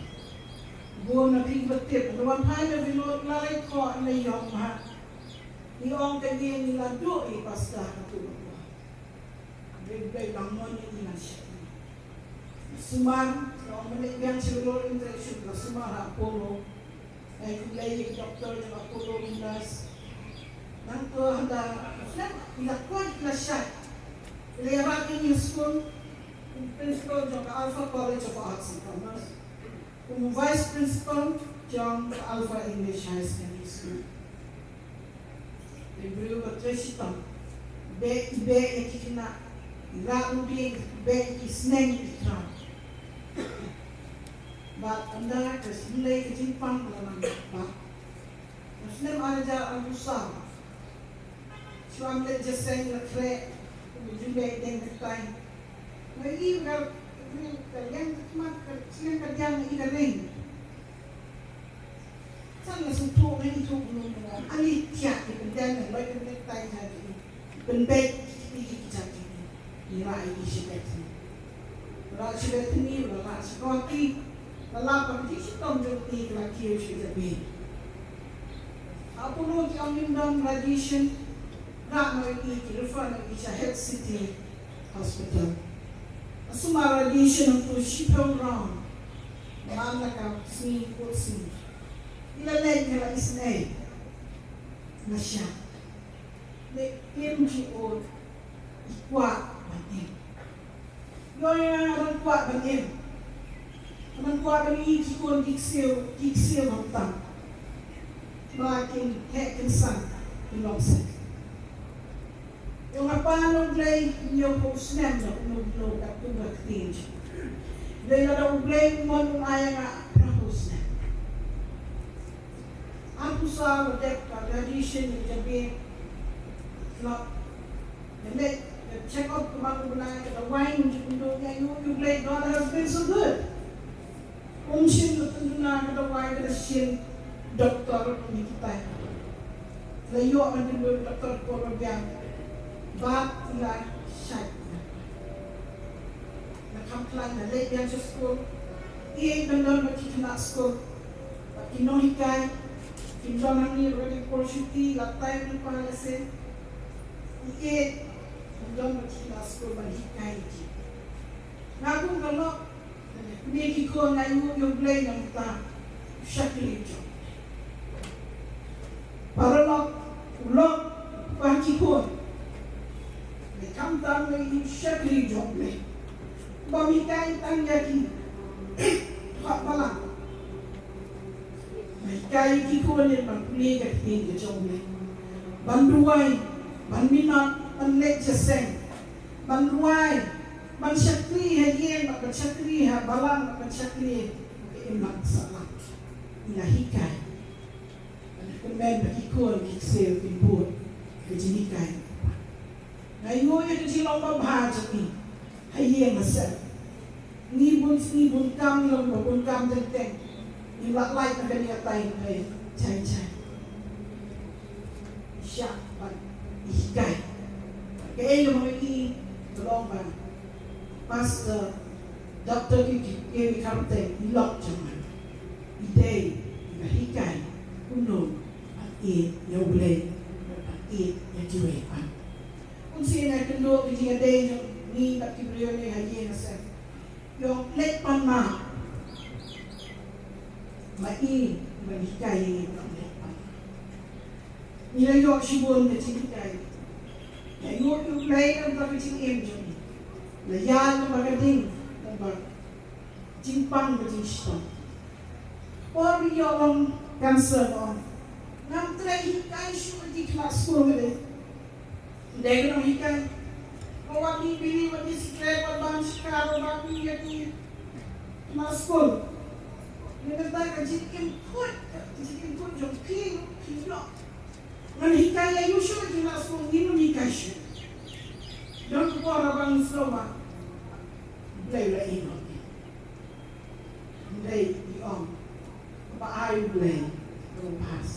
Buo na tingbatip, naman pa na vilor lalay ko ilay yung maha. Niyong kanya nila doon basta katulog ko. Bigay lang mo niya siya. Sumar, kalau menikmati seluruh interaksi bersama Apollo, naik doktor yang Apollo Indas, nanti ada, tidak kuat kelasnya. Lewat ini school, principal yang Alpha College of Arts and Commerce, vice principal yang Alpha English High School. Beliau bercerita, be yang kita nak be isneng kita. But anda kesilai kejimpang dalam apa? Muslim ada al-Busar. Suam le jaseng le kre, jumbe deng ketai. Lagi yang mak siang kerjaan ini kering. Sana sentuh ini tu belum ada. Ali tiap di kerjaan baik ketai jadi. Benbek ini jadi. Ira ini sebetulnya. Orang sebetulnya ni orang sekolah lalapang di situ menjadi laki sudah be. Apollo di Amindam radiation, nak lagi refer lagi ke Health City Hospital. Semua radiation untuk shipper round, mana kau sini kursi. Ilalai kalau isnai, nasya. Le MGO kuat banyak. Yang kuat banyak. Ang kuat bani kikon kiksel hantang. Makin hekin san ilongset. Yung apano glay yung posnem na unog-log at tungag-tinge. Glay na daw glay mo nung ayaw nga prahosnem. Ang pusa o dek radiation yung jabi flop. Check out kumang-kumang the wine yung glay God has been so good. Umsin betul na kadawai kada sin doktor ni kita. Layo man din doktor ko biang. Bat ila syait. Nakamplan na late yang sa school. Iye bandon makikina school. Kinohikai. Kindonan ni ready for city latay ni palase. Iye bandon makikina school mahikai. Ngakong kalau Niki ko na yung play ng ta shaklito. Para lang ulok pakikon. May kamtam na yung shaklito play. Bamikay tang yaki. Hak pala. May kaya kikon yung mag-play at hindi play. Banduay, banminat, banleksaseng, banduay. Mansakri hayen, mansakri ha balang, mansakri imak salah. Inahikay. Kemen bakikon kiksel timbul kejinikai. Ngayon yung silang mabhaja ni hayen masal. Nibun kam lang babun kam tenteng. Nilaklay na kanya tayo kay chay. Siya pag ihikay. Kaya yung mga tolong ba? Pastor Dr. Kharbteng ilok jaman. Idei, ibahikai, kuno, at yaulay, at yajuepan. Kung sino ay kundo, hindi day ni nakibriyo ni hayin na sa yung lekpan ma, ibahikai yung lekpan. Nilayok sibon na sinikay. Kayo yung play ng pagkacing imjong. Layan ng magating. Jimpang ng jimpang. Or biyong cancer mo. Nang try hikay siya di class ko nila. Hindi ko nang hikay. Kawag ni Billy, wag ni si Trevor, bang si Caro, bang niya di class ko. Nagtatay ka input yung pino. Nang hikay ayo siya di class ko, hindi mo hikay siya. Doon ko bang sloma. Play la ino. Play iong. Paayo play. Pas.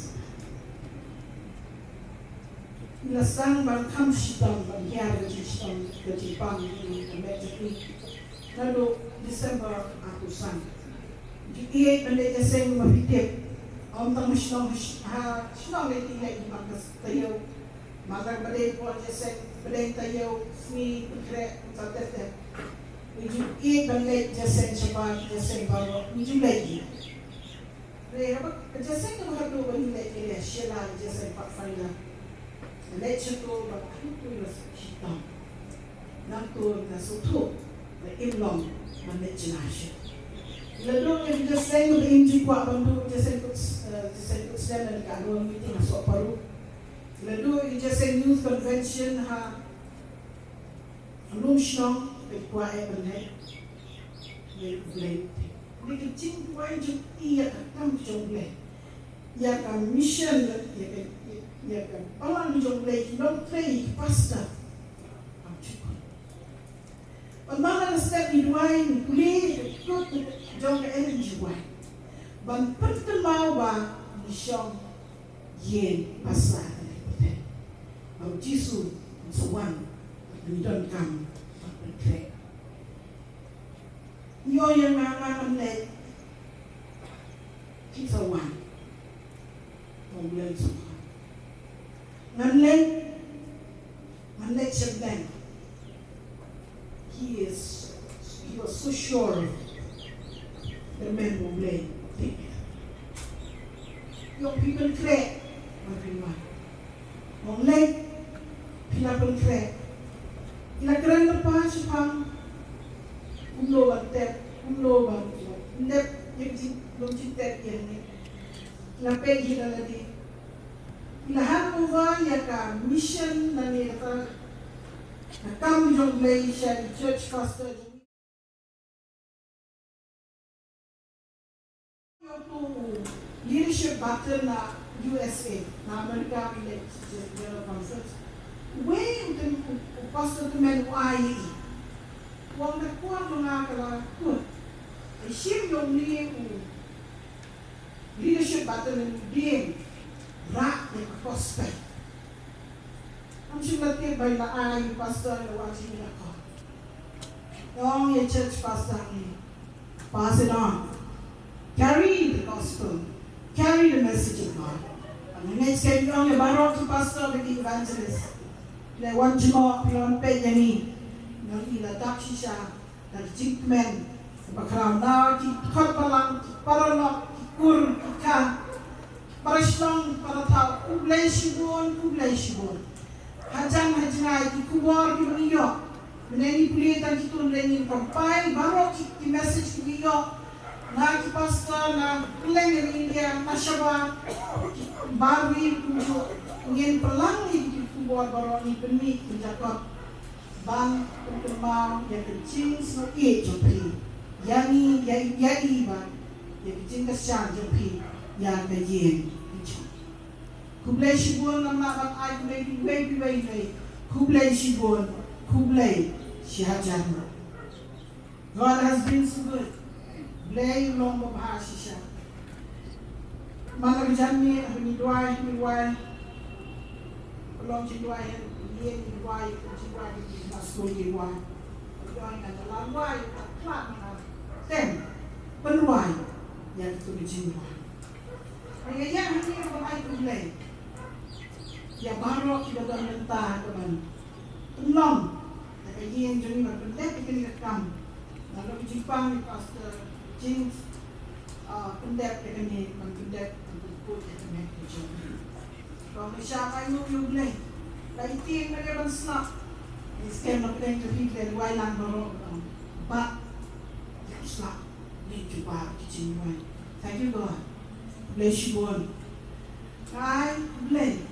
Ilasang bangkam sitang bagyara sitang kejipang ini kemejaki. Lalu Desember aku sang. Jadi benda jaseng mafitip. Om tang musnong musnong lagi lagi makas tayo. Magang badai po jaseng badai tayo smi putre tatete. Jadi benda jaseng cepat jaseng baru maju lagi. Jaseng tu harus bagi lagi Sheila jaseng Pak Faila. Leche tu baktu las hitam. Nantu nasutu na imlong manleche nashe. Lalu yang jaseng berimji kuat bantu jaseng tu sedang dan karuan meeting masuk paru. Lalu jaseng youth convention ha lumshnong kuat benar. Boleh. Ini kecil kuat je iya kam jomble. Ya kam mission ya kan orang jomble non play pasta. Pembangunan step di dua ini kulit ikut jomble energy wine. Ban pertama ba mission yen pasta. Au jisu sewan ni don kam perfect. Yo yang mangan lek kita wan. Mulai semua. Manlek Shebden. He was so sure the man will play. Young people crack, everyone. Manlek, people crack. Ilagran na pa siya pang ulo tep, lep, yung tep yan ni. Lapay hinala di. Lahat mo ba ka mission na nila na kami yung lay siya ni church pastor. Yung leadership battle na USA, na Amerika General Conference. Way yung pastor tumen UAE. Huwag nakuha mga kalakot. Ay siyem yung leadership battle ng DM. Rak yang prospect. Ang sulatnya by na ay pastor na watching na ko. Yung yung church pastor ni pass it on. Carry the gospel. Carry the message of God. Ang next kay yung barok si pastor bagi evangelist. Le wan jmo pilon pe yani. Nang iladak siya nag-jikmen. Background na ki khotpalang paralok kur ka. Para silang para tahu kublai shibon. Hajang hajnai ki kubar ki beriyo. Meneni pulih tan ki tun lenin kampai baru ki message ki beriyo. Na ki pastor na pulang dari India nasyaba baru itu ingin pelang ki kubar baru ni peni menjaga bang pertama yang kecil sebagai jopi. Yani yai bang yang kecil kesan jopi. Yang kajian, kublai shibon nama kan ay kublai, kublai shibon, kublai sihajan. God has been so good. Kublai long bahasa siya. Mana kejami ni dua, long dua ni dua masuk dua. Dua yang dalam dua, kelak mana tem penuai yang itu dijiwa. Ayah ini orang ay kublay. Ya baru kita dah mentah teman. Tenang. Tapi yang jadi berpendet kita rekam. Lalu di Jepang ni pastor James pendet kita ni berpendet untuk put kita ni kerja. Kalau siapa yang kublay, Kaiting na kayo snap. Is kayo magpeng to people why lang baro. But you snap. Need to back kitchen wine. Thank you God. Bless you all. Ay, bless.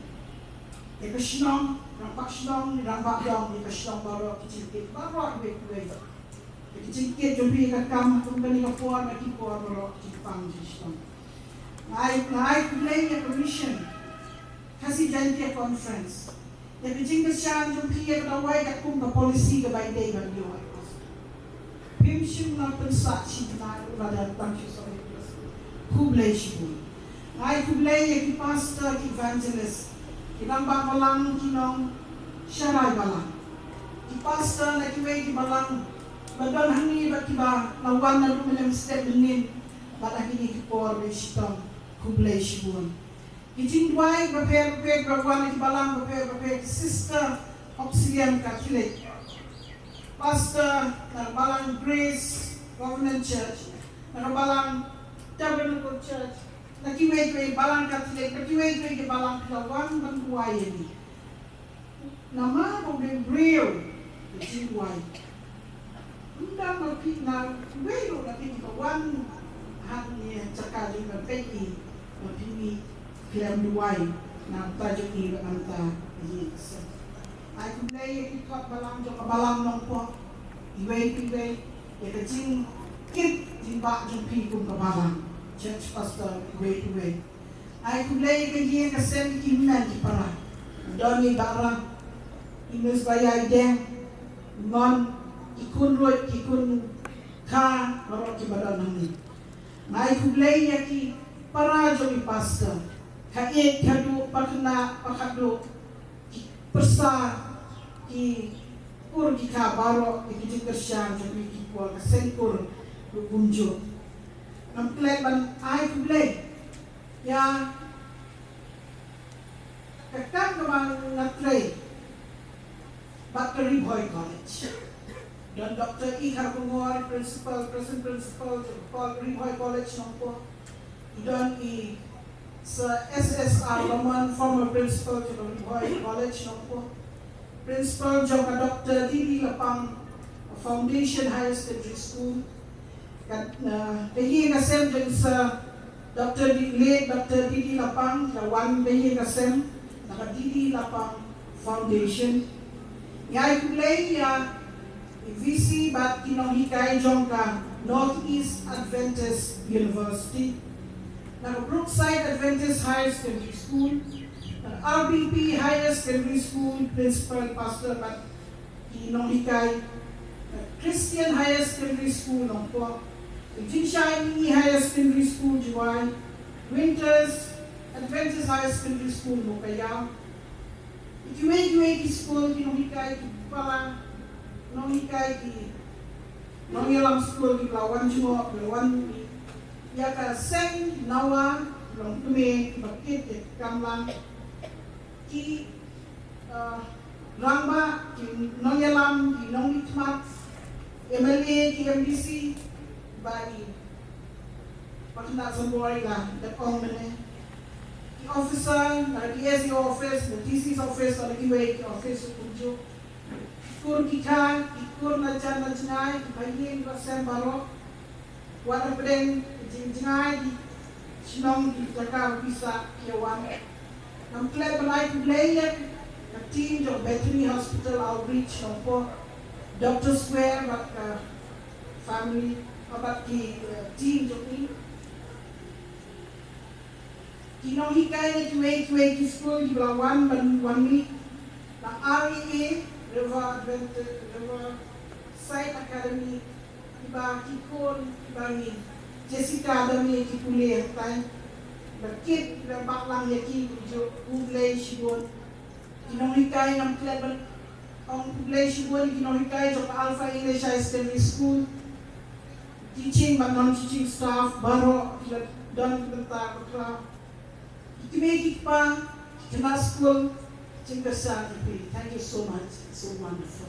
Ikasinong, rampak dong, ikasinong baro kitchen kit. Baro wait. Kitchen kit jobi ka kam kembali ka puan na kipor baro kitchen pang kitchen. Ay, bless your commission. Kasi janji conference. Ya kijing kesyan jom kia kadawai kat kum ka polisi ka by day bagi yo. Pimshim na pensa si na pada tangki so plus. Kublay shibu. Ai kublay ya ki pastor ki evangelist. Kinang ba malang kinong syarai balang. Ki pastor na kiway ki balang. Badon hangi ba kiba lawan na lumilang step benin. Bata kini ki por be shitong kublay shibu. Kijing duai prepare berwan di balang prepare sister auxiliary Catholic pastor na balang Grace Covenant Church na balang Tabernacle Church na kiway balang Catholic na kiway di balang lawan bantuay ini nama problem real kijing duai undang mapi na welo na kawan hat ni cakali na pegi na pini Kiam duai na tajuk ni anta ini. Ai kumlay ikot balang jo balang nong po. Iway ya kecing kit jimba jong pi kum balang. Church pastor iway. Ai kumlay kaya kasem kimnan di para. Doni barang inus bayay deng ngon ikun roit ikun ka marok ki badan ni. Ai kumlay ya ki para jo pastor. Kae kadu pakna pakado persa ki pur ki ka baro ki kerja jadi ki kual ka sentur bunjo nam play ban ai play ya kakak kemang ngatray Bakari Boy College dan Dr. E. Kharbteng principal Bakari Boy College nompo dan SSR Roman former principal to Kharbteng College nompo principal jong Dr. Didi Lapang Foundation Higher Secondary School kat behi ngasem jeng sa Dr. Didi Lapang kawan behi ngasem naka Didi Lapang Foundation yai kulay ya VC bat kinong hikay jong ka Northeast Adventist University Brookside Adventist Higher Secondary School, RBP Higher Secondary School Principal Pastor Bat Kinong Hikay, Christian Higher Secondary School Nongpo, Jinshai Higher Secondary School Juwai, Winters Adventist Higher Secondary School Mokayaw, Ikiway School Kinong Hikay Pala, Nong Hikay Nong Yalang School Lawan Juwa, Lawan ya ka seng nawa long tume bakit kamlang ki rangba ki nonyalam ki nongitmat MLA ki MDC bagi pakna samboy la the commune ki officer na DSE office the DC's office or the way office kunjo kur ki ka ki kur na channel chnai ki bayin ba sembaro wala pedeng jinjingai di sinong di Jakarta bisa kiawan nam kleb balai kublayan ka team jo Bethany Hospital Outreach nompo Dr. Square bat ka family abat ki team jo ni kinong hikay na tuway ki school di Balawan ban week na REA River Site Academy iba kikon iba ni Jessica dami ki kuliah tay bakit baklang yaki jo uglay shibon kinong hikay ng kleb ang uglay shibon kinong hikay jo Alpha English High Secondary School teaching but non-teaching staff baro dan benta kota ikimekik pa kina school cingkasa ipi. Thank you so much, it's so wonderful.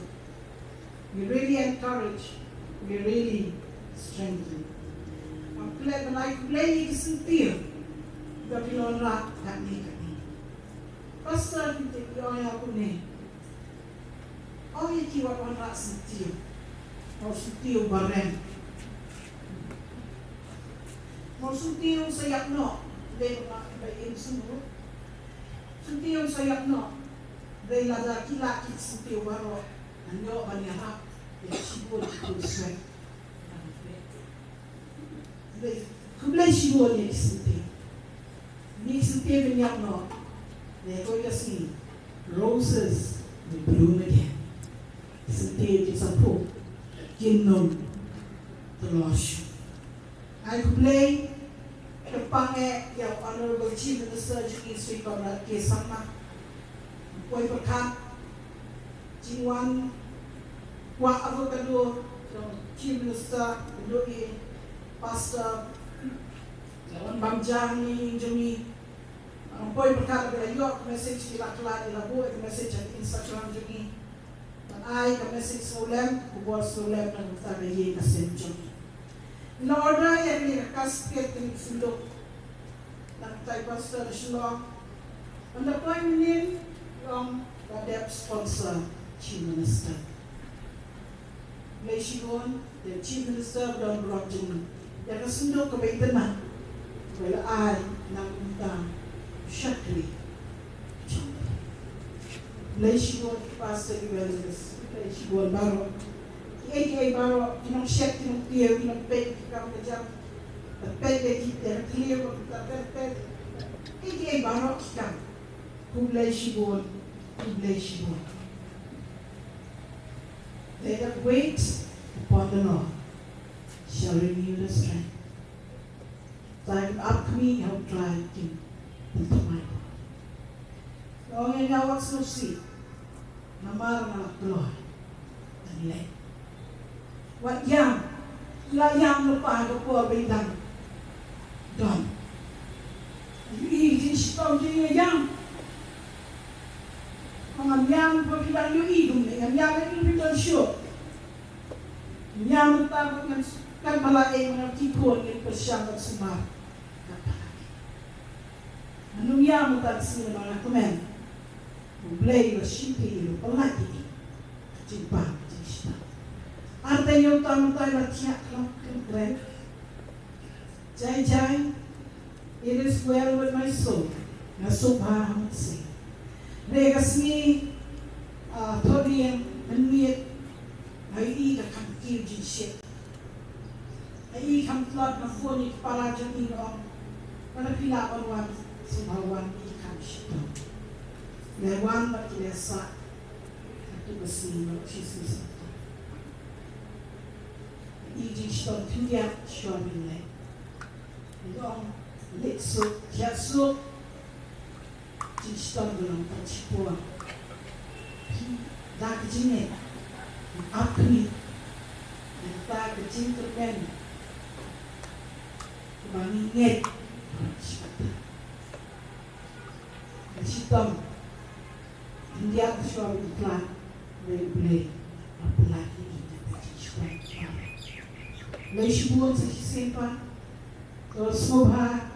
We really encourage, we really strengthen. Ang play ikisentir, gapilon rak kami. pastor kita yang aku ni. Oh ya kiwat wan rak sentiu. Mau sentiu bareng. Mau sentiu sayak no. Dei nak bayin semua. Sentiu sayak no. Dei laki sentiu baro. Anyo banyak ya sibuk itu swag. Dei kublai sibuk ni sentiu. Ni sentiu banyak no. Dei kau kasi roses will bloom again. Sentiu di sapu. Ginom terlosh. I kublai kepange yang Honorable Chief Minister Jiki Sri Konrad K. Sama Poi Perkat Jingwan Wak Avocado Chief Minister Doi Pastor Lawan Bamjang ni Jumi Poi Perkat adalah yok message di lakla di labu message di Instagram Jumi dan I message solem kubuat solem dan utara ye kasen Jumi in order yang dikasih dengan suluk dan type pastor Shalom and the point in yang ada sponsor Chief Minister Malaysian the Chief Minister dan Rajin yang suluk kebaikan bila I nak minta syakri Malaysian pastor evangelist Malaysian baru AKA baru kinong check kinong clear kinong pay kinong kajam pay kita clear kita pay AKA baru kita kublai shibon they that wait upon the Lord shall renew their strength. Time up to me help drive him into my God. Long yang awak selusi namar nak keluar dan nilai wat yang layang lupa ke puan bintang don ini sistem dia yang mengambil perbilang yu hidung dengan yang ini bersyuk yang mentang dengan kan malai dengan tikun yang bersyangkat semar anu yang mentang sini dengan komen boleh bersyukur pelagi cimpang cinta ada yang tamu-tamu tiap keren. Jai, it is well with my soul. Nasubha sing. Regasni, todi yang menit, ay kam kil jin shit. Ay kam tlot na phone para jan ingong. Para pila wan subhawan kam shit. Lewan ba kilesa. Ito kasi no Jesus. Iji stone tuya shomile. Idong litso kiaso ji stone belum tercipua. Dah kejine akni tak kejin terpen. Banginget. Sitam India shom iklan boleh apa lagi kita cuci. Malaysian sa Kisimpa, Subha,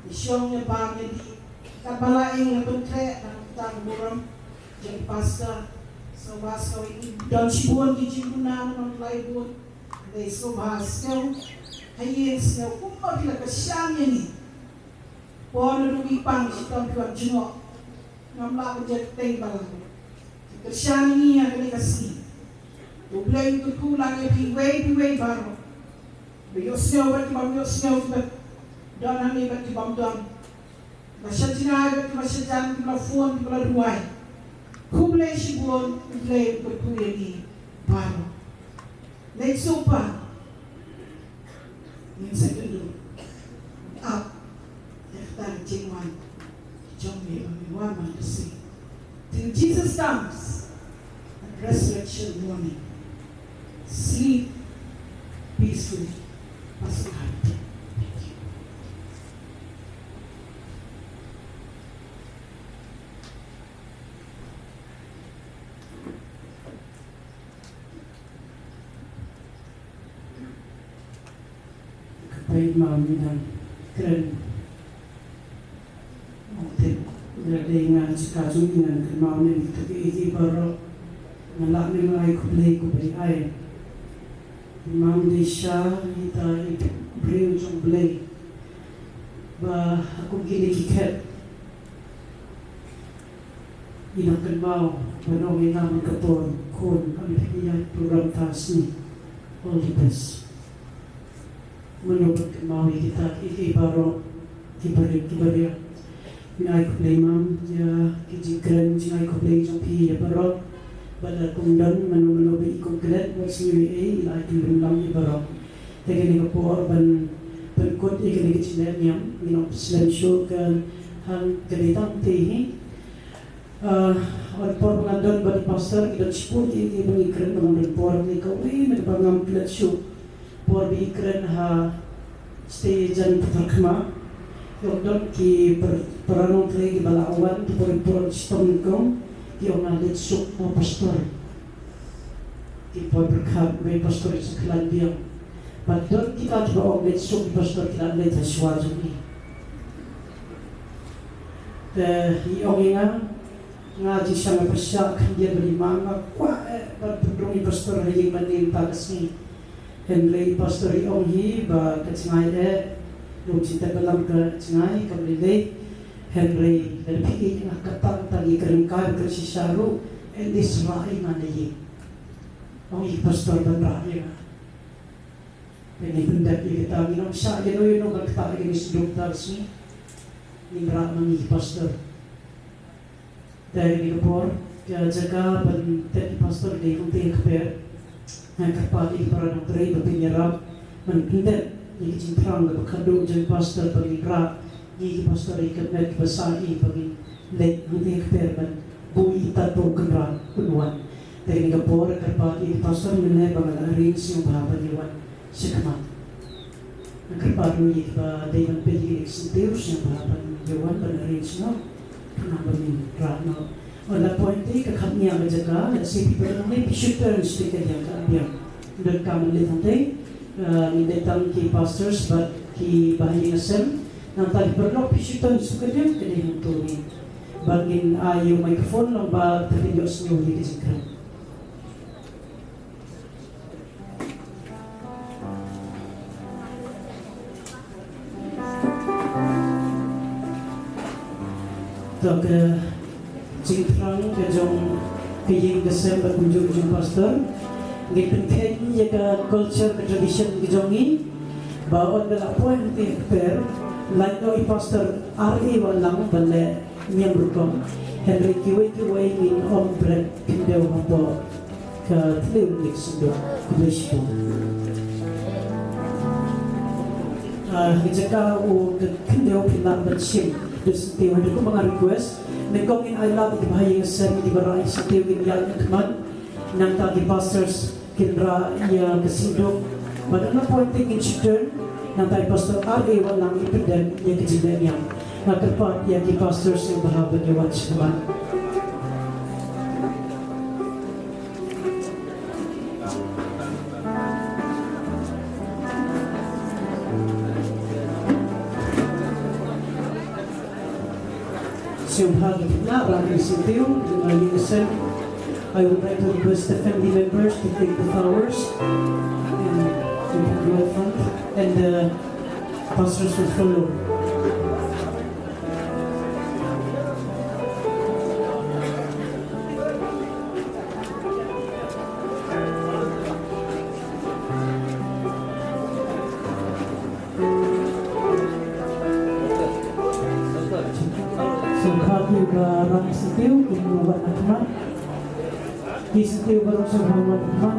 isyong niya bagay di kabalaing na tuntre na kutang buram, jadi pastor, so waskaw dan sibuan di jimuna ng laibun, day Subha skaw, hayin skaw, kung mabila ka siya niya ni, pono lumipang sitang piwag jino, ngamla ko dyan tay balang, kasya niya kani kasi, dublay ito kulang niya piway baro, Biosnya berarti biosnya udah dan kami berarti bamdam. Masya tina berarti masya jan kula phone kula duai. Kublai shibon kublai berkuya ni baru. Like sopa. Min segundo. Up. Yaktan jingwan. Jombe amiwan man to see. Till Jesus comes at resurrection morning. Sleep peacefully. Pastor Kharbteng. Thank you. Kapay mami dan keren. Mungkin Jadi nga sikajong inan kemau ni iki baro ngalak ni ay kublay ay Imam di siya ita bring jong blay ba ako gini kiket ina kemau panong ina magkapon kun kami piyay program tas ni all the best menurut kemau kita iki baro kibari Minai ko play ma'am, ya kijikran minai ko play jong pi ya barok bala kumdan manu bi ko klet was ni ilai tin lang ni barok tege ni ko por ban kot ik ni kichnet nyam slam show kan han keditang ti or por ngandon badi pastor idot sport ti bangi kren bangan por ni ko me bangam klet show por bi kren ha stage jan patakma Yodon ki peranong lagi balawan ki pori sistem kong ki ona let sok na pastor ki pori berkat me pastor seklan dia padon kita coba om let sok pastor kita let haswa juni i onginga ngaji sama persyak dia beri mama kwa berdungi pastor lagi manin tagasni Henry pastor i ongi ba kacngai Yung cinta dalam ke cengai kembali Henry dan pikir nak katang tadi kerengkai kersi syaru endi serai mana ye Ang pastor bandra ya Ini benda kita minum syak je no kata lagi ni seduktar sini Nimra mangi pastor Dari ni kepor jaga pentek pastor di kumpi keper Yang kerpati para dokteri berpenyerap Menpentek Ini cimprang ke kandung jadi pastor bagi gerak Ini pastor ikat net besari bagi let nanti keperban bui tato kenra penuan dari kapor kerpati pastor menai bangal arin siung bahapan iwan sekamat kerpatu ini ba dengan pegi sentir siung bahapan iwan banarin semua kenapa min rano wala pointi kakapnya menjaga si people ni shooter sticker yang kalian dan kamu lihat nanti datang ki pastors but ki bahagi nasem nang tadi perlu pisutan sukadia kini untuk ni bagin ayo microphone lang ba video senyo di kisikran tak cingkrang ke jong kiying desem ba kunjung pastor Gipinten jaga culture ke tradition gijongi baon bela point ti per laino I pastor ari walang bale nyam rukom Henry kiwe min on bread kindeu hambo ka tliu nixdo kulispo jaga u kindeu pilang batsim dus ti wadu ko mga request nagkongin I love di bahayang sen di barai sa tiwin yan kman nang tagi pastors Kindra yang kesiduk Padahal pointing in turn Nantai pastor R.A. walang ipenden yang kejadian yang Nagkapat yang di pastors yang bahaban yawan sekaman Siung hal na rami sintiw Dengan linasan I would like to request the family members to take the flowers and to go in front, and the pastors will follow. So, kami barang setiap kumuha na naman. Isitiu baru sebuah rumah.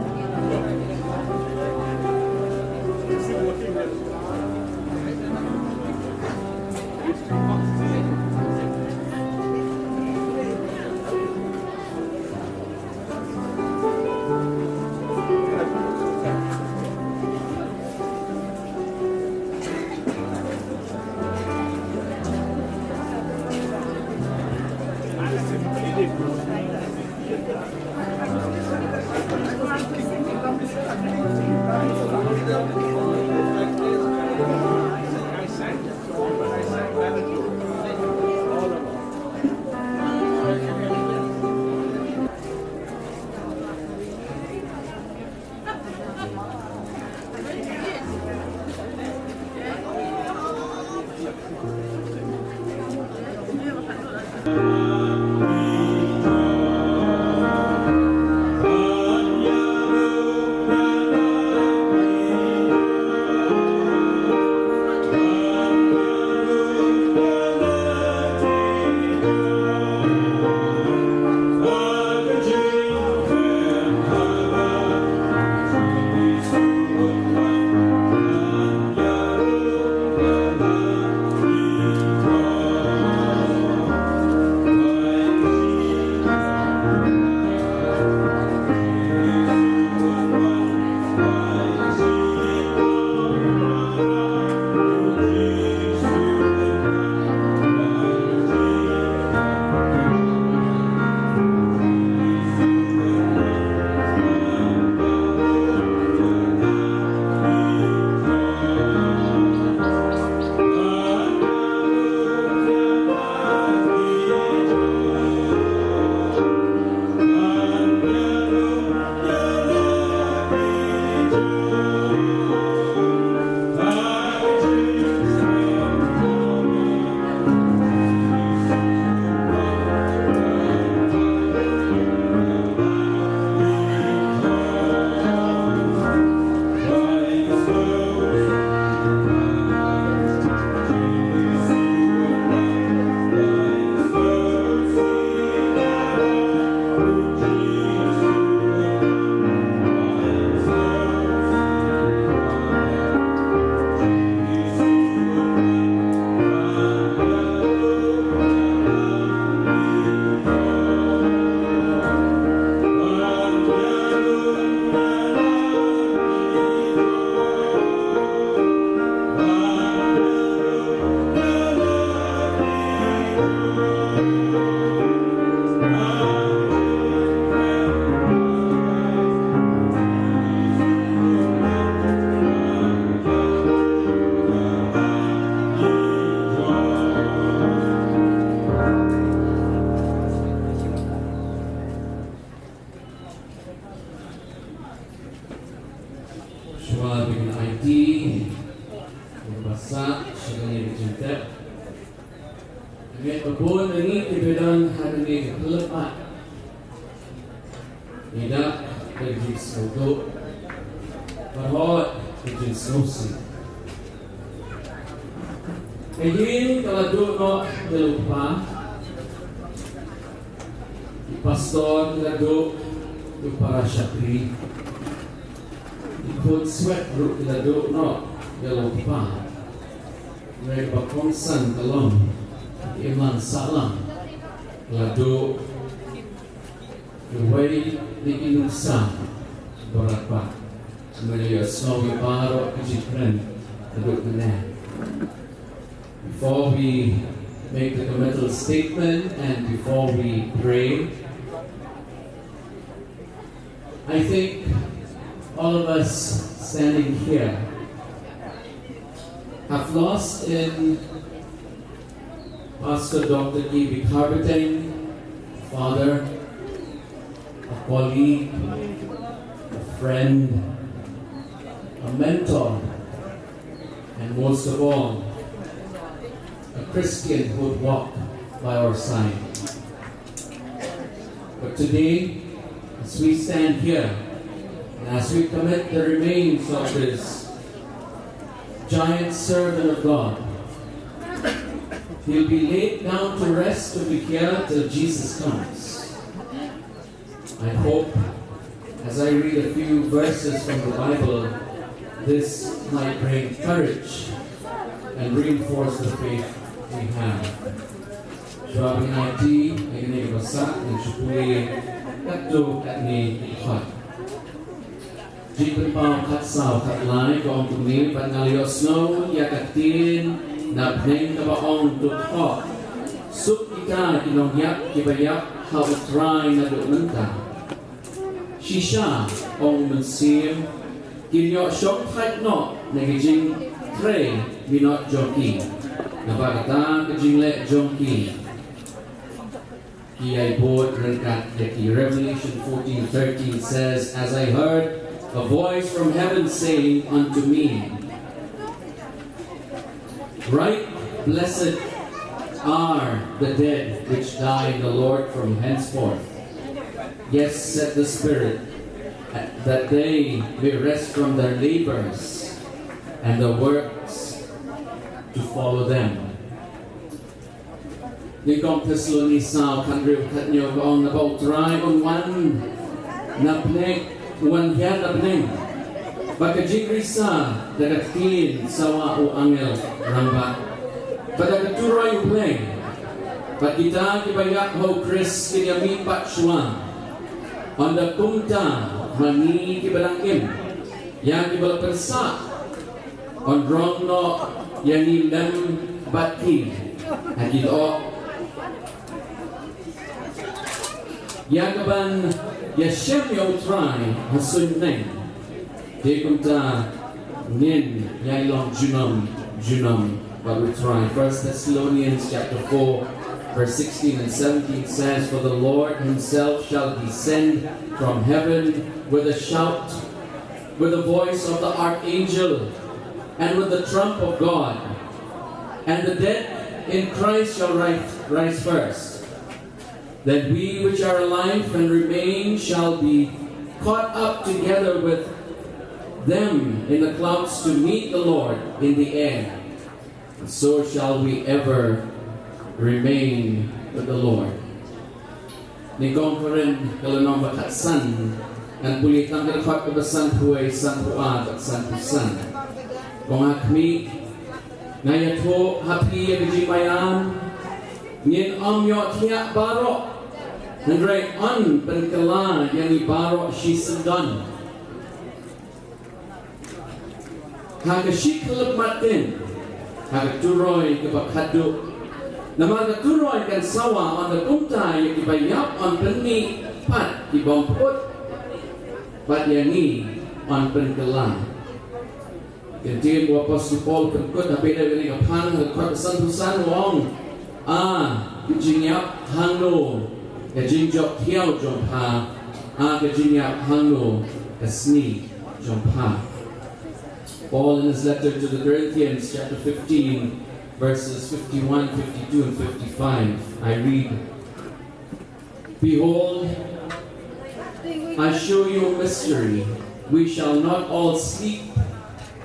Joshua bikin IT, berbahasa, sebenarnya dicinta. Kami pun ini dibedan hari ini lepas. Tidak terjadi sesuatu, berhot terjadi sesuatu. Kini kalau duduk lupa, pastor kalau duduk para syakri. Ikut sweat group kita duduk dia lupa. Mereka konsen kalau iman salam lalu the way the inusa berapa sebenarnya snowy baru kejipren duduk kena. Before we make the committal statement and before we pray, I think all of us standing here have lost in Pastor Dr. E.B. Kharbteng, father, a colleague, a friend, a mentor, and most of all, a Christian who would walk by our side. But today, as we stand here, and as we commit the remains of this giant servant of God, he'll be laid down to rest to be here till Jesus comes. I hope, as I read a few verses from the Bible, this might bring courage and reinforce the faith we have. Suami nanti ini besar dan syukuri katu kami ikhwan. Jika pau kat sau kat lai ko ong ni pan ngalios no ya katin na pneng ka baong to thok sup ika kinong yak kibayak how try na do menta shisha ong mensim kinyo shok thak no negijing tre binot joki na bagata kajing le joki Ki board rengkat yaki Revelation 14:13 says, as I heard a voice from heaven saying unto me, right blessed are the dead which die in the Lord from henceforth. Yes, said the Spirit, that they may rest from their labors and the works to follow them. Ni kong Thessalonisa kanriw katnyo kong about try on one napnek one hiyan napnek pagkajing risa dagatin sawa o angel ramba padagaturoy yung play pagkita kibayak ho Chris kinyami patsuan on the kumta mani kibalangkim yang kibalpersa on drong no yani lem batki agito Yagaban Yashem Yotrai Hasun Neng Dekunta Nin Yailong Junum but we try. 1 Thessalonians chapter 4 verse 16 and 17 says, for the Lord himself shall descend from heaven with a shout, with the voice of the archangel, and with the trump of God, and the dead in Christ shall rise first. Then we which are alive and remain shall be caught up together with them in the clouds to meet the Lord in the air. And so shall we ever remain with the Lord. Ni kong karen kalanong bakatsan ang pulitang kalakot ko basan huway san huwag at san pusan. Kung akmi ngayat ho hapi ang jimayan ngin omyo tiyak barok nandray on penkala yang ibarok shisendan hagashi kalagmatin hagaturoy kabakadu namagaturoy kan sawa on the kumta yang ibayap on penni pat ibamput pat yangi on penkala Kemudian Apostle Paul kekut tapi dia ini kapan kekut pesan-pesan wong kejinyap hangno kejinjok hiau jompa kejinyap hangno kesni jompa Paul in his letter to the Corinthians, chapter 15, verses 51, 52, and 55, I read, "Behold, I show you a mystery. We shall not all sleep,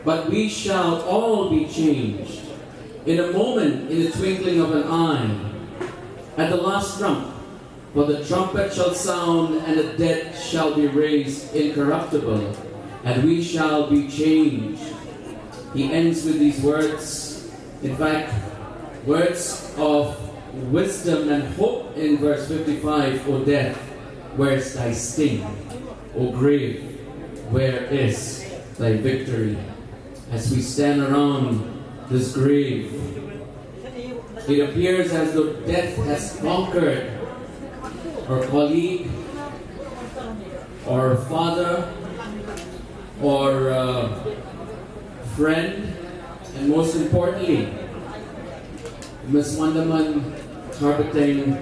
but we shall all be changed. In a moment, in the twinkling of an eye, at the last trump, for the trumpet shall sound, and the dead shall be raised incorruptible, and we shall be changed." He ends with these words, in fact, words of wisdom and hope in verse 55, "O death, where is thy sting? O grave, where is thy victory?" As we stand around this grave, it appears as though death has conquered our colleague, or father, or friend, and most importantly, Ms. Wandaman, Kharbteng,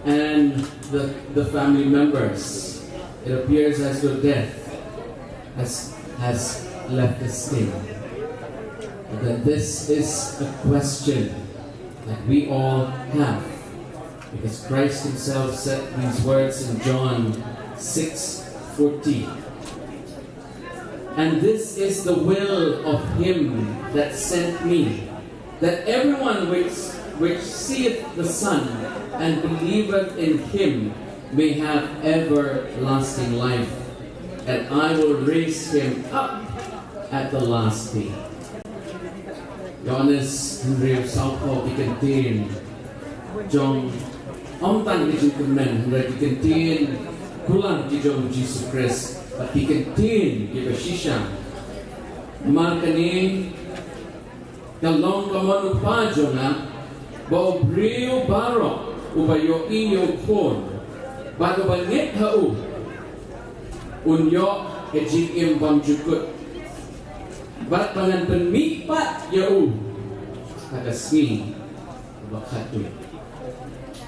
and the family members. It appears as though death has left a sting. But that this is a question that we all have, because Christ himself said these words in John 6:14. "And this is the will of him that sent me, that everyone which seeth the Son and believeth in him may have everlasting life, and I will raise him up at the last day." Johannes Henry Southpaw contain John Omtan Kijin Kumen, where he contain Kulan Kijong Jesus Christ, but he contain Kibashisha. Markani Kalong Kamanu Pajona, Bao Brio Baro, Ubayo Iyo Kon, Bago Bangit Hau, Unyo Kejik Imbam Jukut. Ba't pangan penmipat yau Kakasmi Bakatu.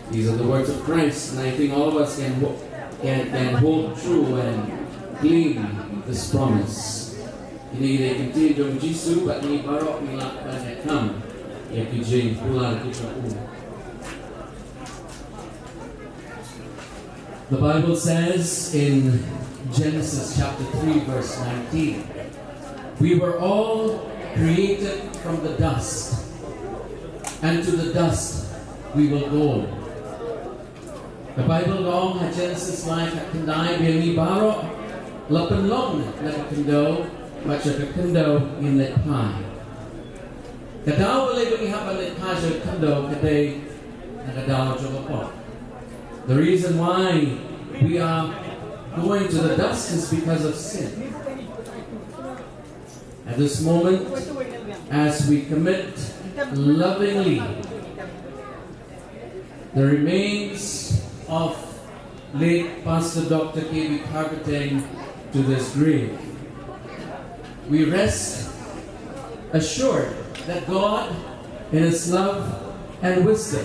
These are the words of Christ, and I think all of us can hold true and claim this promise. Ini kita continue dong Jisu, but ni barok nilak banyak kam ya kijing pular kita The Bible says in Genesis chapter 3 verse 19, "We were all created from the dust, and to the dust we will go." The Bible long had Genesis like at Kendai Biani Baro, Lapan long Nakakendo, Macha Kakendo in Let Pai. Kadaw Bale Bangihapa Let Pai Kendo Kade Nakadaw Jogapot. The reason why we are going to the dust is because of sin. At this moment, as we commit lovingly the remains of late Pastor Dr. K.B. Kharbteng to this grave, we rest assured that God, in His love and wisdom,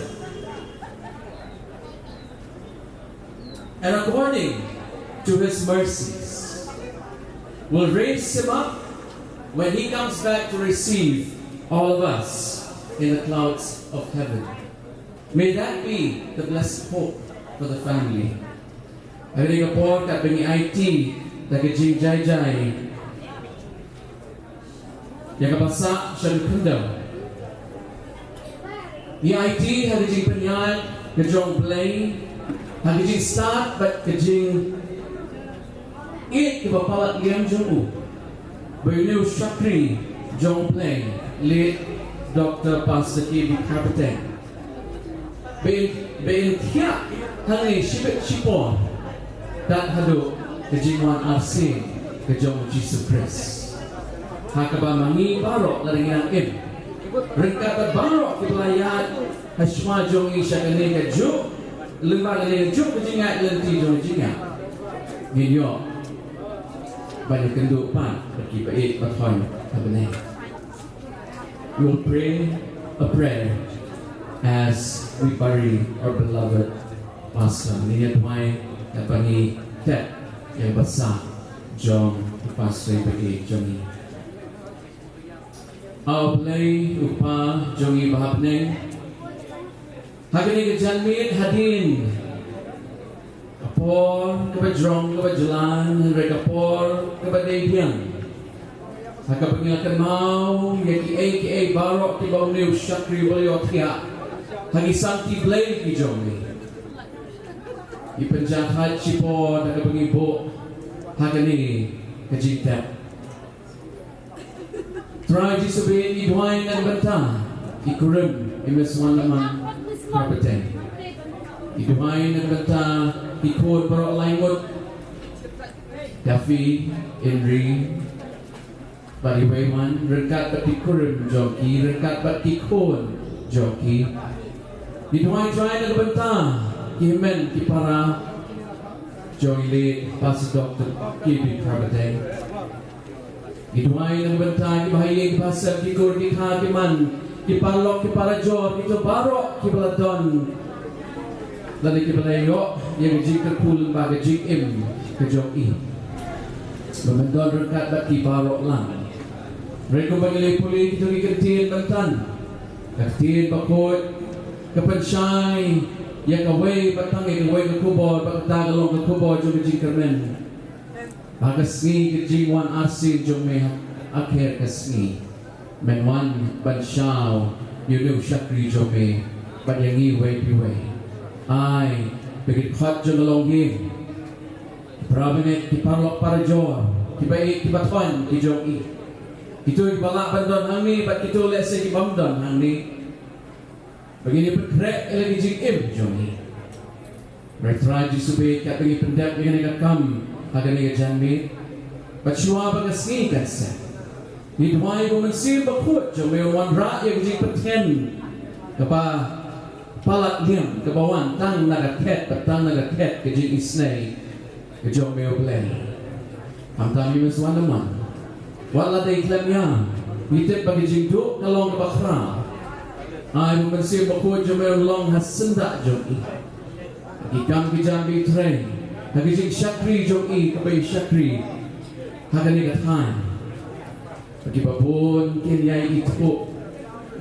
and according to His mercies, will raise him up when He comes back to receive all of us in the clouds of heaven. May that be the blessed hope for the family. Hari kapor kat bengi IT tagajing jai yang kapasa siya kundam. Di IT hagijing penyal kejong play hagijing start but kejing it kebapalat liam jong Bernil Shakri Jong Play, late Dr. Pastor K.B. Kharbteng. Bein Tia Hangi Shibet Shipon, that Hado, the Jingwan RC, the Jong Jesus Christ. Hakaba Mangi Barok, Laringan Im. Ringkata Barok, Kilayat, Hashma Jong Isha Kanega Jo, Lumba Kanega Jo, Kajingat Lenti Jong Jingat. Ninyo. Banyak kendupan bagi baik pathoy kabenay. We'll pray a prayer as we bury our beloved Pastor. Niya tumay kapani tet yang besar John Pastor bagi Johnny. Au play upa jongi bahapne. Hagani kejanmit hadin. Kapor kebajrong kebajalan rekapor kebadayang. Haka pengilakan mau yaki barok ti bau new syakri boleh otia. Hagi santi play ki jongi. Ipenjahat cipor haka pengibo hagani kejitap. Try disobey Idwain dan Bantah Ikurim Imes-1 Lamang Kharbteng. Idwain dan Bantah Ikut Barok Laimut Dafi Indri Bariwaiman Rekat Bat Ikurim Joki Rekat Bat Ikun Joki Idwain Try dan Bantah Kimen Kipara Joile Pastor Dr. Kibi Kharbteng. Idwai ng bantay, bahayang pasal, kikur, kikha, kiman, kipalok, kiparajor, kito barok, kibaladon. Lali kibalayo, yung jing kakul, baga jing im, kajong i. Mamandon rekat bat kibarok lang. Mereka bangilay puli, kito kikantin bantan. Kaktin bakot, kapansyay, yang away, batang, yang away kakubor, bakatagalong kakubor, yung jing karmen. Bagasni kejing wan arsi jome akhir kasni menwan bansyao yunu syakri jome bayangi way piwe ai begit khat jongalongi prabenet diparlok para jor dibai dibatwan dijongi itu balak bandon hangni bat itu lese di bamdon hangni begini berkrek elagi jing im jongi bertraji sube kat bagi pendap dengan kam Hagani kejanmit Bachua bagasni kansa Nidwai bumansir bakut Jomeo wan ra yang jing petien Kapa palat liam Kabawan tang nagaket Patang nagaket kejing isnay Kejomeo play Hamtami maswan naman Wala day iklam yang Nitip bagi jing duk kalong kabakra Ay bumansir bakut Jomeo long hasendak jomi Ikam kejanmit tray Hagijing syakri jongi kabay syakri Hagani kathan Bagi babun kinyay itpo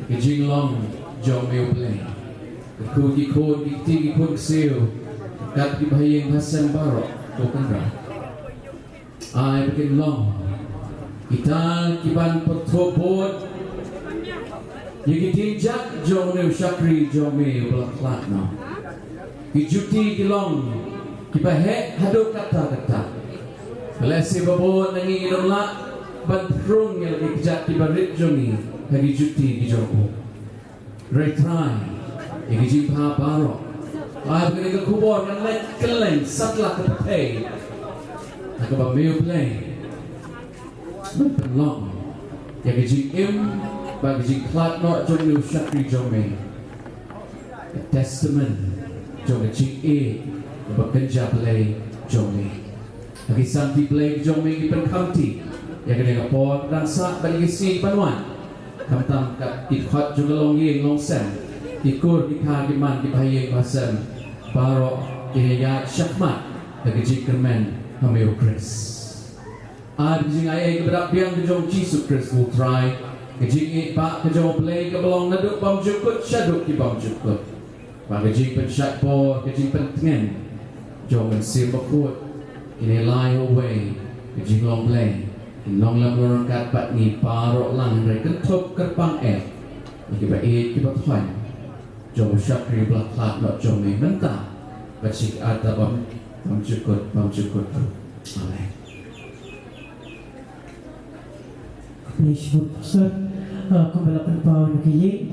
Hagijing long jong may uplay Kikun kikti kikun siyo Kat kibahayang hasan barok Tukandra Ay bakin long Kita kiban patobot Yikitinjak jong may syakri jong may uplak no Kijuti kilong Kibahek haduk kata-kata Kelesi babon nangi idolak Bantrung yang lagi kejat kibarit jongi Hagi juti kijopo Retry Igi jimpa barok Ay begini kekubor yang lain keleng Satlah kepay Nakabang mayo play Penlong Yang igi im Bagi igi klat not jongi Syakri jongi Testament Jongi igi Bekerja play Jommi Lagi santi play Jommi Ipan County Yang kena kapor Dan saat bagi si panuan Kamtam kat ikhot juga long ying long sem Ikur ikha giman Kipahaying pasem Barok Kihayat syakmat Lagi jikermen Hamil Chris Ad jing ayah kebedak biang Kejong Jisu Chris will try Kejing pak Kejong play Kebelong naduk bam jukut Syaduk ki bam jukut Kejing pensyak por Kejing pentengen Jom mensim bakut Kini lie away Kejing long play Long lam lorongkat pat ni parok lang Dari kentup kerpang Kiba kiba tuan Jom syakri belak lat Not jom mentah Bacik ada bam cukut Amen Nishbut Pastor Kumbalakan pawan kiye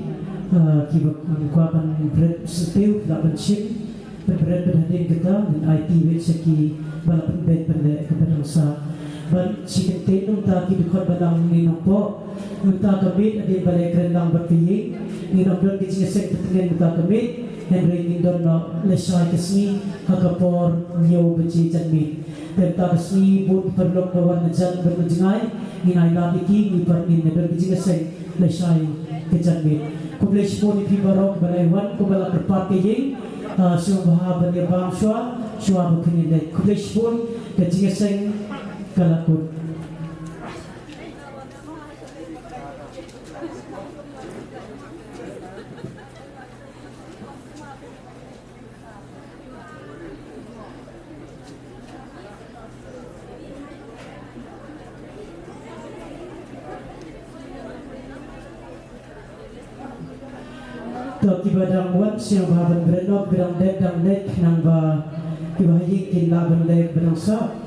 Kiba kuapan bread setiu Lapan ship Berat berhadin kita dan IT which seki balapan bed pada kepada sa ban sikat tenung ta ki dikot balang ni nopo unta kami ade balai kerendang berpiye ni nomor ki sek petenen unta kami Henry Nindon no lesai kesni hakapor nyo beci janmi dan ta kesni bud perlok bawan najan berjengai ni naila diki ni permin nedor ki sek lesai kejanmi kublesh pon ki barok balai wan kubala perpat ke Subha bani bang shua bukini dai kulish pun kejinga seng kalakut to kibadang wat siang bahaban berenok bedang dek dang dek nang ba kibahayi kin laban dek bedang sa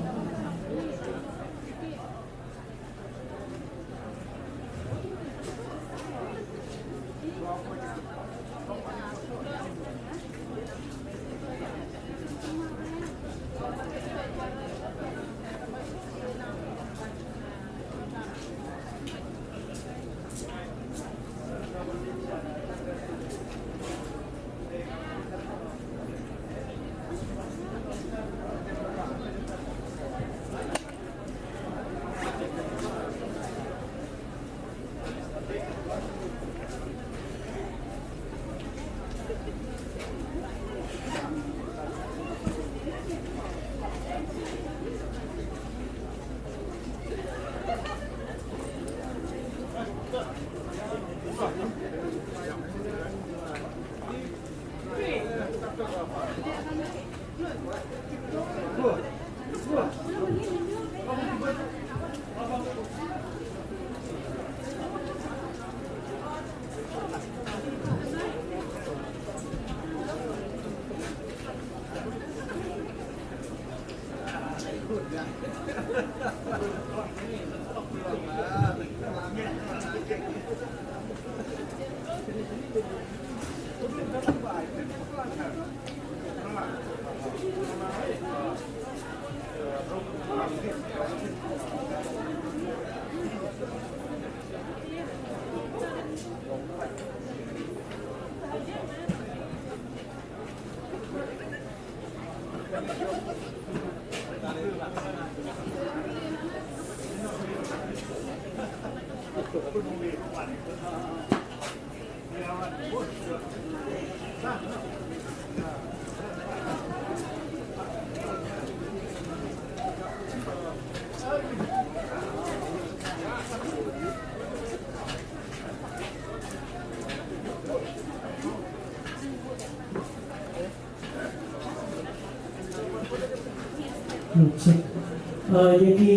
jadi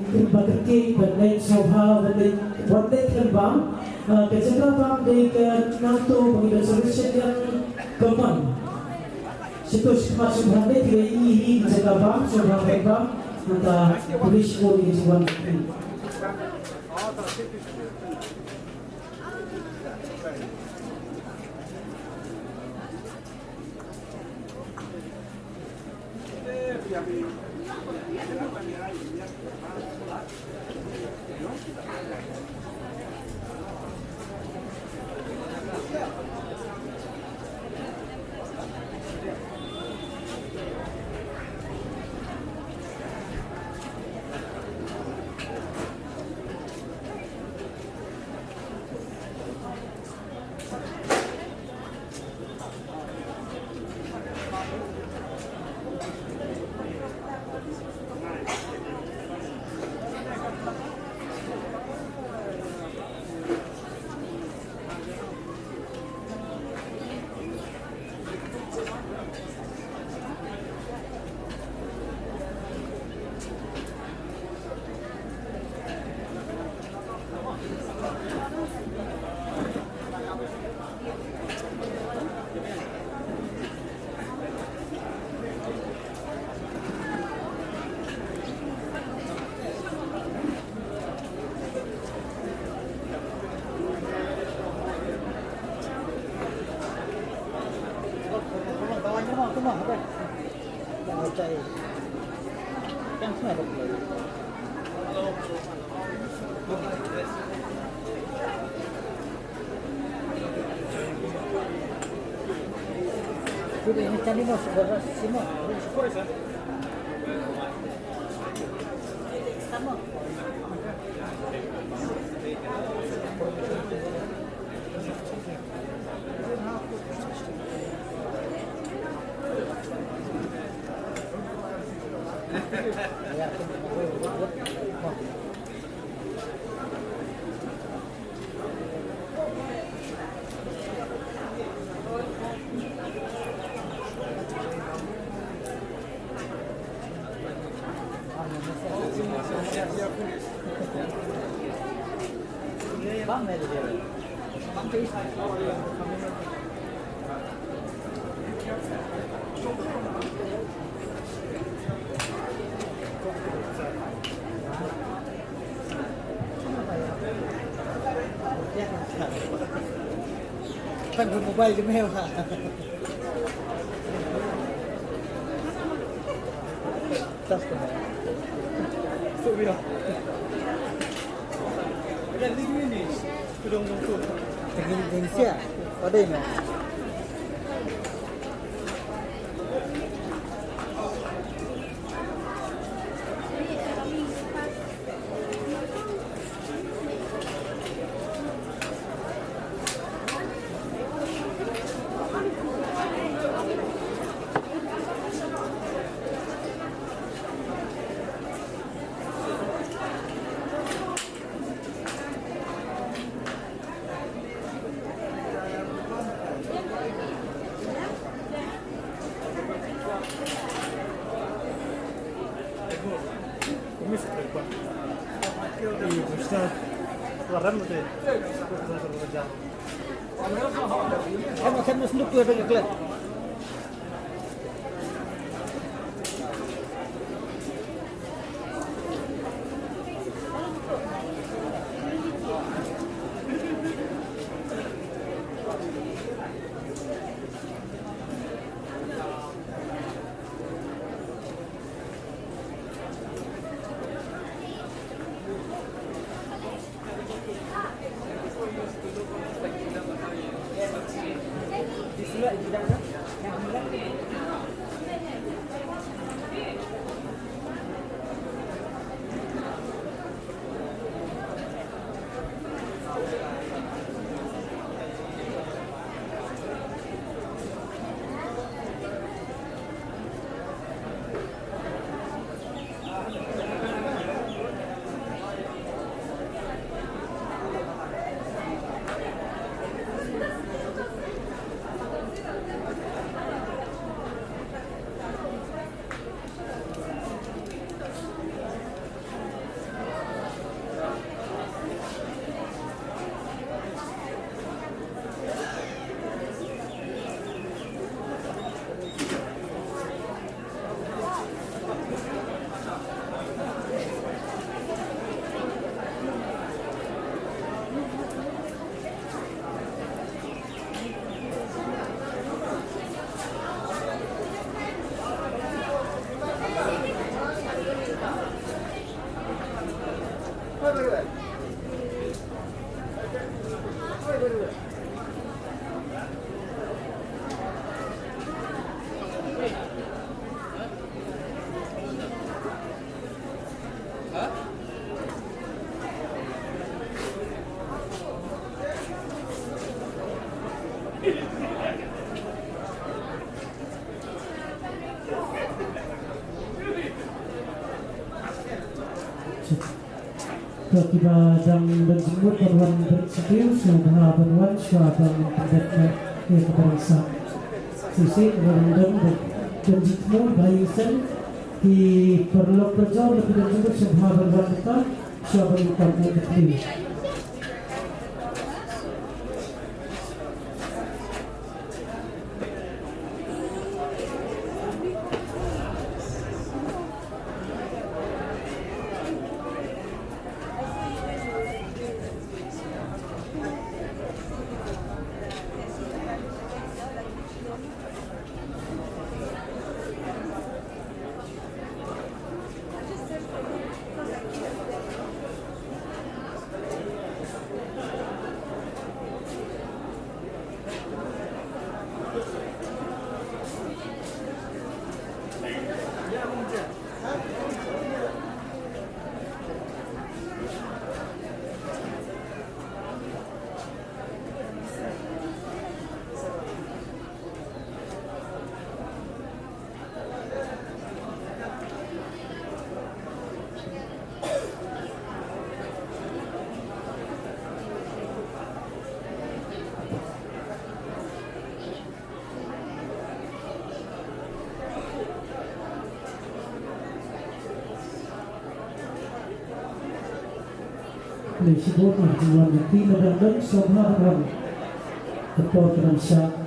bekerja pada soha pada terbang kerja bang di NATO pengibar solusi yang keempat situs masuk hati tidak ini kerja bang soha bang antara polis polisi sebuah Kan mobile je meh ha. Tas ko. So biro. Dan ni tudung tu. Tingin sia. Ada ni. Kan mas nuk tu ada kelak. Tiba jam berjemur berwan bersekian sudah berwan syabang pendeknya yang keberasa sisi berendam berjemur bayisan di perlu kerja lebih berjemur sudah berwan dekat syabang pendeknya. disebut jumlah nanti dan sohara atau transak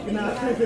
Kenapa?